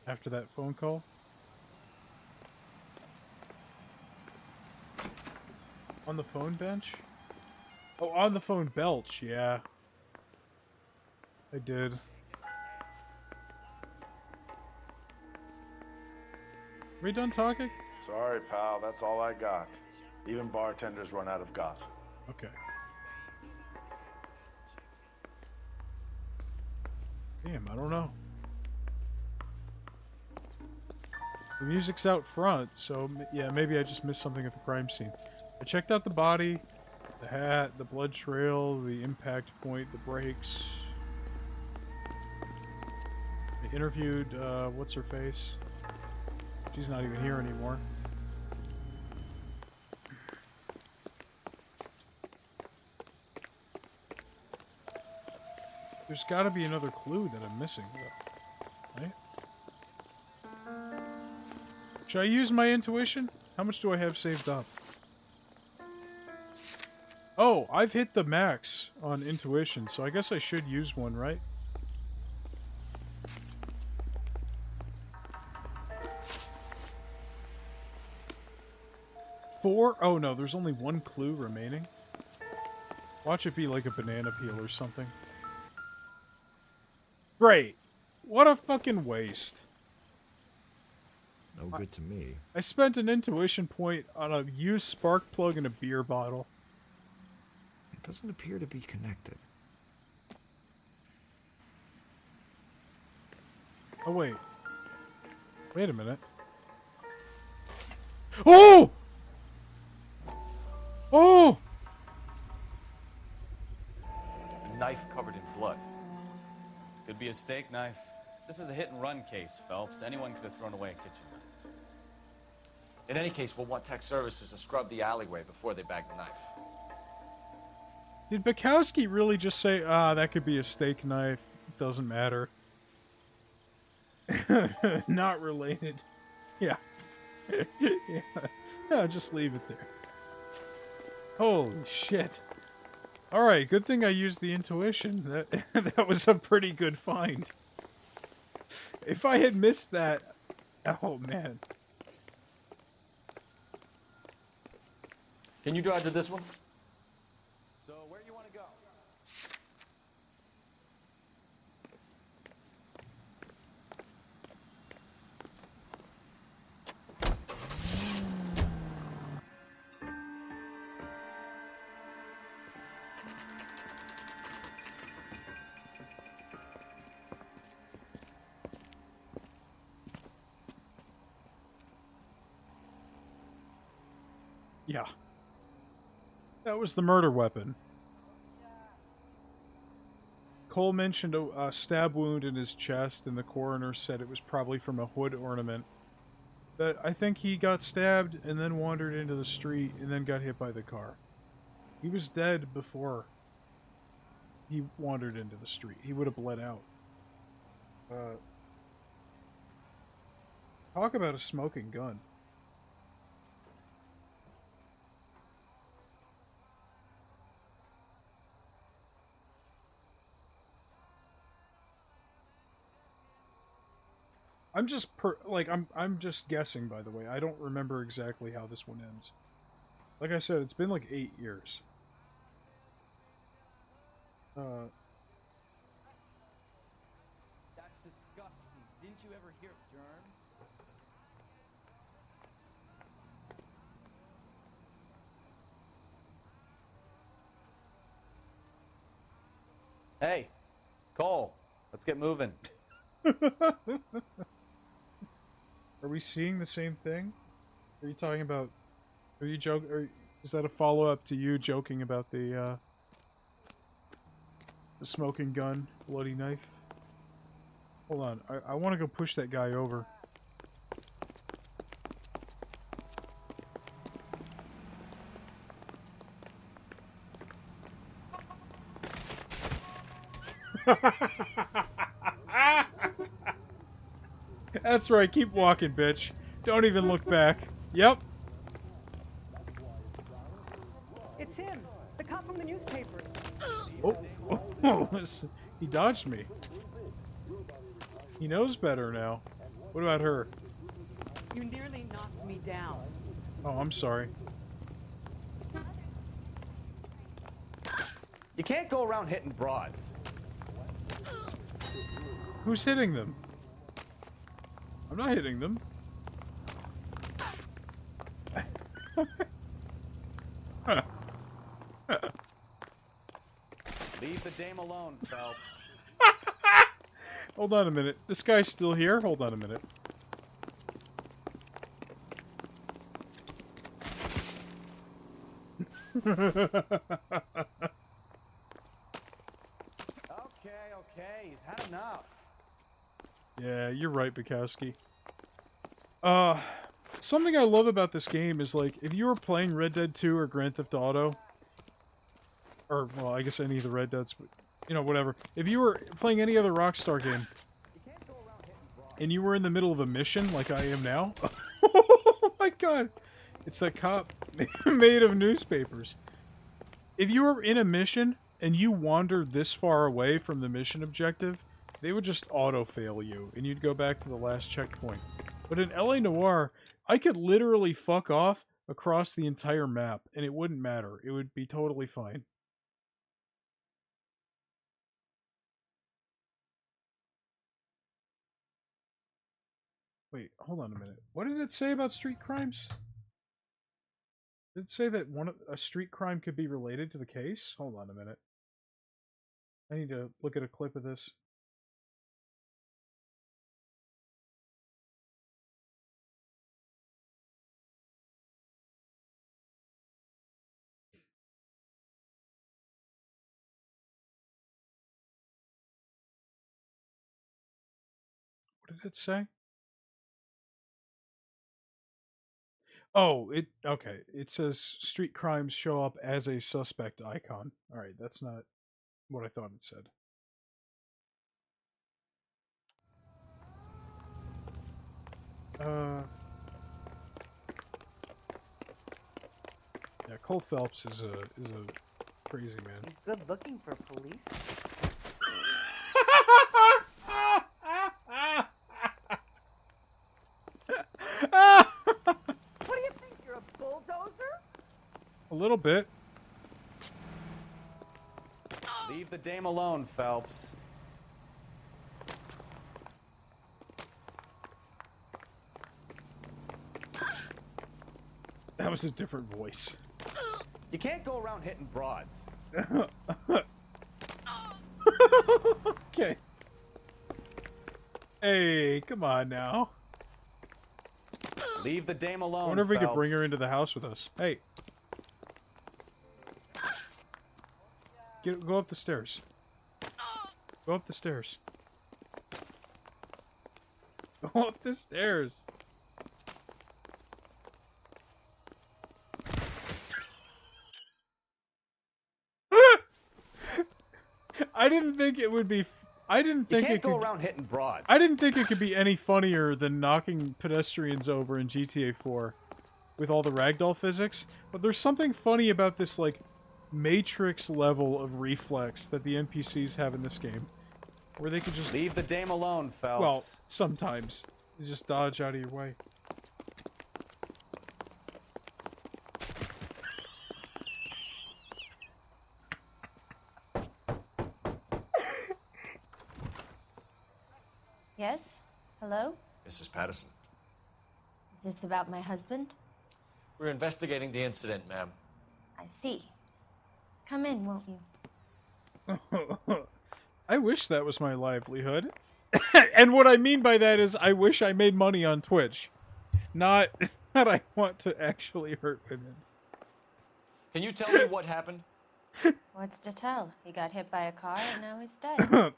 after that phone call. On the phone bench? Oh, on the phone belch, yeah. I did. We done talking? Sorry, pal, that's all I got. Even bartenders run out of gossip. Okay. Damn, I don't know. The music's out front, so yeah, maybe I just missed something at the crime scene. I checked out the body, the hat, the blood trail, the impact point, the brakes. I interviewed, what's her face? She's not even here anymore. There's got to be another clue that I'm missing, though. Right? Should I use my intuition? How much do I have saved up? Oh, I've hit the max on intuition, so I guess I should use one, right? Four? Oh no, there's only one clue remaining. Watch it be like a banana peel or something. Great. What a fucking waste. No good to me. I spent an intuition point on a used spark plug and a beer bottle. It doesn't appear to be connected. Oh, wait. Wait a minute. Oh! Oh! A knife covered in blood. Could be a steak knife. This is a hit-and-run case, Phelps. Anyone could have thrown away a kitchen knife. In any case, we'll want tech services to scrub the alleyway before they bag the knife. Did Bukowski really just say, that could be a steak knife? Doesn't matter. Not related. Yeah. Yeah. No, just leave it there. Holy shit. Alright, good thing I used the intuition. That was a pretty good find. If I had missed that... Oh, man. Can you drive to this one? So, where you want to go? Yeah. That was the murder weapon. Cole mentioned a stab wound in his chest, and the coroner said it was probably from a hood ornament. But I think he got stabbed and then wandered into the street and then got hit by the car. He was dead before he wandered into the street. He would have bled out. Talk about a smoking gun. I'm just guessing, by the way. I don't remember exactly how this one ends. Like I said, it's been like 8 years. That's disgusting. Didn't you ever hear of germs? Hey, Cole, let's get moving. Are we seeing the same thing? Are you talking about... Are you joking? Is that a follow-up to you joking about the smoking gun, bloody knife? Hold on. I want to go push that guy over. That's right. Keep walking, bitch. Don't even look back. Yep. It's him, the cop from the newspapers. Oh, he dodged me. He knows better now. What about her? You nearly knocked me down. Oh, I'm sorry. You can't go around hitting broads. Who's hitting them? I'm not hitting them. Leave the dame alone, Phelps. Hold on a minute. This guy's still here? Hold on a minute. Okay, he's had enough. Yeah, you're right, Bukowski. Something I love about this game is, like, if you were playing Red Dead 2 or Grand Theft Auto, or, well, I guess any of the Red Deads, but, you know, whatever. If you were playing any other Rockstar game, and you were in the middle of a mission, like I am now, oh my god, it's that cop made of newspapers. If you were in a mission, and you wandered this far away from the mission objective, they would just auto-fail you, and you'd go back to the last checkpoint. But in LA Noire, I could literally fuck off across the entire map, and it wouldn't matter. It would be totally fine. Wait, hold on a minute. What did it say about street crimes? Did it say that a street crime could be related to the case? Hold on a minute. I need to look at a clip of this. What did it say? Oh, okay. It says street crimes show up as a suspect icon. Alright, that's not what I thought it said. Yeah, Cole Phelps is a crazy man. He's good looking for police. What do you think? You're a bulldozer? A little bit. Leave the dame alone, Phelps. That was a different voice. You can't go around hitting broads. Okay. Hey, come on now. Leave the dame alone, I wonder if we could bring her Phelps. into the house with us. Hey, Go up the stairs. Go up the stairs. Go up the stairs. I didn't think it would be. I didn't think you can't it could go around hitting broads. I didn't think it could be any funnier than knocking pedestrians over in GTA 4 with all the ragdoll physics. But there's something funny about this, like, Matrix level of reflex that the NPCs have in this game, where they could just leave the dame alone, Phelps. Well, sometimes you just dodge out of your way. Yes? Hello? Mrs. Patterson. Is this about my husband? We're investigating the incident, ma'am. I see. Come in, won't you? I wish that was my livelihood. And what I mean by that is I wish I made money on Twitch. Not that I want to actually hurt women. Can you tell me what happened? What's to tell? He got hit by a car and now he's dead.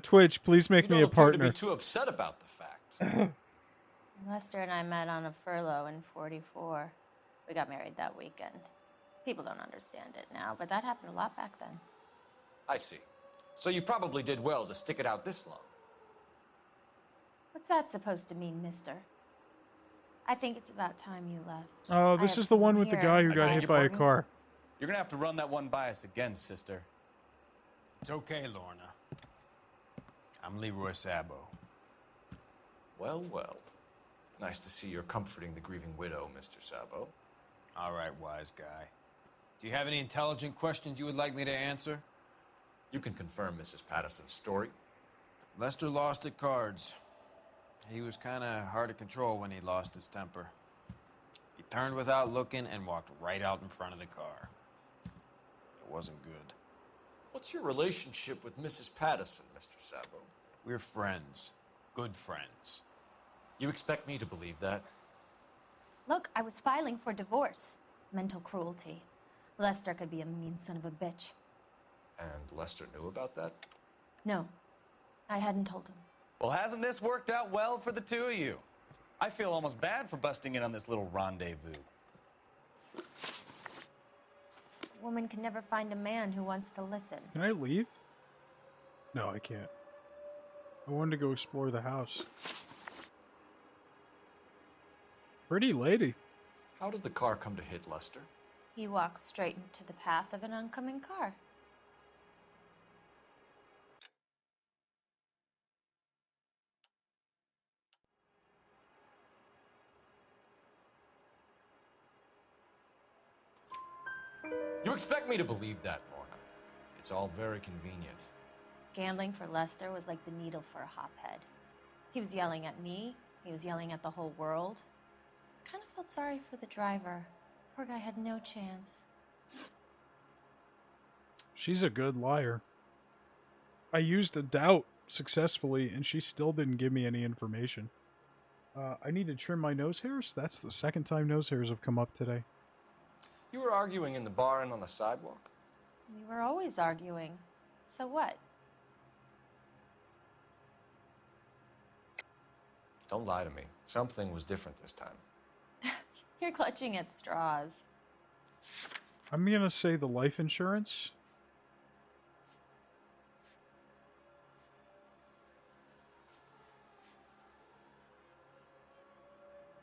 Twitch, please make me a partner. You don't appear to be too upset about the fact. Lester and I met on a furlough in '44. We got married that weekend. People don't understand it now, but that happened a lot back then. I see. So you probably did well to stick it out this long. What's that supposed to mean, mister? I think it's about time you left. Oh, this is the one with the guy who got hit by a car. You're gonna have to run that one by us again, sister. It's okay, Lorna. I'm Leroy Sabo. Well, well. Nice to see you're comforting the grieving widow, Mr. Sabo. All right, wise guy. Do you have any intelligent questions you would like me to answer? You can confirm Mrs. Patterson's story. Lester lost at cards. He was kind of hard to control when he lost his temper. He turned without looking and walked right out in front of the car. It wasn't good. What's your relationship with Mrs. Patterson, Mr. Sabo? We're friends. Good friends. You expect me to believe that? Look, I was filing for divorce. Mental cruelty. Lester could be a mean son of a bitch. And Lester knew about that? No, I hadn't told him. Well, hasn't this worked out well for the two of you? I feel almost bad for busting in on this little rendezvous. A woman can never find a man who wants to listen. Can I leave? No, I can't. I wanted to go explore the house. Pretty lady. How did the car come to hit Lester? He walked straight into the path of an oncoming car. You expect me to believe that, Lorna. It's all very convenient. Gambling for Lester was like the needle for a hophead. He was yelling at me. He was yelling at the whole world. I kind of felt sorry for the driver. Poor guy had no chance. She's a good liar. I used a doubt successfully, and she still didn't give me any information. I need to trim my nose hairs. That's the second time nose hairs have come up today. You were arguing in the bar and on the sidewalk? We were always arguing. So what? Don't lie to me. Something was different this time. You're clutching at straws. I'm gonna say the life insurance.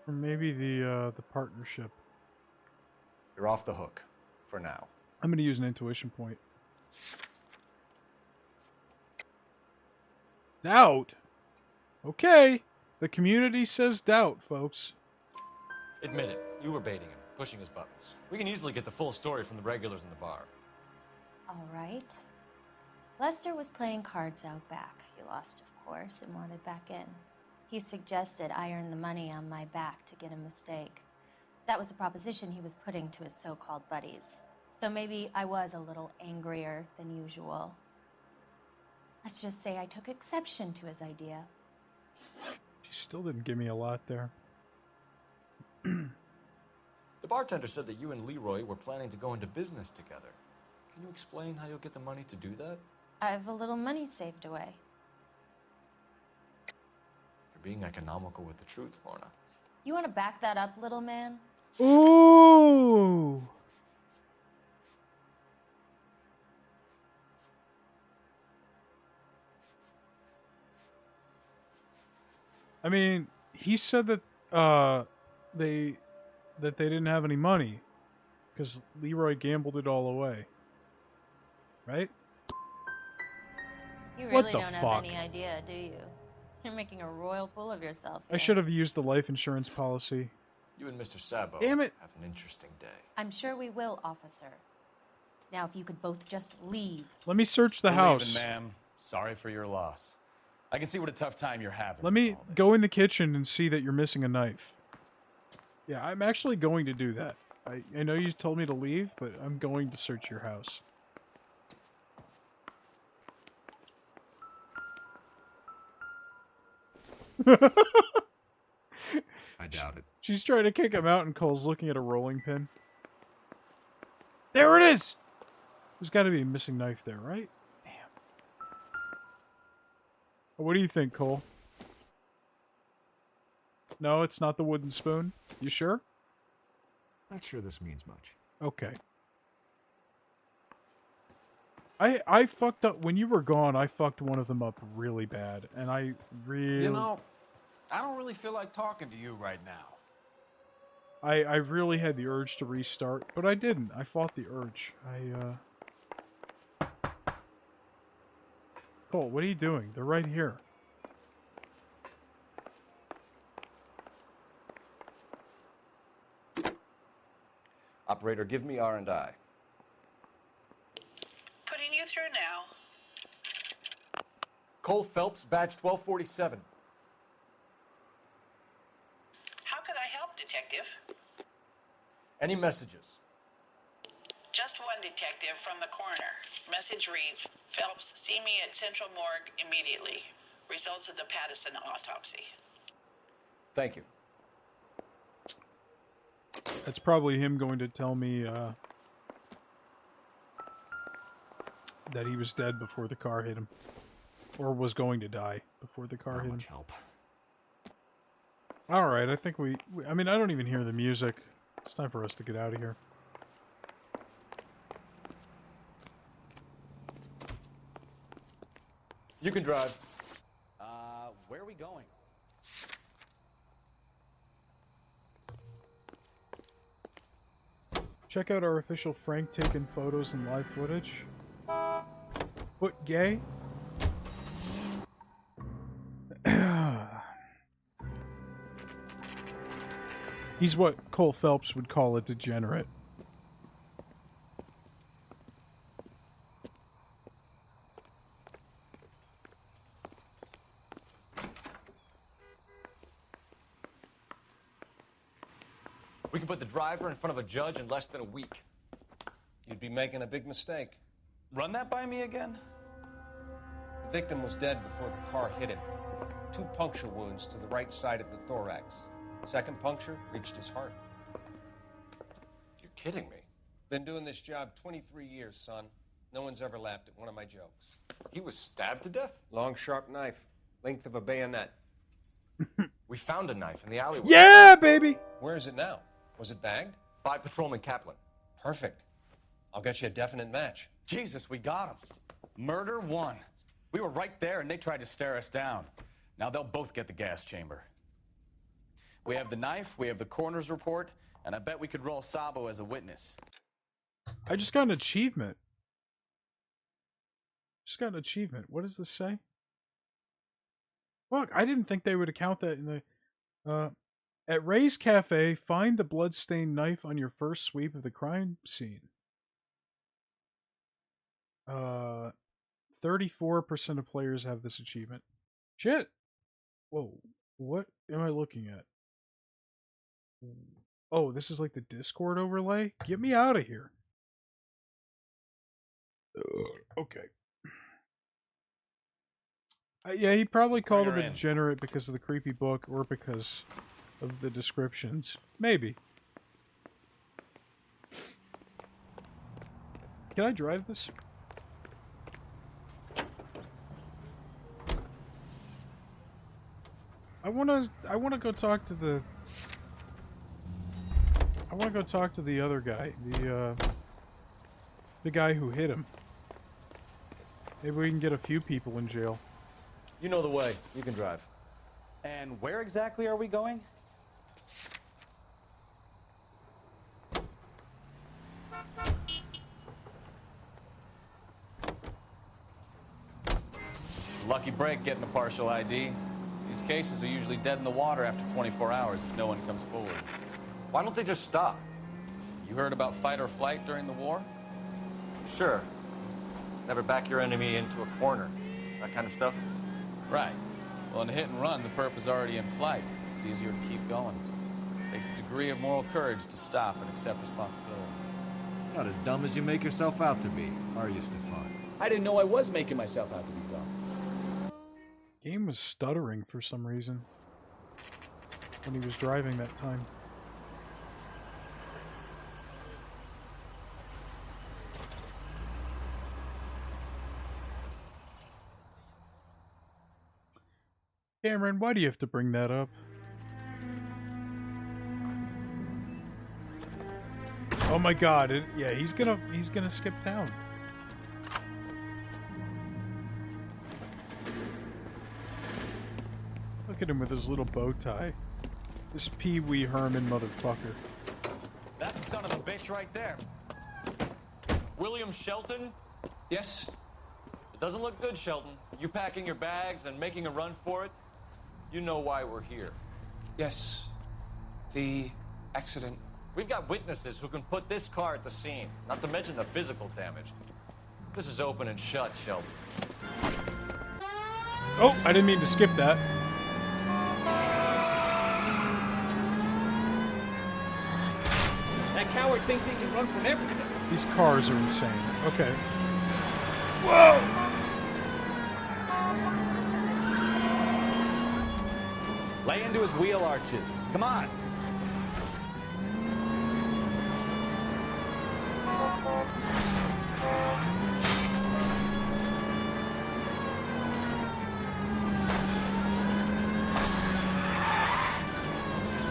Or maybe the partnership. You're off the hook. For now. I'm gonna use an intuition point. Doubt? Okay. The community says doubt, folks. Admit it. You were baiting him, pushing his buttons. We can easily get the full story from the regulars in the bar. All right. Lester was playing cards out back. He lost, of course, and wanted back in. He suggested I earn the money on my back to get a mistake. That was the proposition he was putting to his so-called buddies. So maybe I was a little angrier than usual. Let's just say I took exception to his idea. She still didn't give me a lot there. The bartender said that you and Leroy were planning to go into business together. Can you explain how you'll get the money to do that? I have a little money saved away. You're being economical with the truth, Lorna. You want to back that up, little man? Ooh. I mean, he said that they didn't have any money because Leroy gambled it all away. Right? You What really the don't have fuck? any idea, do you? You're making a royal fool of yourself I here. should have used the life insurance policy. You and Mr. Sabo Damn it. have an interesting day. I'm sure we will, officer. Now, if you could both just leave. Let me search the We're house. leaving, ma'am. Sorry for your loss. I can see what a tough time you're having. Let me go in the kitchen and see that you're missing a knife. Yeah, I'm actually going to do that. I know you told me to leave, but I'm going to search your house. I doubt it. She's trying to kick him out and Cole's looking at a rolling pin. There it is! There's got to be a missing knife there, right? Damn. What do you think, Cole? No, it's not the wooden spoon? You sure? Not sure this means much. Okay. I fucked up when you were gone. I fucked one of them up really bad, and I really You know, I don't really feel like talking to you right now. I really had the urge to restart, but I didn't. I fought the urge. Cole, what are you doing? They're right here. Operator, give me R&I. Putting you through now. Cole Phelps, badge 1247. How could I help, Detective? Any messages? Just one detective from the coroner. Message reads, Phelps, see me at Central Morgue immediately. Results of the Pattison autopsy. Thank you. That's probably him going to tell me that he was dead before the car hit him. Or was going to die before the car hit him. Help. Alright, I think I mean, I don't even hear the music. It's time for us to get out of here. You can drive. Where are we going? Check out our official Frank taken photos and live footage. What, gay? He's what Cole Phelps would call a degenerate. We can put the driver in front of a judge in less than a week. You'd be making a big mistake. Run that by me again? The victim was dead before the car hit him. 2 puncture wounds to the right side of the thorax. Second puncture reached his heart. You're kidding me. Been doing this job 23 years, son. No one's ever laughed at one of my jokes. He was stabbed to death? Long, sharp knife. Length of a bayonet. We found a knife in the alleyway. Yeah, baby! Where is it now? Was it bagged? By Patrolman Kaplan. Perfect. I'll get you a definite match. Jesus, we got him. Murder 1. We were right there and they tried to stare us down. Now they'll both get the gas chamber. We have the knife, we have the coroner's report, and I bet we could roll Sabo as a witness. I just got an achievement. Just got an achievement. What does this say? Fuck, I didn't think they would account that in the... At Ray's Cafe, find the bloodstained knife on your first sweep of the crime scene. 34% of players have this achievement. Shit! Whoa, what am I looking at? Oh, this is like the Discord overlay? Get me out of here. Okay. Yeah, he probably called him a degenerate because of the creepy book or because of the descriptions. Maybe. can I drive this? I wanna go talk to the... I wanna go talk to the other guy. The guy who hit him. Maybe we can get a few people in jail. You know the way. You can drive. And where exactly are we going? Lucky break getting a partial ID. These cases are usually dead in the water after 24 hours if no one comes forward. Why don't they just stop? You heard about fight or flight during the war? Sure. Never back your enemy into a corner. That kind of stuff? Right. Well, in a hit and run, the perp is already in flight. It's easier to keep going. Takes a degree of moral courage to stop and accept responsibility. Not as dumb as you make yourself out to be, are you, Stefan? I didn't know I was making myself out to be dumb. Game was stuttering for some reason when he was driving that time. Cameron, why do you have to bring that up? Oh my god, yeah, he's gonna skip town. Look at him with his little bow tie. This Pee Wee Herman motherfucker. That's the son of a bitch right there. William Shelton? Yes? It doesn't look good, Shelton. You packing your bags and making a run for it? You know why we're here. Yes. The accident. We've got witnesses who can put this car at the scene, not to mention the physical damage. This is open and shut, Shelton. Oh, I didn't mean to skip that. That coward thinks he can run from everything. These cars are insane. Okay. Whoa! Lay into his wheel arches. Come on.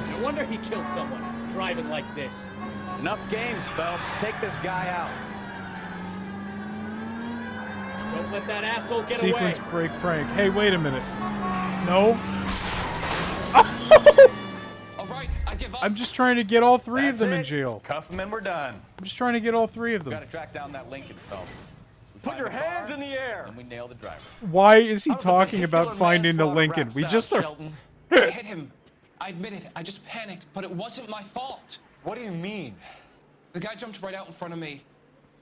No wonder he killed someone, driving like this. Enough games, Phelps. Take this guy out. Don't let that asshole get Sequence away. break Frank. Hey, wait a minute. No. All right, I give up. I'm just trying to get all three That's of them in it. jail. Cuff him and we're done. I'm just trying to get all three of them. Gotta track down that Lincoln, Phelps. We Put find your the car, hands in the air! And we nail the driver. Why is he How does a talking about vehicular finding the manslaughter Lincoln? rap We sound, just are. Shelton? I hit him. I admit it. I just panicked, but it wasn't my fault. What do you mean? The guy jumped right out in front of me.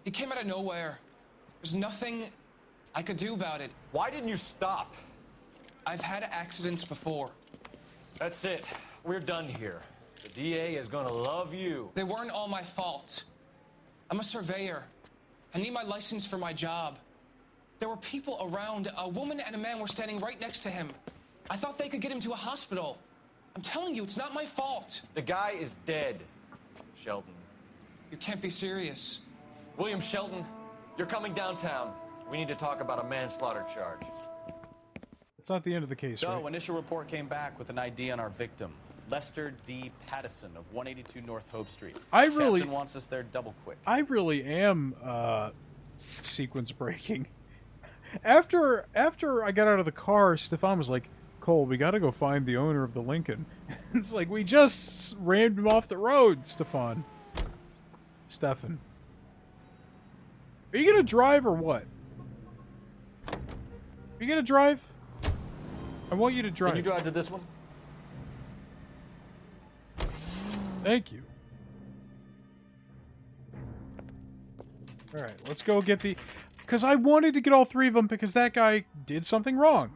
He came out of nowhere. There's nothing I could do about it. Why didn't you stop? I've had accidents before. That's it. We're done here. The DA is gonna love you. They weren't all my fault. I'm a surveyor. I need my license for my job. There were people around. A woman and a man were standing right next to him. I thought they could get him to a hospital. I'm telling you, it's not my fault. The guy is dead, Shelton. You can't be serious. William Shelton, you're coming downtown. We need to talk about a manslaughter charge. It's not the end of the case, So, right? initial report came back with an ID on our victim, Lester D. Pattison of 182 North Hope Street. Captain wants us there double quick. I really am sequence breaking. After I got out of the car, Stefan was like, "Cole, we got to go find the owner of the Lincoln." It's like we just rammed him off the road, Stefan. Stefan, are you gonna drive or what? Are you gonna drive? I want you to drive. Can you drive to this one? Thank you. Alright, let's go get the... Because I wanted to get all three of them because that guy did something wrong.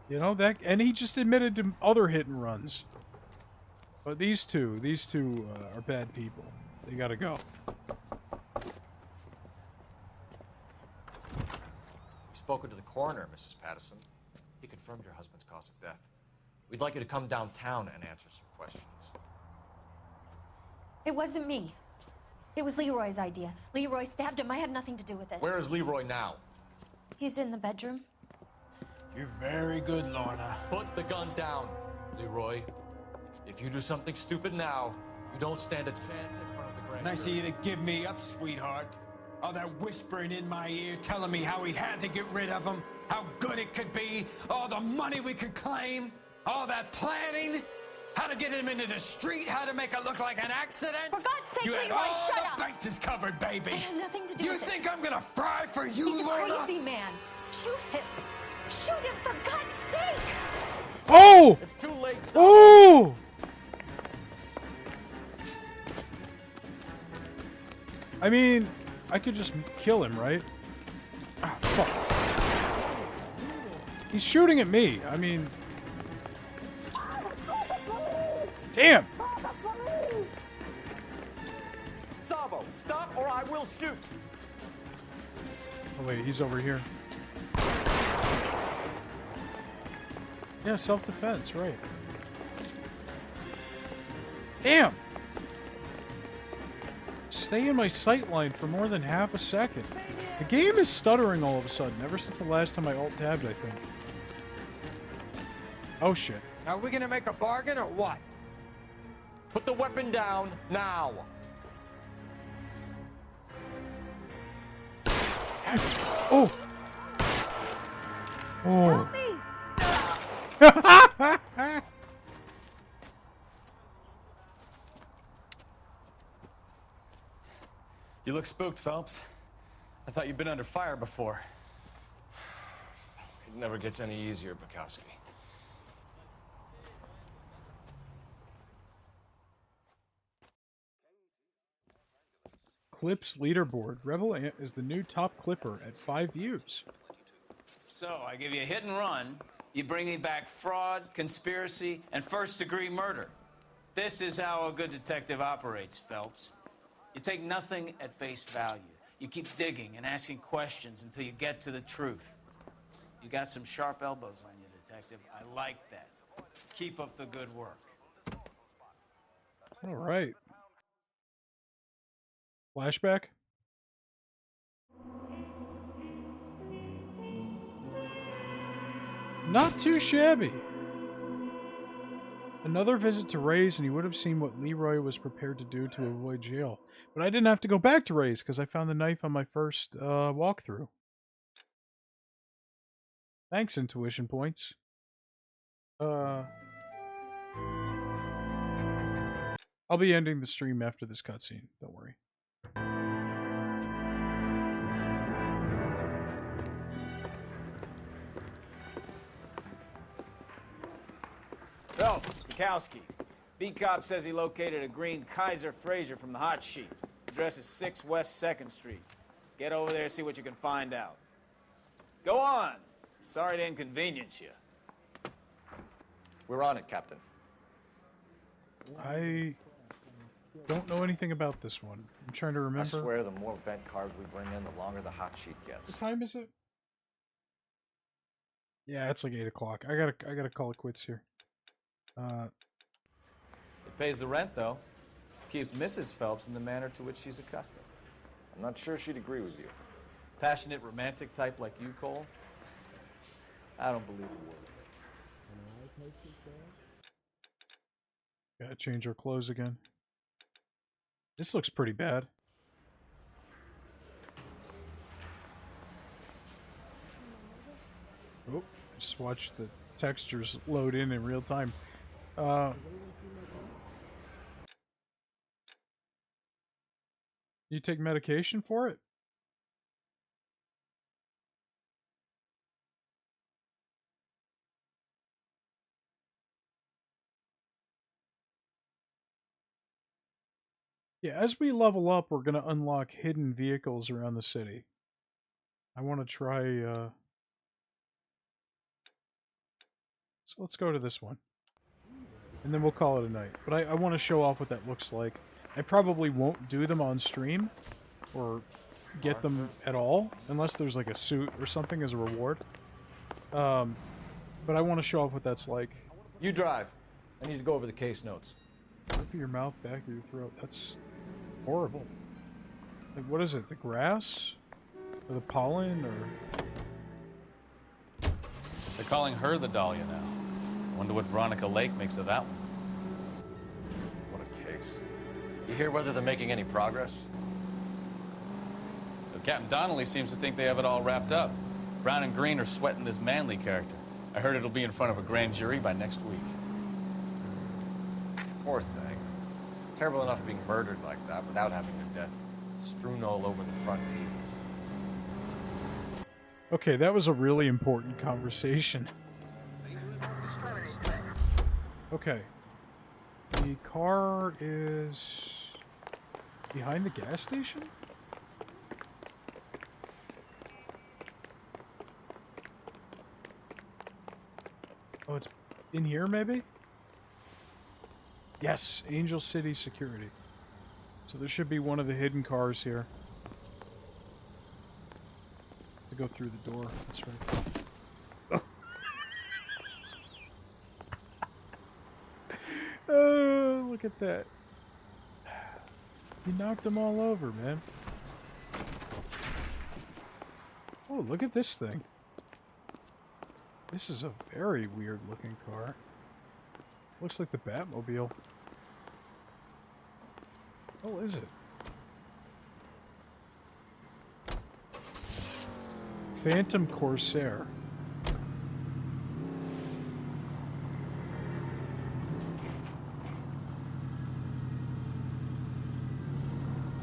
You know, that... And he just admitted to other hit and runs. But these two are bad people. They gotta go. We've spoken to the coroner, Mrs. Pattison. He confirmed your husband's cause of death. We'd like you to come downtown and answer some questions. It wasn't me. It was Leroy's idea. Leroy stabbed him. I had nothing to do with it. Where is Leroy now? He's in the bedroom. You're very good, Lorna. Put the gun down, Leroy. If you do something stupid now, you don't stand a chance in front of the grand Nice of jury. you to give me up, sweetheart. All that whispering in my ear, telling me how we had to get rid of him, how good it could be, all the money we could claim, all that planning, how to get him into the street, how to make it look like an accident. For God's sake, you had Leroy, all shut the up! bases covered, baby. I had nothing to do You with it. think I'm gonna fry for you, He's a Lorna? crazy man. Shoot him. Shoot him, for God's sake! Oh! It's too late. Oh! I mean, I could just kill him, right? Ah, fuck. He's shooting at me. I mean... Damn! Savo, stop or I will shoot. Oh wait, he's over here. Yeah, self-defense, right. Damn! Stay in my sight line for more than half a second. The game is stuttering all of a sudden, ever since the last time I alt-tabbed, I think. Oh shit. Are we gonna make a bargain or what? Put the weapon down now. Oh! Oh. You look spooked, Phelps. I thought you'd been under fire before. It never gets any easier, Bukowski. Clips leaderboard. Rebel Ant is the new top clipper at 5 views. So, I give you a hit and run. You bring me back fraud, conspiracy, and first-degree murder. This is how a good detective operates, Phelps. You take nothing at face value. You keep digging and asking questions until you get to the truth. You got some sharp elbows on you, detective. I like that. Keep up the good work. All right. Flashback? Not too shabby. Another visit to Ray's and you would have seen what Leroy was prepared to do to avoid jail. But I didn't have to go back to Ray's because I found the knife on my first walkthrough. Thanks, intuition points. I'll be ending the stream after this cutscene. Don't worry. Phelps, Bukowski. Beat cop says he located a green Kaiser Fraser from the hot sheet. Address is 6 West 2nd Street. Get over there, see what you can find out. Go on. Sorry to inconvenience you. We're on it, Captain. I don't know anything about this one. I'm trying to remember. I swear the more bent cars we bring in, the longer the hot sheet gets. What time is it? Yeah, it's like 8 o'clock. I gotta call it quits here. It pays the rent, though. Keeps Mrs. Phelps in the manner to which she's accustomed. I'm not sure she'd agree with you. Passionate, romantic type like you, Cole? I don't believe a word of it. Gotta change our clothes again. This looks pretty bad. Oh, just watch the textures load in real time. You take medication for it? Yeah, as we level up, we're going to unlock hidden vehicles around the city. I want to try, let's go to this one. And then we'll call it a night. But I want to show off what that looks like. I probably won't do them on stream, or get them at all, unless there's like a suit or something as a reward. But I want to show off what that's like. You drive. I need to go over the case notes. Over your mouth, back of your throat. That's horrible. Like, what is it? The grass? Or the pollen? Or... They're calling her the Dahlia now. Wonder what Veronica Lake makes of that one. What a case. You hear whether they're making any progress? Well, Captain Donnelly seems to think they have it all wrapped up. Brown and Green are sweating this Manley character. I heard it'll be in front of a grand jury by next week. Poor thing. Terrible enough being murdered like that without having her death strewn all over the front pages. Okay, that was a really important conversation. Okay. The car is behind the gas station? Oh, it's in here, maybe? Yes, Angel City Security. So there should be one of the hidden cars here. To go through the door. That's right. Oh, look at that. You knocked them all over, man. Oh, look at this thing. This is a very weird looking car. Looks like the Batmobile. Oh, is it? Phantom Corsair.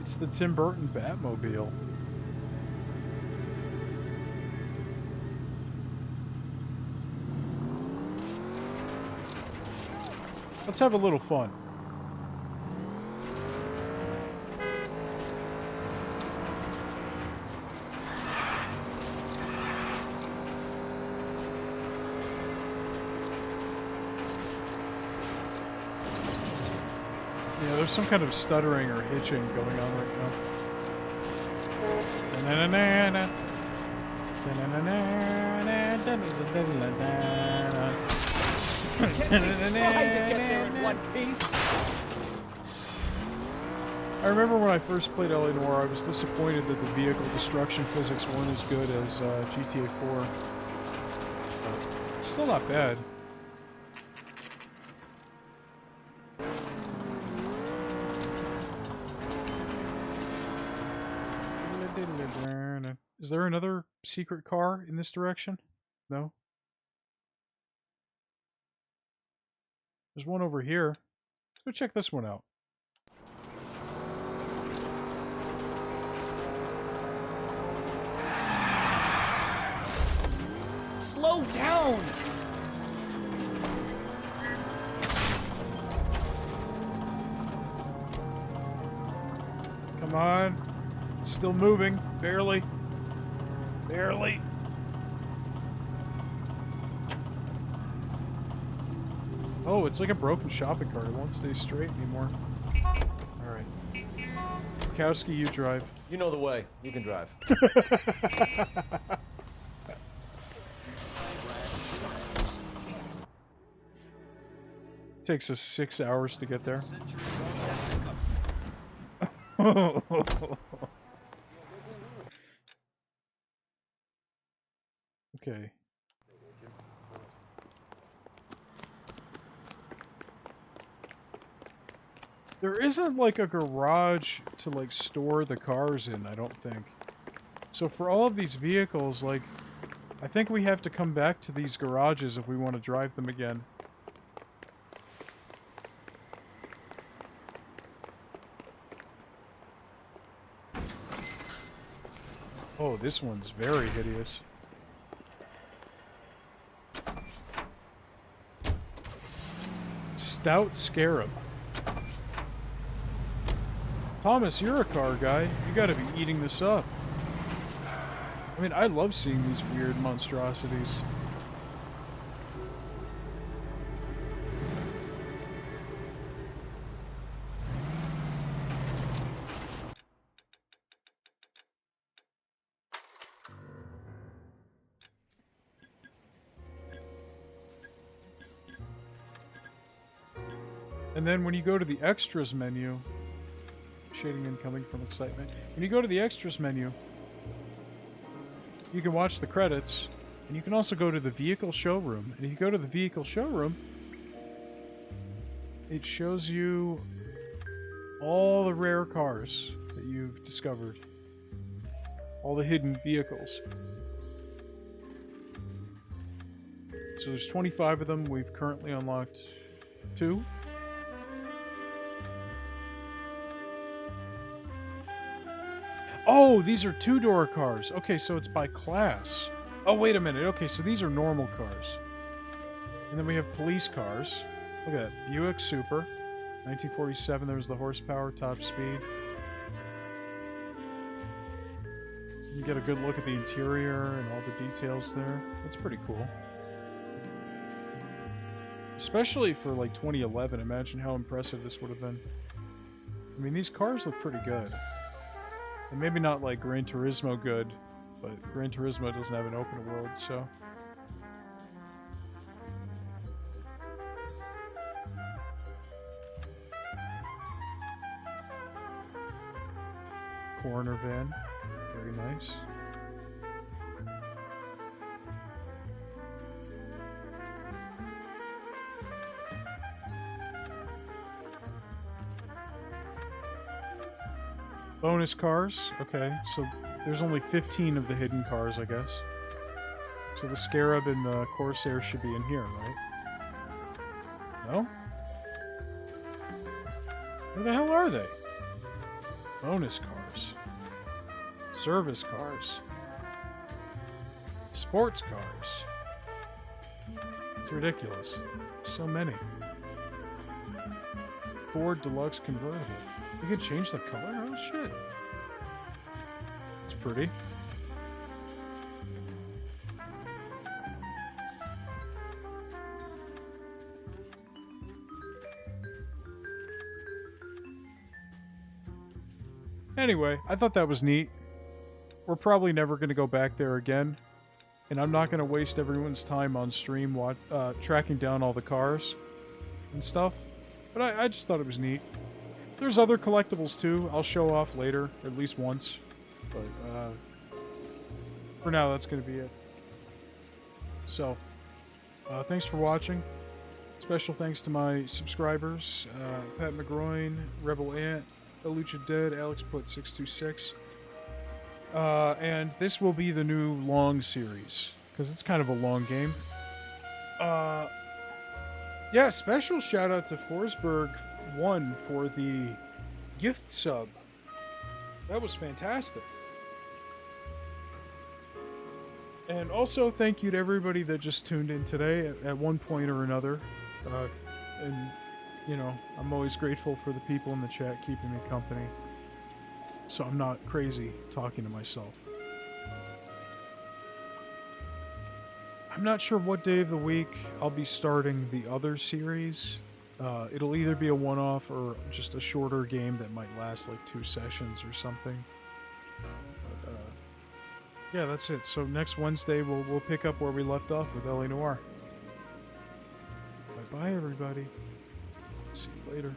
It's the Tim Burton Batmobile. Let's have a little fun. Yeah, there's some kind of stuttering or hitching going on right now. Da-na-na-na-na. Da-na-na-na-na. Da-na-na-na-na. Tried to get there in one piece. I remember when I first played LA Noire, I was disappointed that the vehicle destruction physics weren't as good as GTA 4. But it's still not bad. Is there another secret car in this direction? No? There's one over here. Let's go check this one out. Slow down! Come on. It's still moving. Barely. Barely. Oh, it's like a broken shopping cart. It won't stay straight anymore. Alright. Kowski, you drive. You know the way. You can drive. Takes us 6 hours to get there. Okay. There isn't like a garage to like store the cars in, I don't think. So for all of these vehicles, like, I think we have to come back to these garages if we want to drive them again. Oh, this one's very hideous. Stout Scarab. Thomas, you're a car guy. You gotta be eating this up. I mean, I love seeing these weird monstrosities. And then when you go to the extras menu, initiating incoming from excitement. When you go to the extras menu, you can watch the credits, and you can also go to the vehicle showroom. And if you go to the vehicle showroom, it shows you all the rare cars that you've discovered. All the hidden vehicles. So there's 25 of them. We've currently unlocked 2. Oh, these are 2-door cars. Okay, so it's by class. Oh, wait a minute. Okay, so these are normal cars. And then we have police cars. Look at that. Buick Super. 1947, there was the horsepower, top speed. You get a good look at the interior and all the details there. That's pretty cool. Especially for like 2011, imagine how impressive this would have been. I mean, these cars look pretty good. And maybe not like Gran Turismo good, but Gran Turismo doesn't have an open world, so... Coroner van. Very nice. Bonus cars. Okay, so there's only 15 of the hidden cars, I guess. So the Scarab and the Corsair should be in here, right? No? Where the hell are they? Bonus cars. Service cars. Sports cars. It's ridiculous. So many. Ford Deluxe Convertible. You can change the color? Oh shit. It's pretty. Anyway, I thought that was neat. We're probably never going to go back there again. And I'm not going to waste everyone's time on stream tracking down all the cars and stuff. But I just thought it was neat. There's other collectibles too. I'll show off later, at least once. But for now, that's going to be it. So, thanks for watching. Special thanks to my subscribers, Pat McGroin, Rebel Ant, Lucha Dead, Alex Put 626. And this will be the new long series, because it's kind of a long game. Yeah, special shout out to Forsberg1 for the gift sub. That was fantastic. And also thank you to everybody that just tuned in today at one point or another. And, you know, I'm always grateful for the people in the chat keeping me company. So I'm not crazy talking to myself. I'm not sure what day of the week I'll be starting the other series. It'll either be a one-off or just a shorter game that might last like 2 sessions or something. But, yeah, that's it. So next Wednesday we'll pick up where we left off with LA Noire. Bye-bye, everybody. See you later.